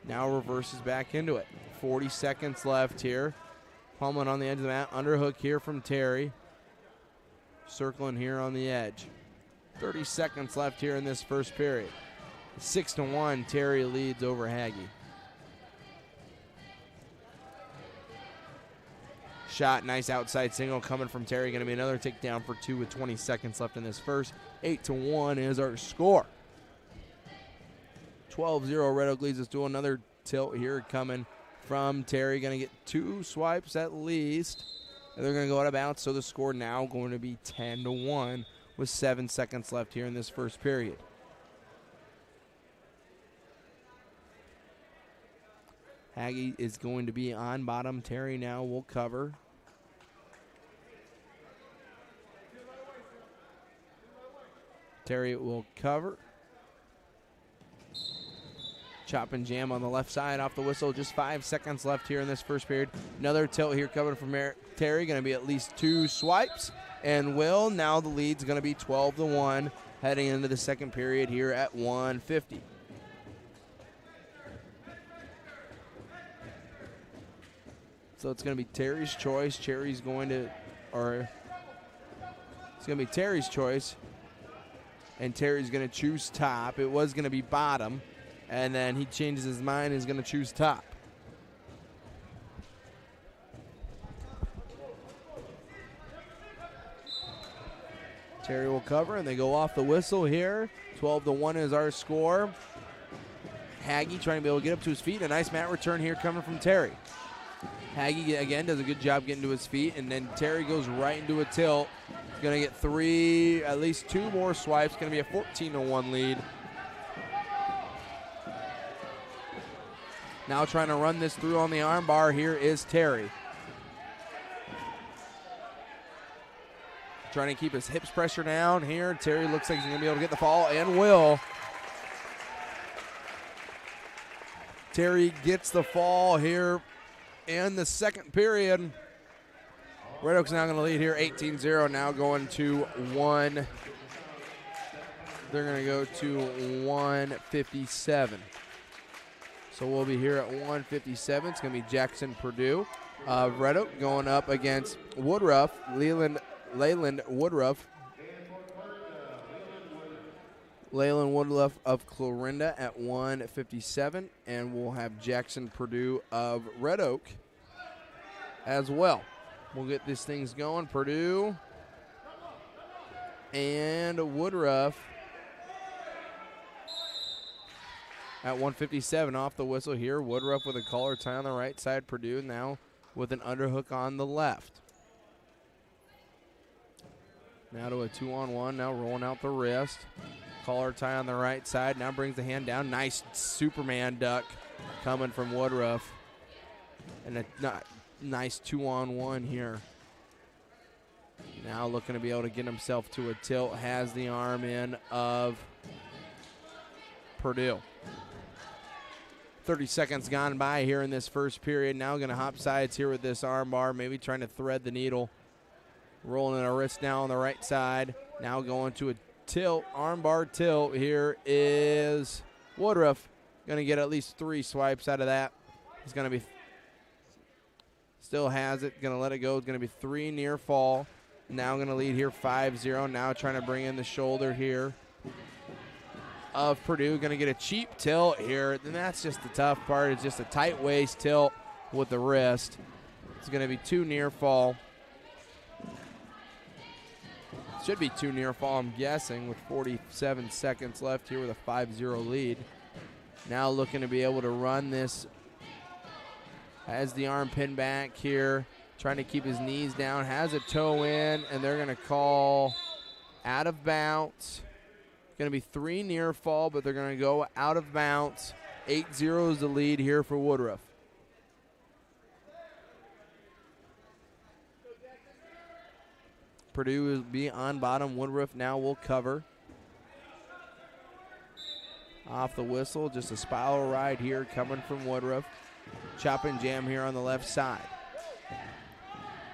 now reverses back into it. 40 seconds left here. Pummeling on the edge of the mat. Underhook here from Terry. Circling here on the edge. 30 seconds left here in this first period. 6-1, Terry leads over Haggy. Shot, nice outside single coming from Terry. Going to be another takedown for 2 with 20 seconds left in this first. 8-1 is our score. 12-0, Red Oak leads us to another tilt here coming from Terry. Going to get 2 swipes at least. And they're going to go out of bounds, so the score now going to be 10-1 with 7 seconds left here in this first period. Haggy is going to be on bottom. Terry now will cover. Terry will cover. Chop and jam on the left side off the whistle. Just 5 seconds left here in this first period. Another tilt here coming from Terry. Going to be at least 2 swipes. And Will, now the lead's going to be 12-1 heading into the second period here at 150. So it's going to be Terry's choice. It's going to be Terry's choice. And Terry's going to choose top. It was going to be bottom. And then he changes his mind and is going to choose top. Terry will cover, and they go off the whistle here. 12-1 is our score. Haggy trying to be able to get up to his feet. A nice mat return here coming from Terry. Haggy, again, does a good job getting to his feet, and then Terry goes right into a tilt. He's going to get at least 2 more swipes. Going to be a 14-1 lead. Now trying to run this through on the arm bar here is Terry. Trying to keep his hips pressure down here. Terry looks like he's going to be able to get the fall, and will. Terry gets the fall here in the second period. Red Oak's now going to lead here 18-0, now going to 1. They're going to go to 157. So we'll be here at 157. It's going to be Jackson Purdue. Red Oak going up against Woodruff, Leyland Woodruff. Leyland Woodruff of Clarinda at 157. And we'll have Jackson Purdue of Red Oak as well. We'll get these things going. Purdue and Woodruff at 157 off the whistle here. Woodruff with a collar tie on the right side. Purdue now with an underhook on the left. Now to a 2-on-1. Now rolling out the wrist. Collar tie on the right side. Now brings the hand down. Nice Superman duck coming from Woodruff. And a nice 2-on-1 here. Now looking to be able to get himself to a tilt. Has the arm in of Purdue. 30 seconds gone by here in this first period. Now going to hop sides here with this arm bar, maybe trying to thread the needle. Rolling a wrist now on the right side. Now going to a tilt, arm bar tilt. Here is Woodruff. Going to get at least 3 swipes out of that. He's going to be, still has it, going to let it go. It's going to be 3 near fall. Now going to lead here 5-0. Now trying to bring in the shoulder here of Purdue. Going to get a cheap tilt here. And that's just the tough part. It's just a tight waist tilt with the wrist. It's going to be 2 near fall. Should be 2 near fall, I'm guessing, with 47 seconds left here with a 5-0 lead. Now looking to be able to run this. Has the arm pinned back here. Trying to keep his knees down. Has a toe in, and they're going to call out of bounds. Going to be 3 near fall, but they're going to go out of bounds. 8-0 is the lead here for Woodruff. Purdue will be on bottom. Woodruff now will cover. Off the whistle, just a spiral ride here coming from Woodruff. Chop and jam here on the left side.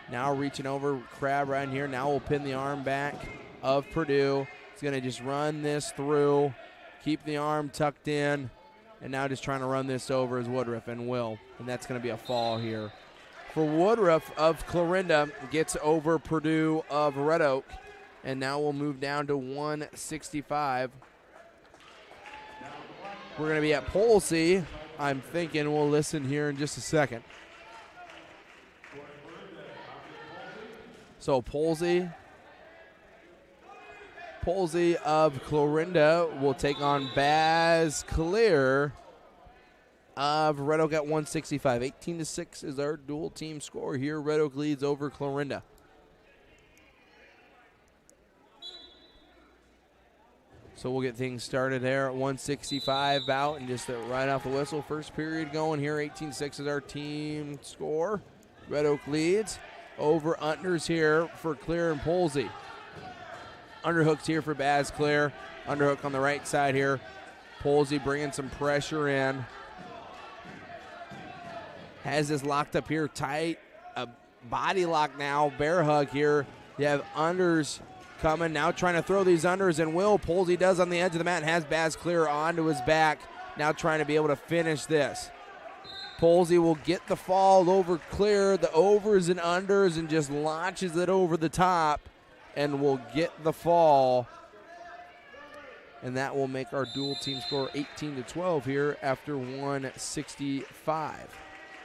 Now reaching over, crab right here. Now we'll pin the arm back of Purdue. He's going to just run this through, keep the arm tucked in, and now just trying to run this over is Woodruff and will. And that's going to be a fall here. For Woodruff of Clarinda, gets over Purdue of Red Oak, and now we'll move down to 165. We're going to be at Polsey. I'm thinking we'll listen here in just a second. So Polsey of Clarinda will take on Baz Clear of Red Oak at 165. 18-6 is our dual team score here. Red Oak leads over Clarinda. So we'll get things started there at 165 out, and just right off the whistle. First period going here. 18-6 is our team score. Red Oak leads over unders here for Clear and Polsey. Underhooks here for Baz Clear. Underhook on the right side here Polsey bringing some pressure in. Has this locked up here tight. A body lock now. Bear hug here. You have unders coming. Now trying to throw these unders, and Will Polsey does on the edge of the mat and has Baz Clear onto his back. Now trying to be able to finish this. Polsey will get the fall over Clear, the overs and unders, and just launches it over the top and will get the fall. And that will make our dual team score 18-12 here after 165.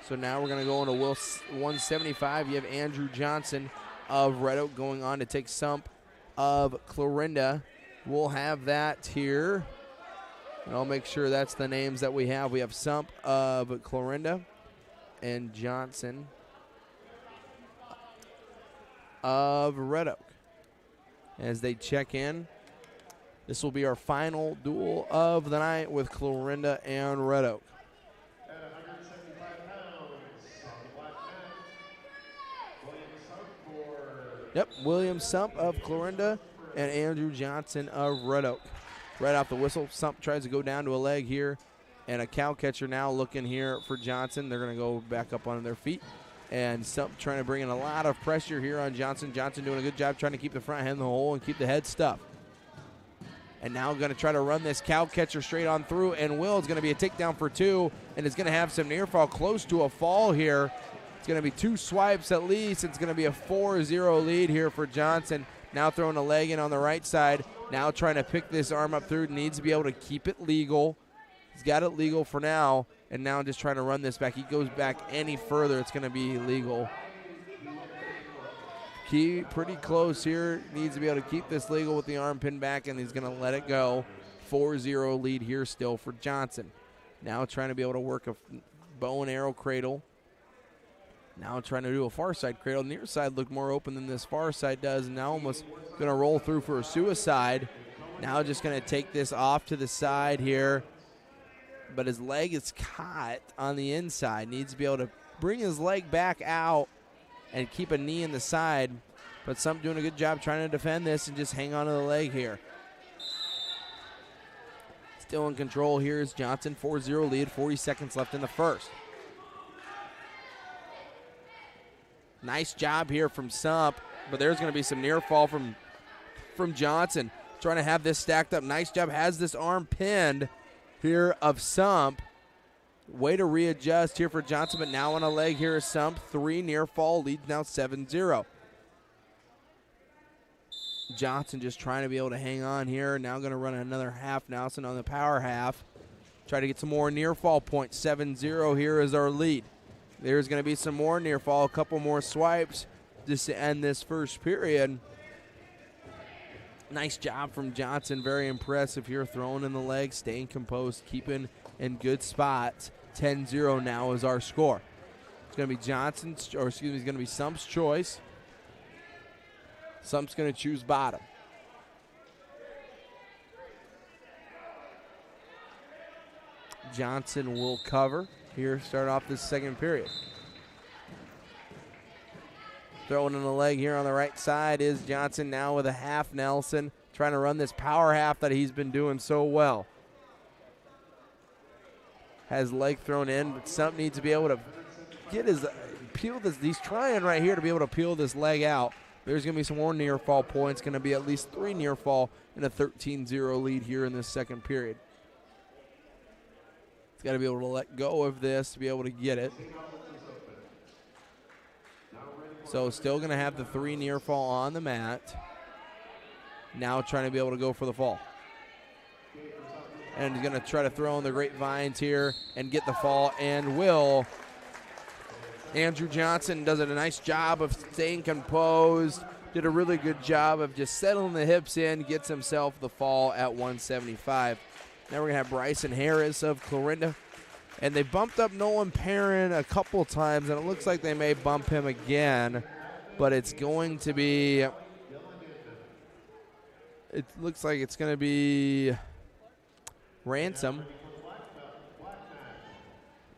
So now we're going to go into Will 175. You have Andrew Johnson of Red Oak going on to take Sump of Clarinda. We'll have that here. And I'll make sure that's the names that we have. We have Sump of Clarinda and Johnson of Red Oak. As they check in, this will be our final duel of the night with Clarinda and Red Oak. At 175 pounds, on the black mat, William Sump for Yep, William Sump of Clarinda and Andrew Johnson of Red Oak. Right off the whistle, Sump tries to go down to a leg here, and a cow catcher now looking here for Johnson. They're going to go back up on their feet, and Sump trying to bring in a lot of pressure here on Johnson. Johnson doing a good job trying to keep the front head in the hole and keep the head stuffed. And now going to try to run this cow catcher straight on through, and Will is going to be a takedown for two, and is going to have some near fall, close to a fall here. It's going to be two swipes at least. It's going to be a 4-0 lead here for Johnson. Now throwing a leg in on the right side. Now trying to pick this arm up through. Needs to be able to keep it legal. He's got it legal for now, and now just trying to run this back. He goes back any further, it's going to be legal. Pretty close here. Needs to be able to keep this legal with the arm pinned back, and he's going to let it go. 4-0 lead here still for Johnson. Now trying to be able to work a bow and arrow cradle. Now trying to do a far side cradle. Near side looked more open than this far side does, and now almost going to roll through for a suicide. Now just going to take this off to the side here, but his leg is caught on the inside. Needs to be able to bring his leg back out and keep a knee in the side, but Sump doing a good job trying to defend this and just hang on to the leg here. Still in control here is Johnson. 4-0 lead, 40 seconds left in the first. Nice job here from Sump, but there's going to be some near fall from Johnson. Trying to have this stacked up. Nice job. Has this arm pinned here of Sump. Way to readjust here for Johnson, but now on a leg here is Sump. 3 near fall, leads now 7-0. Johnson just trying to be able to hang on here. Now going to run another half Nelson on the power half. Try to get some more near fall points. 7-0 here is our lead. There's going to be some more near fall, a couple more swipes just to end this first period. Nice job from Johnson. Very impressive here, throwing in the leg, staying composed, keeping in good spots. 10-0 now is our score. It's going to be it's going to be Sump's choice. Sump's going to choose bottom. Johnson will cover. Here, start off this second period. Throwing in the leg here on the right side is Johnson now with a half Nelson. Trying to run this power half that he's been doing so well. Has leg thrown in, but Sump needs to be able to get peel this. He's trying right here to be able to peel this leg out. There's going to be some more near fall points. Going to be at least 3 near fall and a 13-0 lead here in this second period. Got to be able to let go of this to be able to get it. So still going to have the 3 near fall on the mat. Now trying to be able to go for the fall. And he's going to try to throw in the grapevines here and get the fall, and will. Andrew Johnson does a nice job of staying composed. Did a really good job of just settling the hips in, gets himself the fall at 175. Now we're going to have Bryson Harris of Clarinda. And they bumped up Nolan Perrin a couple times, and it looks like they may bump him again. But it's going to be, it looks like it's going to be Ransom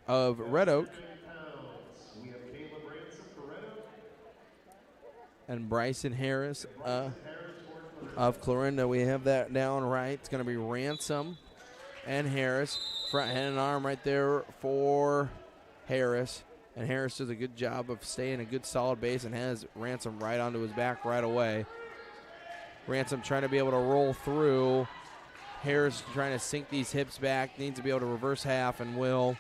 of Red Oak. And Bryson Harris of Clarinda. We have that down right. It's going to be Ransom and Harris. Front hand and arm right there for Harris. And Harris does a good job of staying a good solid base and has Ransom right onto his back right away. Ransom trying to be able to roll through. Harris trying to sink these hips back. Needs to be able to reverse half and will.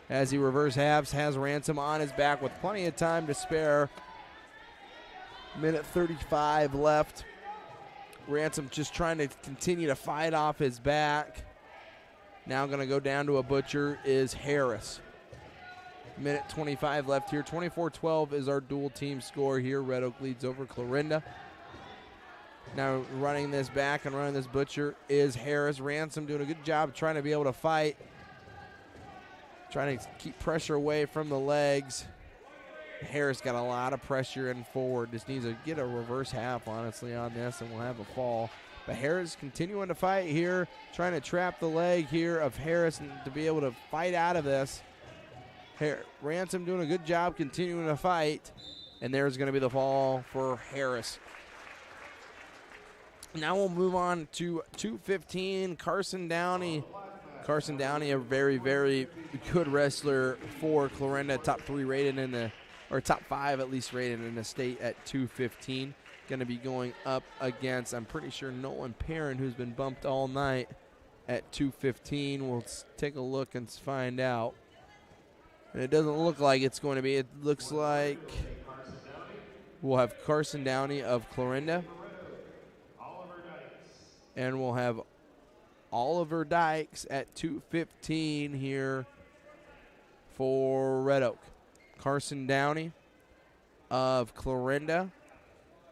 As he reverse halves, has Ransom on his back with plenty of time to spare. Minute 35 left. Ransom just trying to continue to fight off his back. Now going to go down to a butcher is Harris. Minute 25 left here. 24-12 is our dual team score here. Red Oak leads over Clarinda. Now running this back and running this butcher is Harris. Ransom doing a good job trying to be able to fight. Trying to keep pressure away from the legs. Harris got a lot of pressure in forward. Just needs to get a reverse half, honestly, on this, and we'll have a fall. But Harris continuing to fight here, trying to trap the leg here of Harris and to be able to fight out of this. Ransom doing a good job continuing to fight, and there's going to be the fall for Harris. Now we'll move on to 2:15, Carson Downey. Carson Downey, a very, very good wrestler for Clarinda, top 3 rated in the, or top 5 at least rated in the state at 2:15. Going to be going up against, I'm pretty sure, Nolan Perrin, who's been bumped all night at 2:15. We'll take a look and find out. And it doesn't look like it's going to be. It looks like we'll have Carson Downey of Clarinda. And we'll have Oliver Dykes at 2:15 here for Red Oak. Carson Downey of Clarinda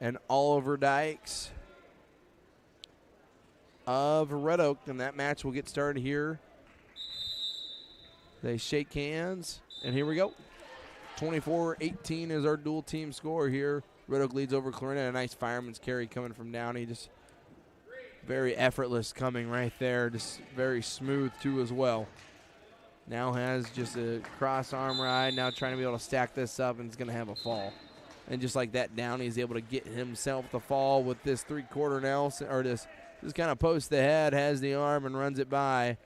and Oliver Dykes of Red Oak. And that match will get started here. They shake hands, and here we go. 24-18 is our dual team score here. Red Oak leads over Clarinda. A nice fireman's carry coming from Downey. Just very effortless coming right there. Just very smooth, too, as well. Now has just a cross arm ride. Now trying to be able to stack this up, and it's going to have a fall. And just like that, Downey is able to get himself the fall with this 3/4 Nelson, or this kind of post the head, has the arm, and runs it by.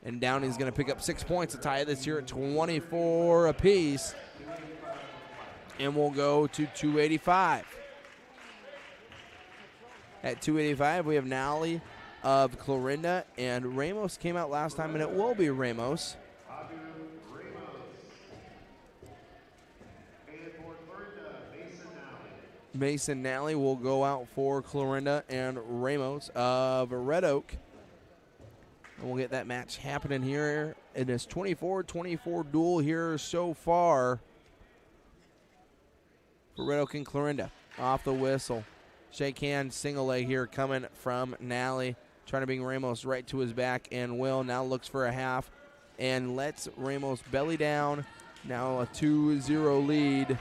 And Downey's going to pick up 6 points to tie this here at 24 apiece. And we'll go to 285. At 285, we have Nally of Clarinda, and Ramos came out last time, and it will be Ramos. Mason Nally will go out for Clarinda and Ramos of Red Oak. And we'll get that match happening here in this 24-24 duel here so far for Red Oak and Clarinda. Off the whistle. Shake hand, single leg here coming from Nally. Trying to bring Ramos right to his back, and Will now looks for a half and lets Ramos belly down. Now a 2-0 lead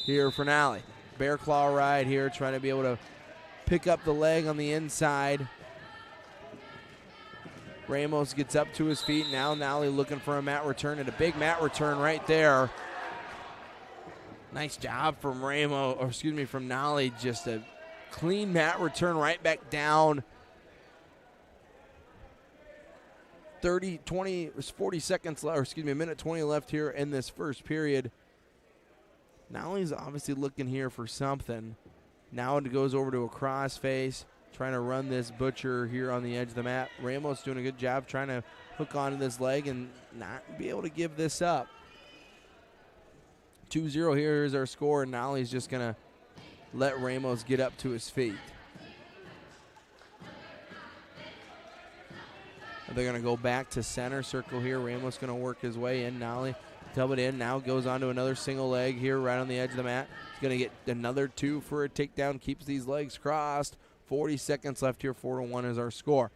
here for Nally. Bear claw ride here, trying to be able to pick up the leg on the inside. Ramos gets up to his feet. Now Nally looking for a mat return, and a big mat return right there. Nice job from from Nally. Just a clean mat return right back down. 40 seconds left, a minute 20 left here in this first period. Nally's obviously looking here for something. Now it goes over to a cross face, trying to run this butcher here on the edge of the mat. Ramos doing a good job trying to hook onto this leg and not be able to give this up. 2-0 here is our score, and Nally's just going to let Ramos get up to his feet. They're going to go back to center circle here. Ramos going to work his way in. Nally tub it in. Now goes on to another single leg here right on the edge of the mat. He's going to get another 2 for a takedown. Keeps these legs crossed. 40 seconds left here. 4-1 is our score.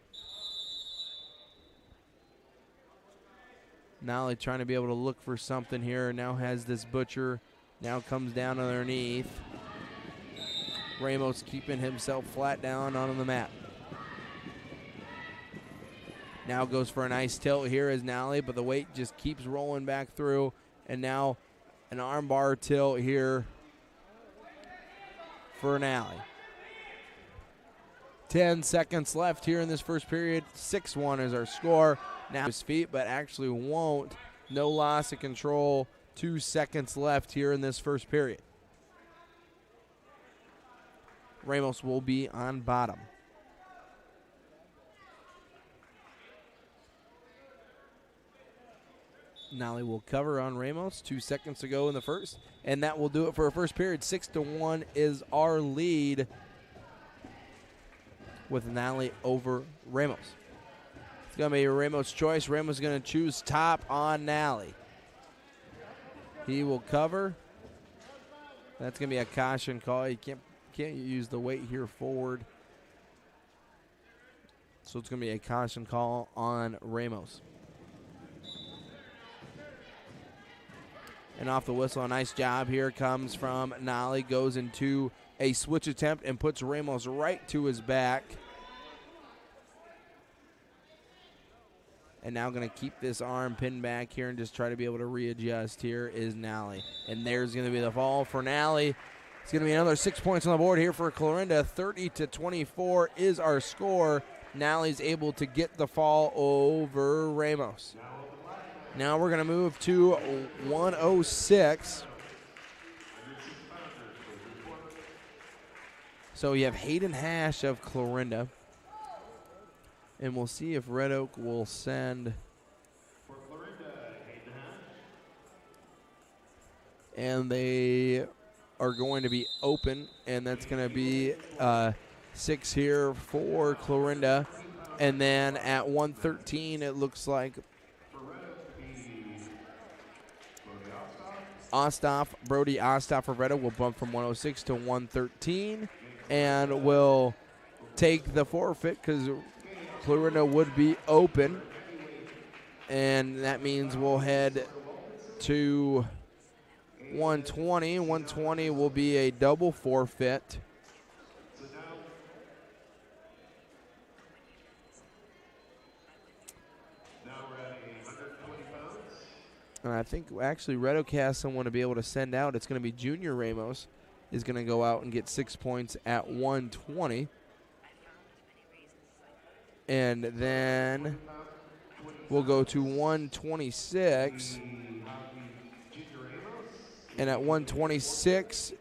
Nally trying to be able to look for something here. Now has this butcher. Now comes down underneath. Ramos keeping himself flat down on the mat. Now goes for a nice tilt here as Nally, but the weight just keeps rolling back through. And now an armbar tilt here for Nally. 10 seconds left here in this first period. 6-1 is our score. Now his feet, but actually won't. No loss of control. 2 seconds left here in this first period. Ramos will be on bottom. Nolly will cover on Ramos. 2 seconds to go in the first. And that will do it for our first period. 6-1 is our lead with Nolly over Ramos. It's going to be Ramos' choice. Ramos is going to choose top on Nolly. He will cover. That's going to be a caution call. You can't use the weight here forward. So it's going to be a caution call on Ramos. And off the whistle, a nice job here comes from Nolly. Goes into a switch attempt and puts Ramos right to his back. And now going to keep this arm pinned back here and just try to be able to readjust here is Nolly. And there's going to be the fall for Nolly. It's going to be another 6 points on the board here for Clarinda. 30-24 is our score. Nolly's able to get the fall over Ramos. Now we're going to move to 106. So you have Hayden Hash of Clarinda. And we'll see if Red Oak will send. And they are going to be open. And that's going to be 6 here for Clarinda. And then at 113, it looks like Brody Osthoff for Red Oak will bump from 106 to 113. And will take the forfeit because Clarinda would be open, and that means we'll head to 120. 120 will be a double forfeit. And I think actually Red Oak has someone to be able to send out. It's going to be Junior Ramos is going to go out and get 6 points at 120. And then we'll go to 126. And at 126,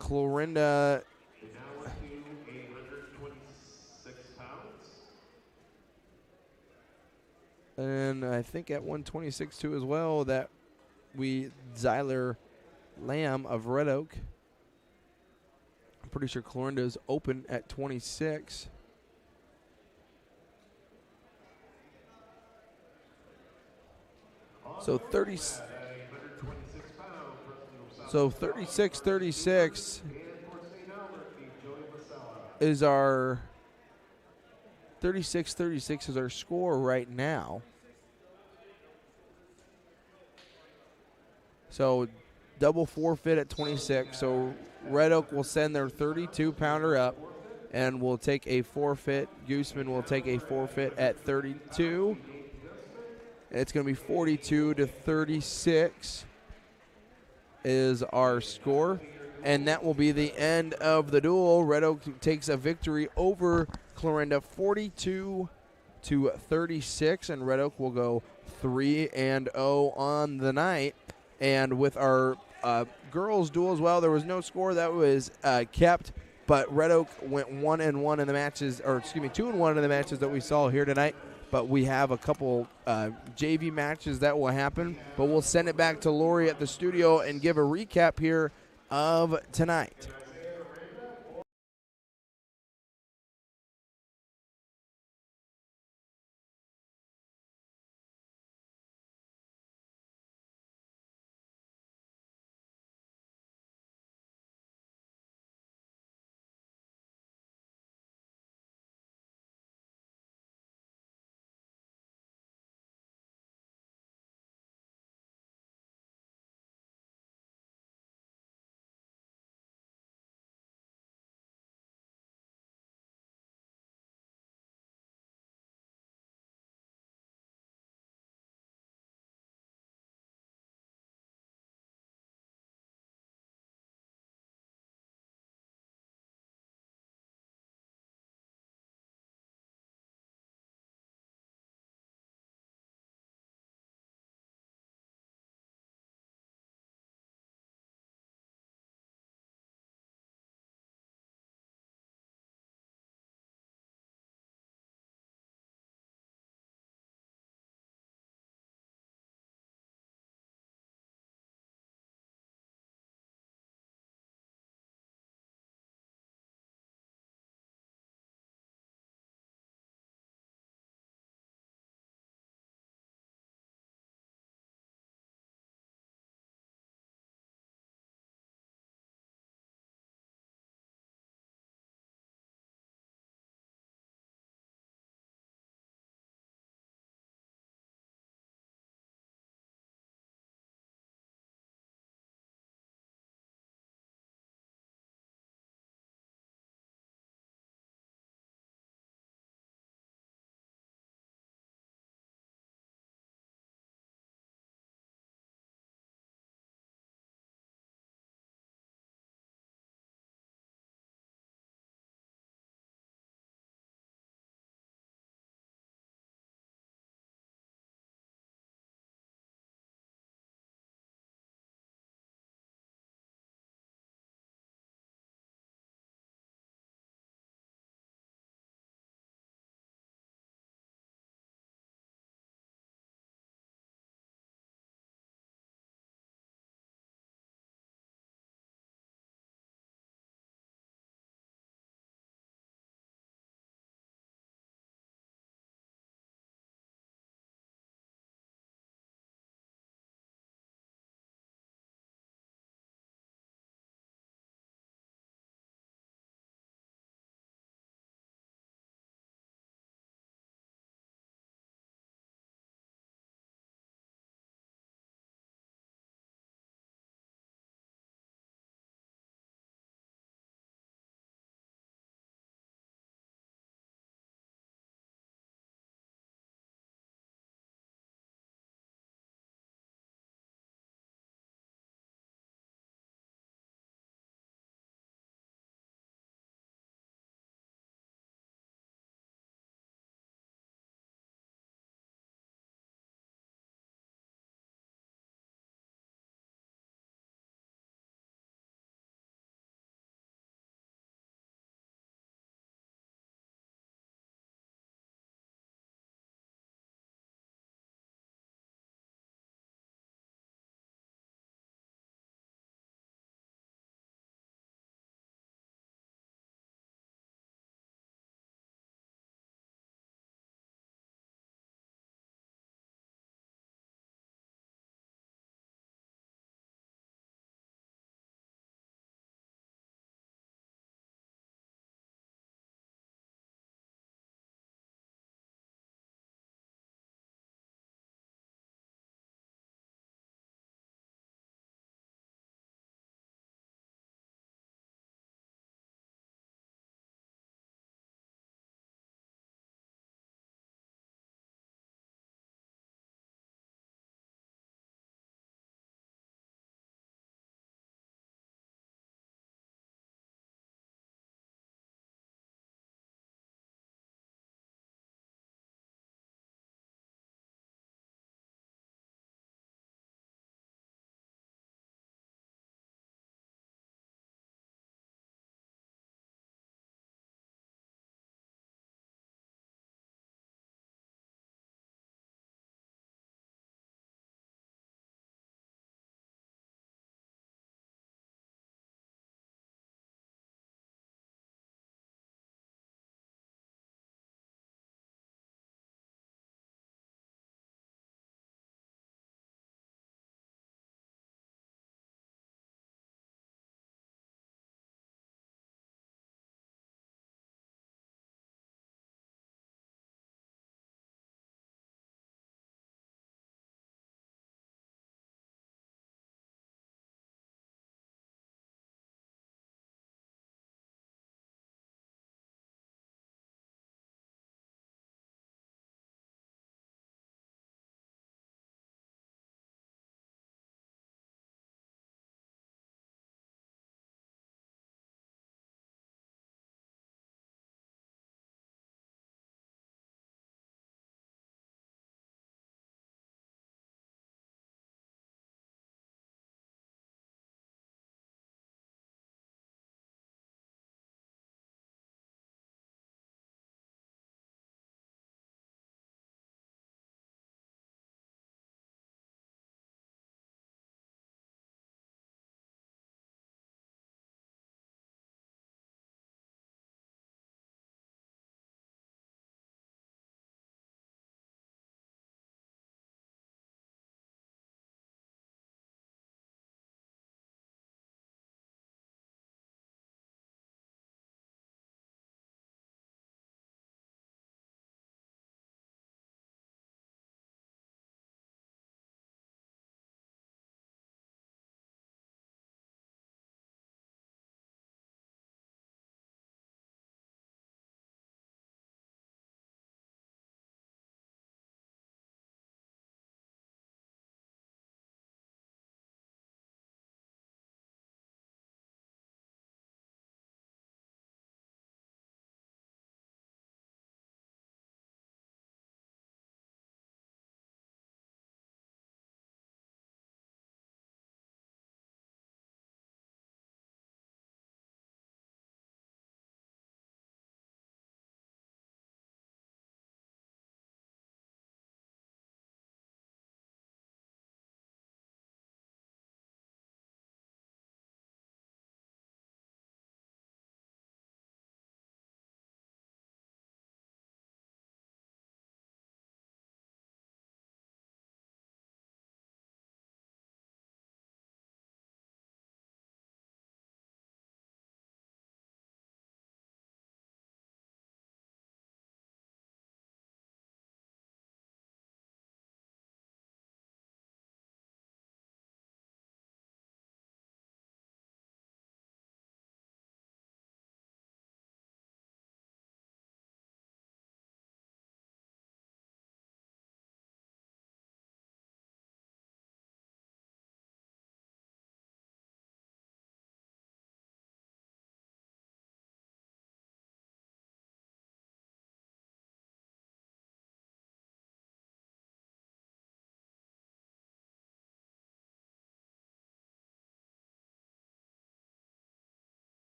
Clarinda. And I think at 126 too as well that Zyler Lamb of Red Oak. I'm pretty sure Clarinda is open at 26. So 36-36 is our 36-36 is our score right now. So double forfeit at 26. So Red Oak will send their 32-pounder up and will take a forfeit. Gooseman will take a forfeit at 32. It's going to be 42-36 is our score. And that will be the end of the duel. Red Oak takes a victory over Clarinda 42-36. And Red Oak will go 3-0 on the night. And with our girls duel as well, there was no score that was kept. But Red Oak went 1-1 in the matches, or excuse me, 2-1 in the matches that we saw here tonight. But we have a couple JV matches that will happen. But we'll send it back to Lori at the studio and give a recap here of tonight.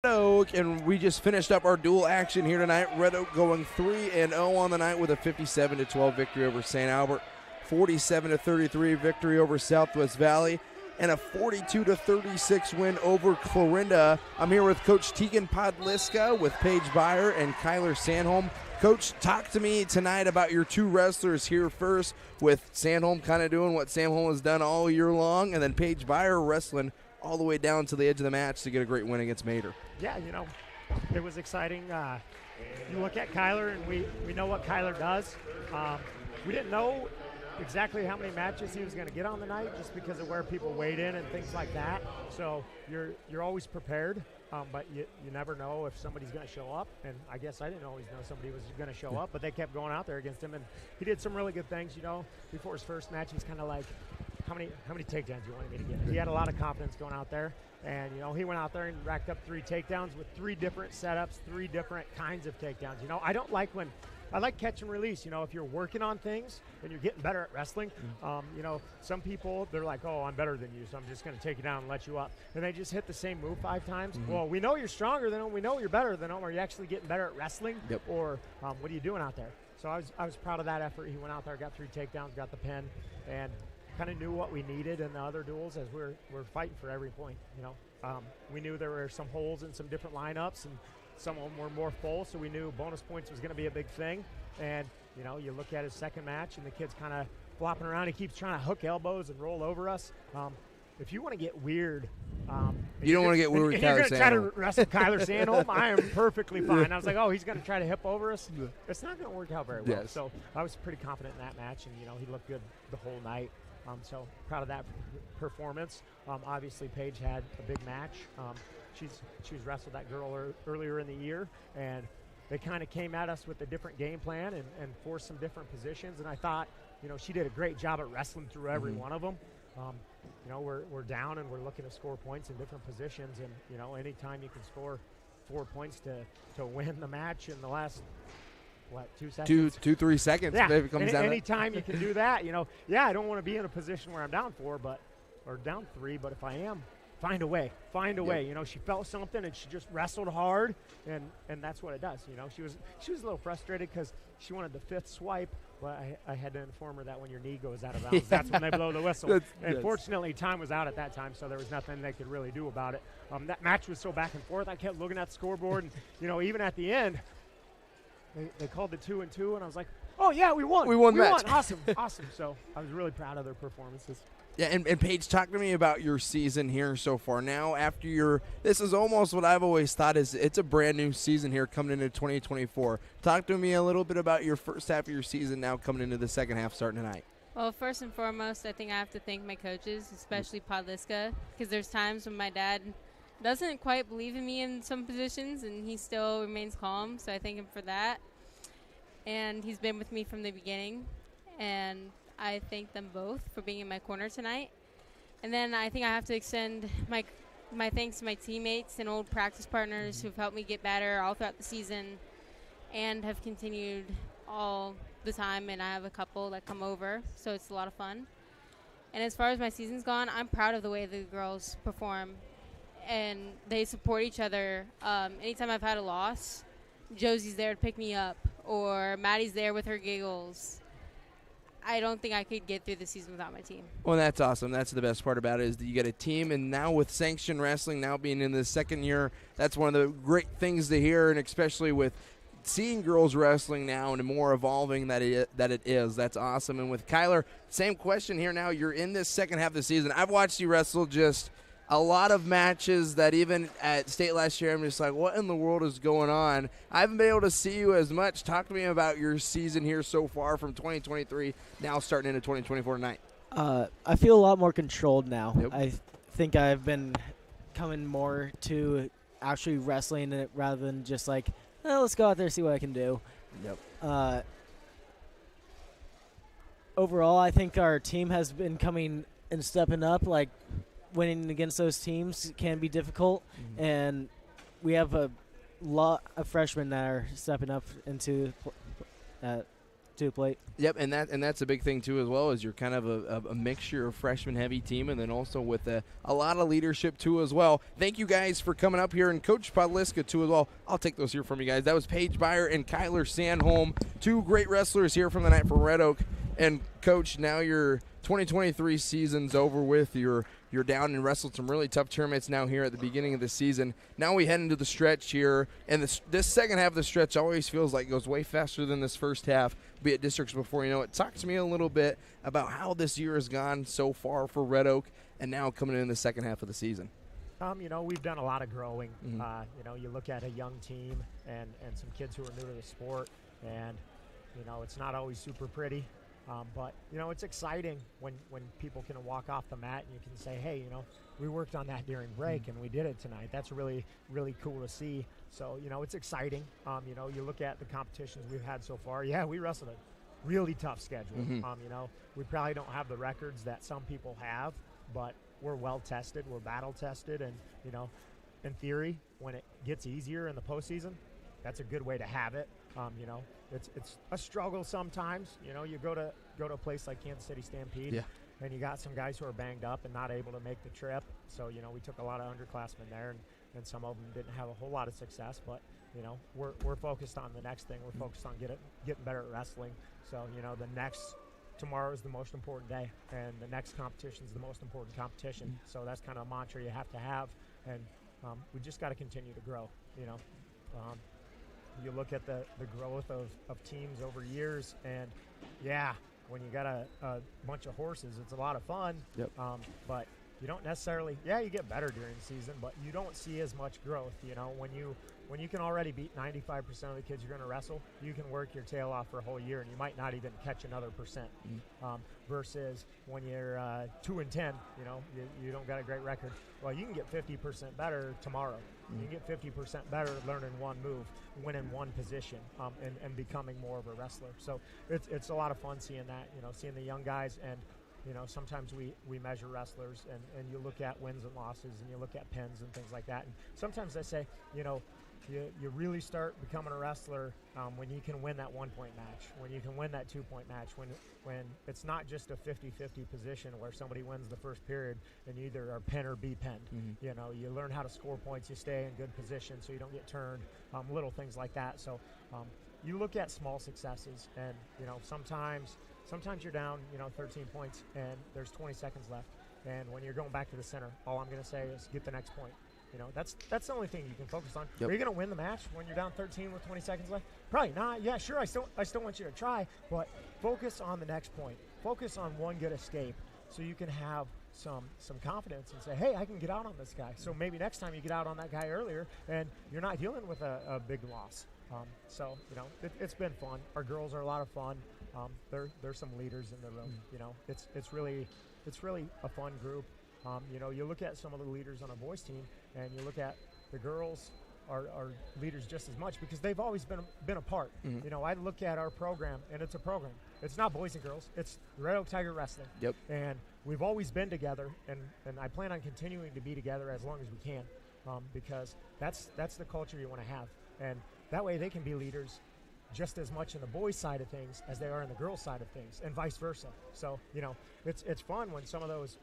Oak, and we just finished up our dual action here tonight. Red Oak going 3-0 on the night with a 57-12 victory over St. Albert, 47-33 victory over Southwest Valley, and a 42-36 win over Clarinda. I'm here with Coach Tegan Podliska with Paige Byer and Kyler Sandholm. Coach, talk to me tonight about your two wrestlers here first, with Sandholm kind of doing what Sandholm has done all year long, and then Paige Byer wrestling all the way down to the edge of the match to get a great win against Mater. Yeah, it was exciting. You look at Kyler, and we know what Kyler does. We didn't know exactly how many matches he was going to get on the night just because of where people weighed in and things like that. So you're always prepared, but you never know if somebody's going to show up. And I guess I didn't always know somebody was going to show up, but they kept going out there against him. And he did some really good things, Before his first match, he's kind of like, how many takedowns you wanted me to get? He had a lot of confidence going out there. And, he went out there and racked up 3 takedowns with 3 different setups, 3 different kinds of takedowns. I don't like I like catch and release. If you're working on things and you're getting better at wrestling, some people, they're like, oh, I'm better than you, so I'm just going to take you down and let you up. And they just hit the same move 5 times. Mm-hmm. Well, we know you're stronger than them. We know you're better than them. Are you actually getting better at wrestling? Yep. Or what are you doing out there? So I was proud of that effort. He went out there, got 3 takedowns, got the pin, and kind of knew what we needed in the other duels as we're fighting for every point. We knew there were some holes in some different lineups, and some of them were more full, so we knew bonus points was going to be a big thing. And you look at his second match, and the kid's kind of flopping around. He keeps trying to hook elbows and roll over us. If you want to get weird, you don't want to get weird with Kyler Sandholm. You're going to try to wrestle Kyler Sandholm, I am perfectly fine. I was like, oh, he's going to try to hip over us. It's not going to work out very well. Yes. So I was pretty confident in that match, and he looked good the whole night. So proud of that performance. Obviously, Paige had a big match. She's wrestled that girl earlier in the year, and they kind of came at us with a different game plan and forced some different positions. And I thought, she did a great job at wrestling through every one of them. We're down and we're looking to score points in different positions, and anytime you can score 4 points to win the match in the last 2 seconds? 2-3 seconds. Yeah. Maybe it comes down. Anytime you can do that, I don't want to be in a position where I'm down 4, or down 3, but if I am, find a way. Find a way. She felt something and she just wrestled hard, and that's what it does. She was a little frustrated because she wanted the 5th swipe, but I had to inform her that when your knee goes out of bounds, that's when they blow the whistle. Fortunately, time was out at that time, so there was nothing they could really do about it. That match was so back and forth. I kept looking at the scoreboard, and even at the end, they called the 2-2, and I was like, oh, yeah, we won. We won. Awesome. So I was really proud of their performances. Yeah, and Paige, talk to me about your season here so far. Now, after this is almost what I've always thought is it's a brand new season here coming into 2024. Talk to me a little bit about your first half of your season now coming into the second half starting tonight. Well, first and foremost, I think I have to thank my coaches, especially Podliska, because there's times when my dad doesn't quite believe in me in some positions, and he still remains calm, so I thank him for that. And he's been with me from the beginning, and I thank them both for being in my corner tonight. And then I think I have to extend my thanks to my teammates and old practice partners who've helped me get better all throughout the season and have continued all the time, and I have a couple that come over, so it's a lot of fun. And as far as my season's gone, I'm proud of the way the girls perform, and they support each other. Anytime I've had a loss, Josie's there to pick me up, or Maddie's there with her giggles. I don't think I could get through the season without my team. Well, that's awesome. That's the best part about it is that you get a team, and now with Sanctioned Wrestling now being in the second year, that's one of the great things to hear, and especially with seeing girls wrestling now and more evolving that it is. That's awesome. And with Kyler, same question here now. You're in this second half of the season. I've watched you wrestle just a lot of matches that even at state last year, I'm just like, what in the world is going on? I haven't been able to see you as much. Talk to me about your season here so far from 2023, now starting into 2024 tonight. I feel a lot more controlled now. Yep. I think I've been coming more to actually wrestling it rather than just like, let's go out there and see what I can do. Yep. Overall, I think our team has been coming and stepping up. Like, winning against those teams can be difficult, and we have a lot of freshmen that are stepping up into to the plate. Yep, and that's a big thing too, as well, as you're kind of a mixture of freshman heavy team, and then also with a lot of leadership too as well. Thank you guys for coming up here, and Coach Podliska too as well. I'll take those here from you guys. That was Paige Byer and Kyler Sandholm, two great wrestlers here from the night for Red Oak. And Coach, now your 2023 season's over with. You're down and wrestled some really tough tournaments now here at the beginning of the season. Now we head into the stretch here, and this second half of the stretch always feels like it goes way faster than this first half, be it districts before you know it. Talk to me a little bit about how this year has gone so far for Red Oak, and now coming in the second half of the season. We've done a lot of growing. Mm-hmm. You look at a young team and some kids who are new to the sport, and, it's not always super pretty. But it's exciting when people can walk off the mat and you can say, hey, we worked on that during break and we did it tonight. That's really, really cool to see. So, it's exciting. You look at the competitions we've had so far. Yeah, we wrestled a really tough schedule. Mm-hmm. We probably don't have the records that some people have, but we're well tested. We're battle tested. And, in theory, when it gets easier in the postseason, that's a good way to have it. It's a struggle sometimes. You go to a place like Kansas City Stampede, and you got some guys who are banged up and not able to make the trip. So we took a lot of underclassmen there, and some of them didn't have a whole lot of success. But we're focused on the next thing. We're focused on getting better at wrestling. So tomorrow is the most important day, and the next competition is the most important competition. So that's kind of a mantra you have to have, and we just got to continue to grow. You look at the growth of teams over years, and when you got a bunch of horses, it's a lot of fun. Yep. But you don't necessarily, you get better during the season, but you don't see as much growth. When you can already beat 95% of the kids you're going to wrestle, you can work your tail off for a whole year, and you might not even catch another percent. Versus when you're 2-10, you don't got a great record. Well, you can get 50% better tomorrow. You can get 50% better learning one move, winning one position, and becoming more of a wrestler. So it's a lot of fun seeing that, seeing the young guys. And sometimes we measure wrestlers, and you look at wins and losses, and you look at pins and things like that. And sometimes I say, you really start becoming a wrestler when you can win that 1-point match, when you can win that 2-point match, when it's not just a 50-50 position where somebody wins the first period and you either are pin or be pinned. Mm-hmm. You learn how to score points, you stay in good position so you don't get turned, little things like that. So you look at small successes, and sometimes you're down 13 points and there's 20 seconds left, and when you're going back to the center, all I'm going to say is get the next point. That's the only thing you can focus on. Yep. Are you going to win the match when you're down 13 with 20 seconds left? Probably not. Yeah, sure, I still want you to try, but focus on the next point. Focus on one good escape so you can have some confidence and say, hey, I can get out on this guy. So maybe next time you get out on that guy earlier and you're not dealing with a big loss. It's been fun. Our girls are a lot of fun. There's some leaders in the room. It's really a fun group. You look at some of the leaders on a boys team, and you look at the girls are leaders just as much because they've always been a part. Mm-hmm. I look at our program, and it's a program. It's not boys and girls. It's Red Oak Tiger Wrestling. Yep. And we've always been together, and I plan on continuing to be together as long as we can, because that's the culture you want to have, and that way they can be leaders just as much in the boys' side of things as they are in the girls' side of things, and vice versa. So it's fun when some of those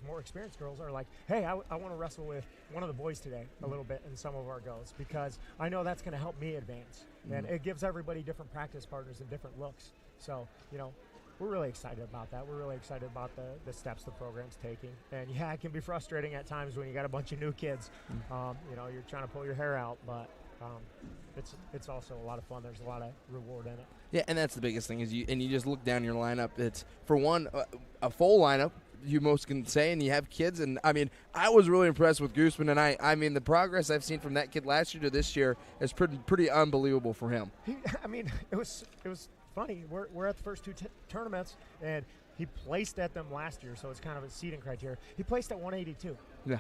more experienced girls are like, hey, I want to wrestle with one of the boys today a little bit in some of our goes, because I know that's going to help me advance. And it gives everybody different practice partners and different looks. So, we're really excited about that. We're really excited about the steps the program's taking. And, it can be frustrating at times when you got a bunch of new kids. You're trying to pull your hair out, but it's also a lot of fun. There's a lot of reward in it. Yeah, and that's the biggest thing is you just look down your lineup. It's, for one, a full lineup, you most can say, and you have kids. And I was really impressed with Gooseman, and the progress I've seen from that kid last year to this year is pretty unbelievable for him. It was funny. We're at the first two tournaments, and he placed at them last year, so it's kind of a seeding criteria. He placed at 182. Yeah.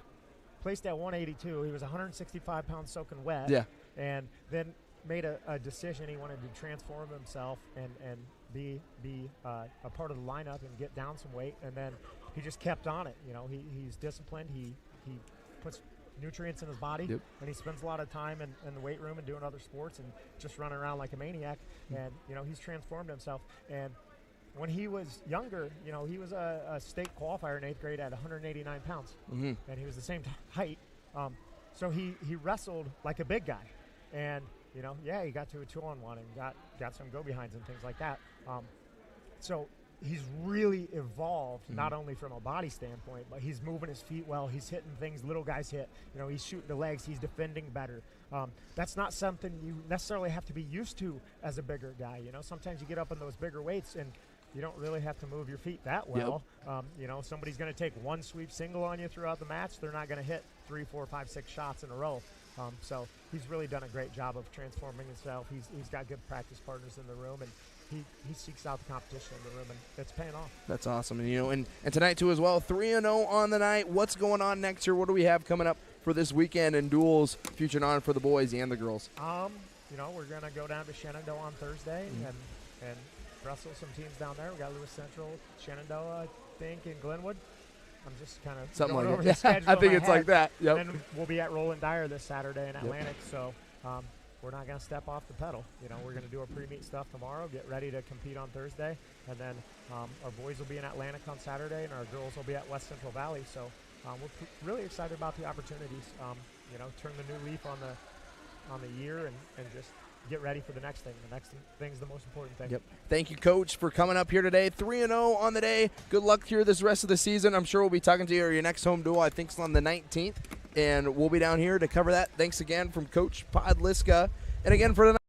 Placed at 182. He was 165 pounds soaking wet. Yeah. And then made a decision. He wanted to transform himself and be a part of the lineup and get down some weight, and then he just kept on it. He's disciplined. He puts nutrients in his body, Yep. and he spends a lot of time in the weight room and doing other sports and just running around like a maniac. And he's transformed himself. And when he was younger, he was a state qualifier in 8th grade at 189 pounds, Mm-hmm. and he was the same height. So he wrestled like a big guy, and he got to a 2-on-1 and got some go behinds and things like that. So he's really evolved, not only from a body standpoint, but he's moving his feet well. He's hitting things little guys hit. He's shooting the legs. He's defending better. That's not something you necessarily have to be used to as a bigger guy. Sometimes you get up in those bigger weights and you don't really have to move your feet that well. Somebody's going to take one sweep single on you throughout the match. They're not going to hit 3, 4, 5, 6 shots in a row. So he's really done a great job of transforming himself. He's got good practice partners in the room, and he seeks out the competition in the room, and it's paying off. That's awesome. And and tonight too as well, 3-0 on the night. What's going on next year? What do we have coming up for this weekend in duels, future on for the boys and the girls? We're going to go down to Shenandoah on Thursday and wrestle some teams down there. We got Lewis Central, Shenandoah, I think, and Glenwood. I'm just kind of Something going like over it. the schedule I in think my it's like head. that. Yep. And then we'll be at Roland Dyer this Saturday in Atlantic, so we're not going to step off the pedal. We're going to do our pre-meet stuff tomorrow, get ready to compete on Thursday, and then our boys will be in Atlantic on Saturday, and our girls will be at West Central Valley. So we're really excited about the opportunities. Turn the new leaf on the year and just get ready for the next thing. The next thing's the most important thing. Yep. Thank you, Coach, for coming up here today. 3-0 on the day. Good luck here this rest of the season. I'm sure we'll be talking to you at your next home duel. I think it's on the 19th, and we'll be down here to cover that. Thanks again from Coach Podliska. And again for tonight.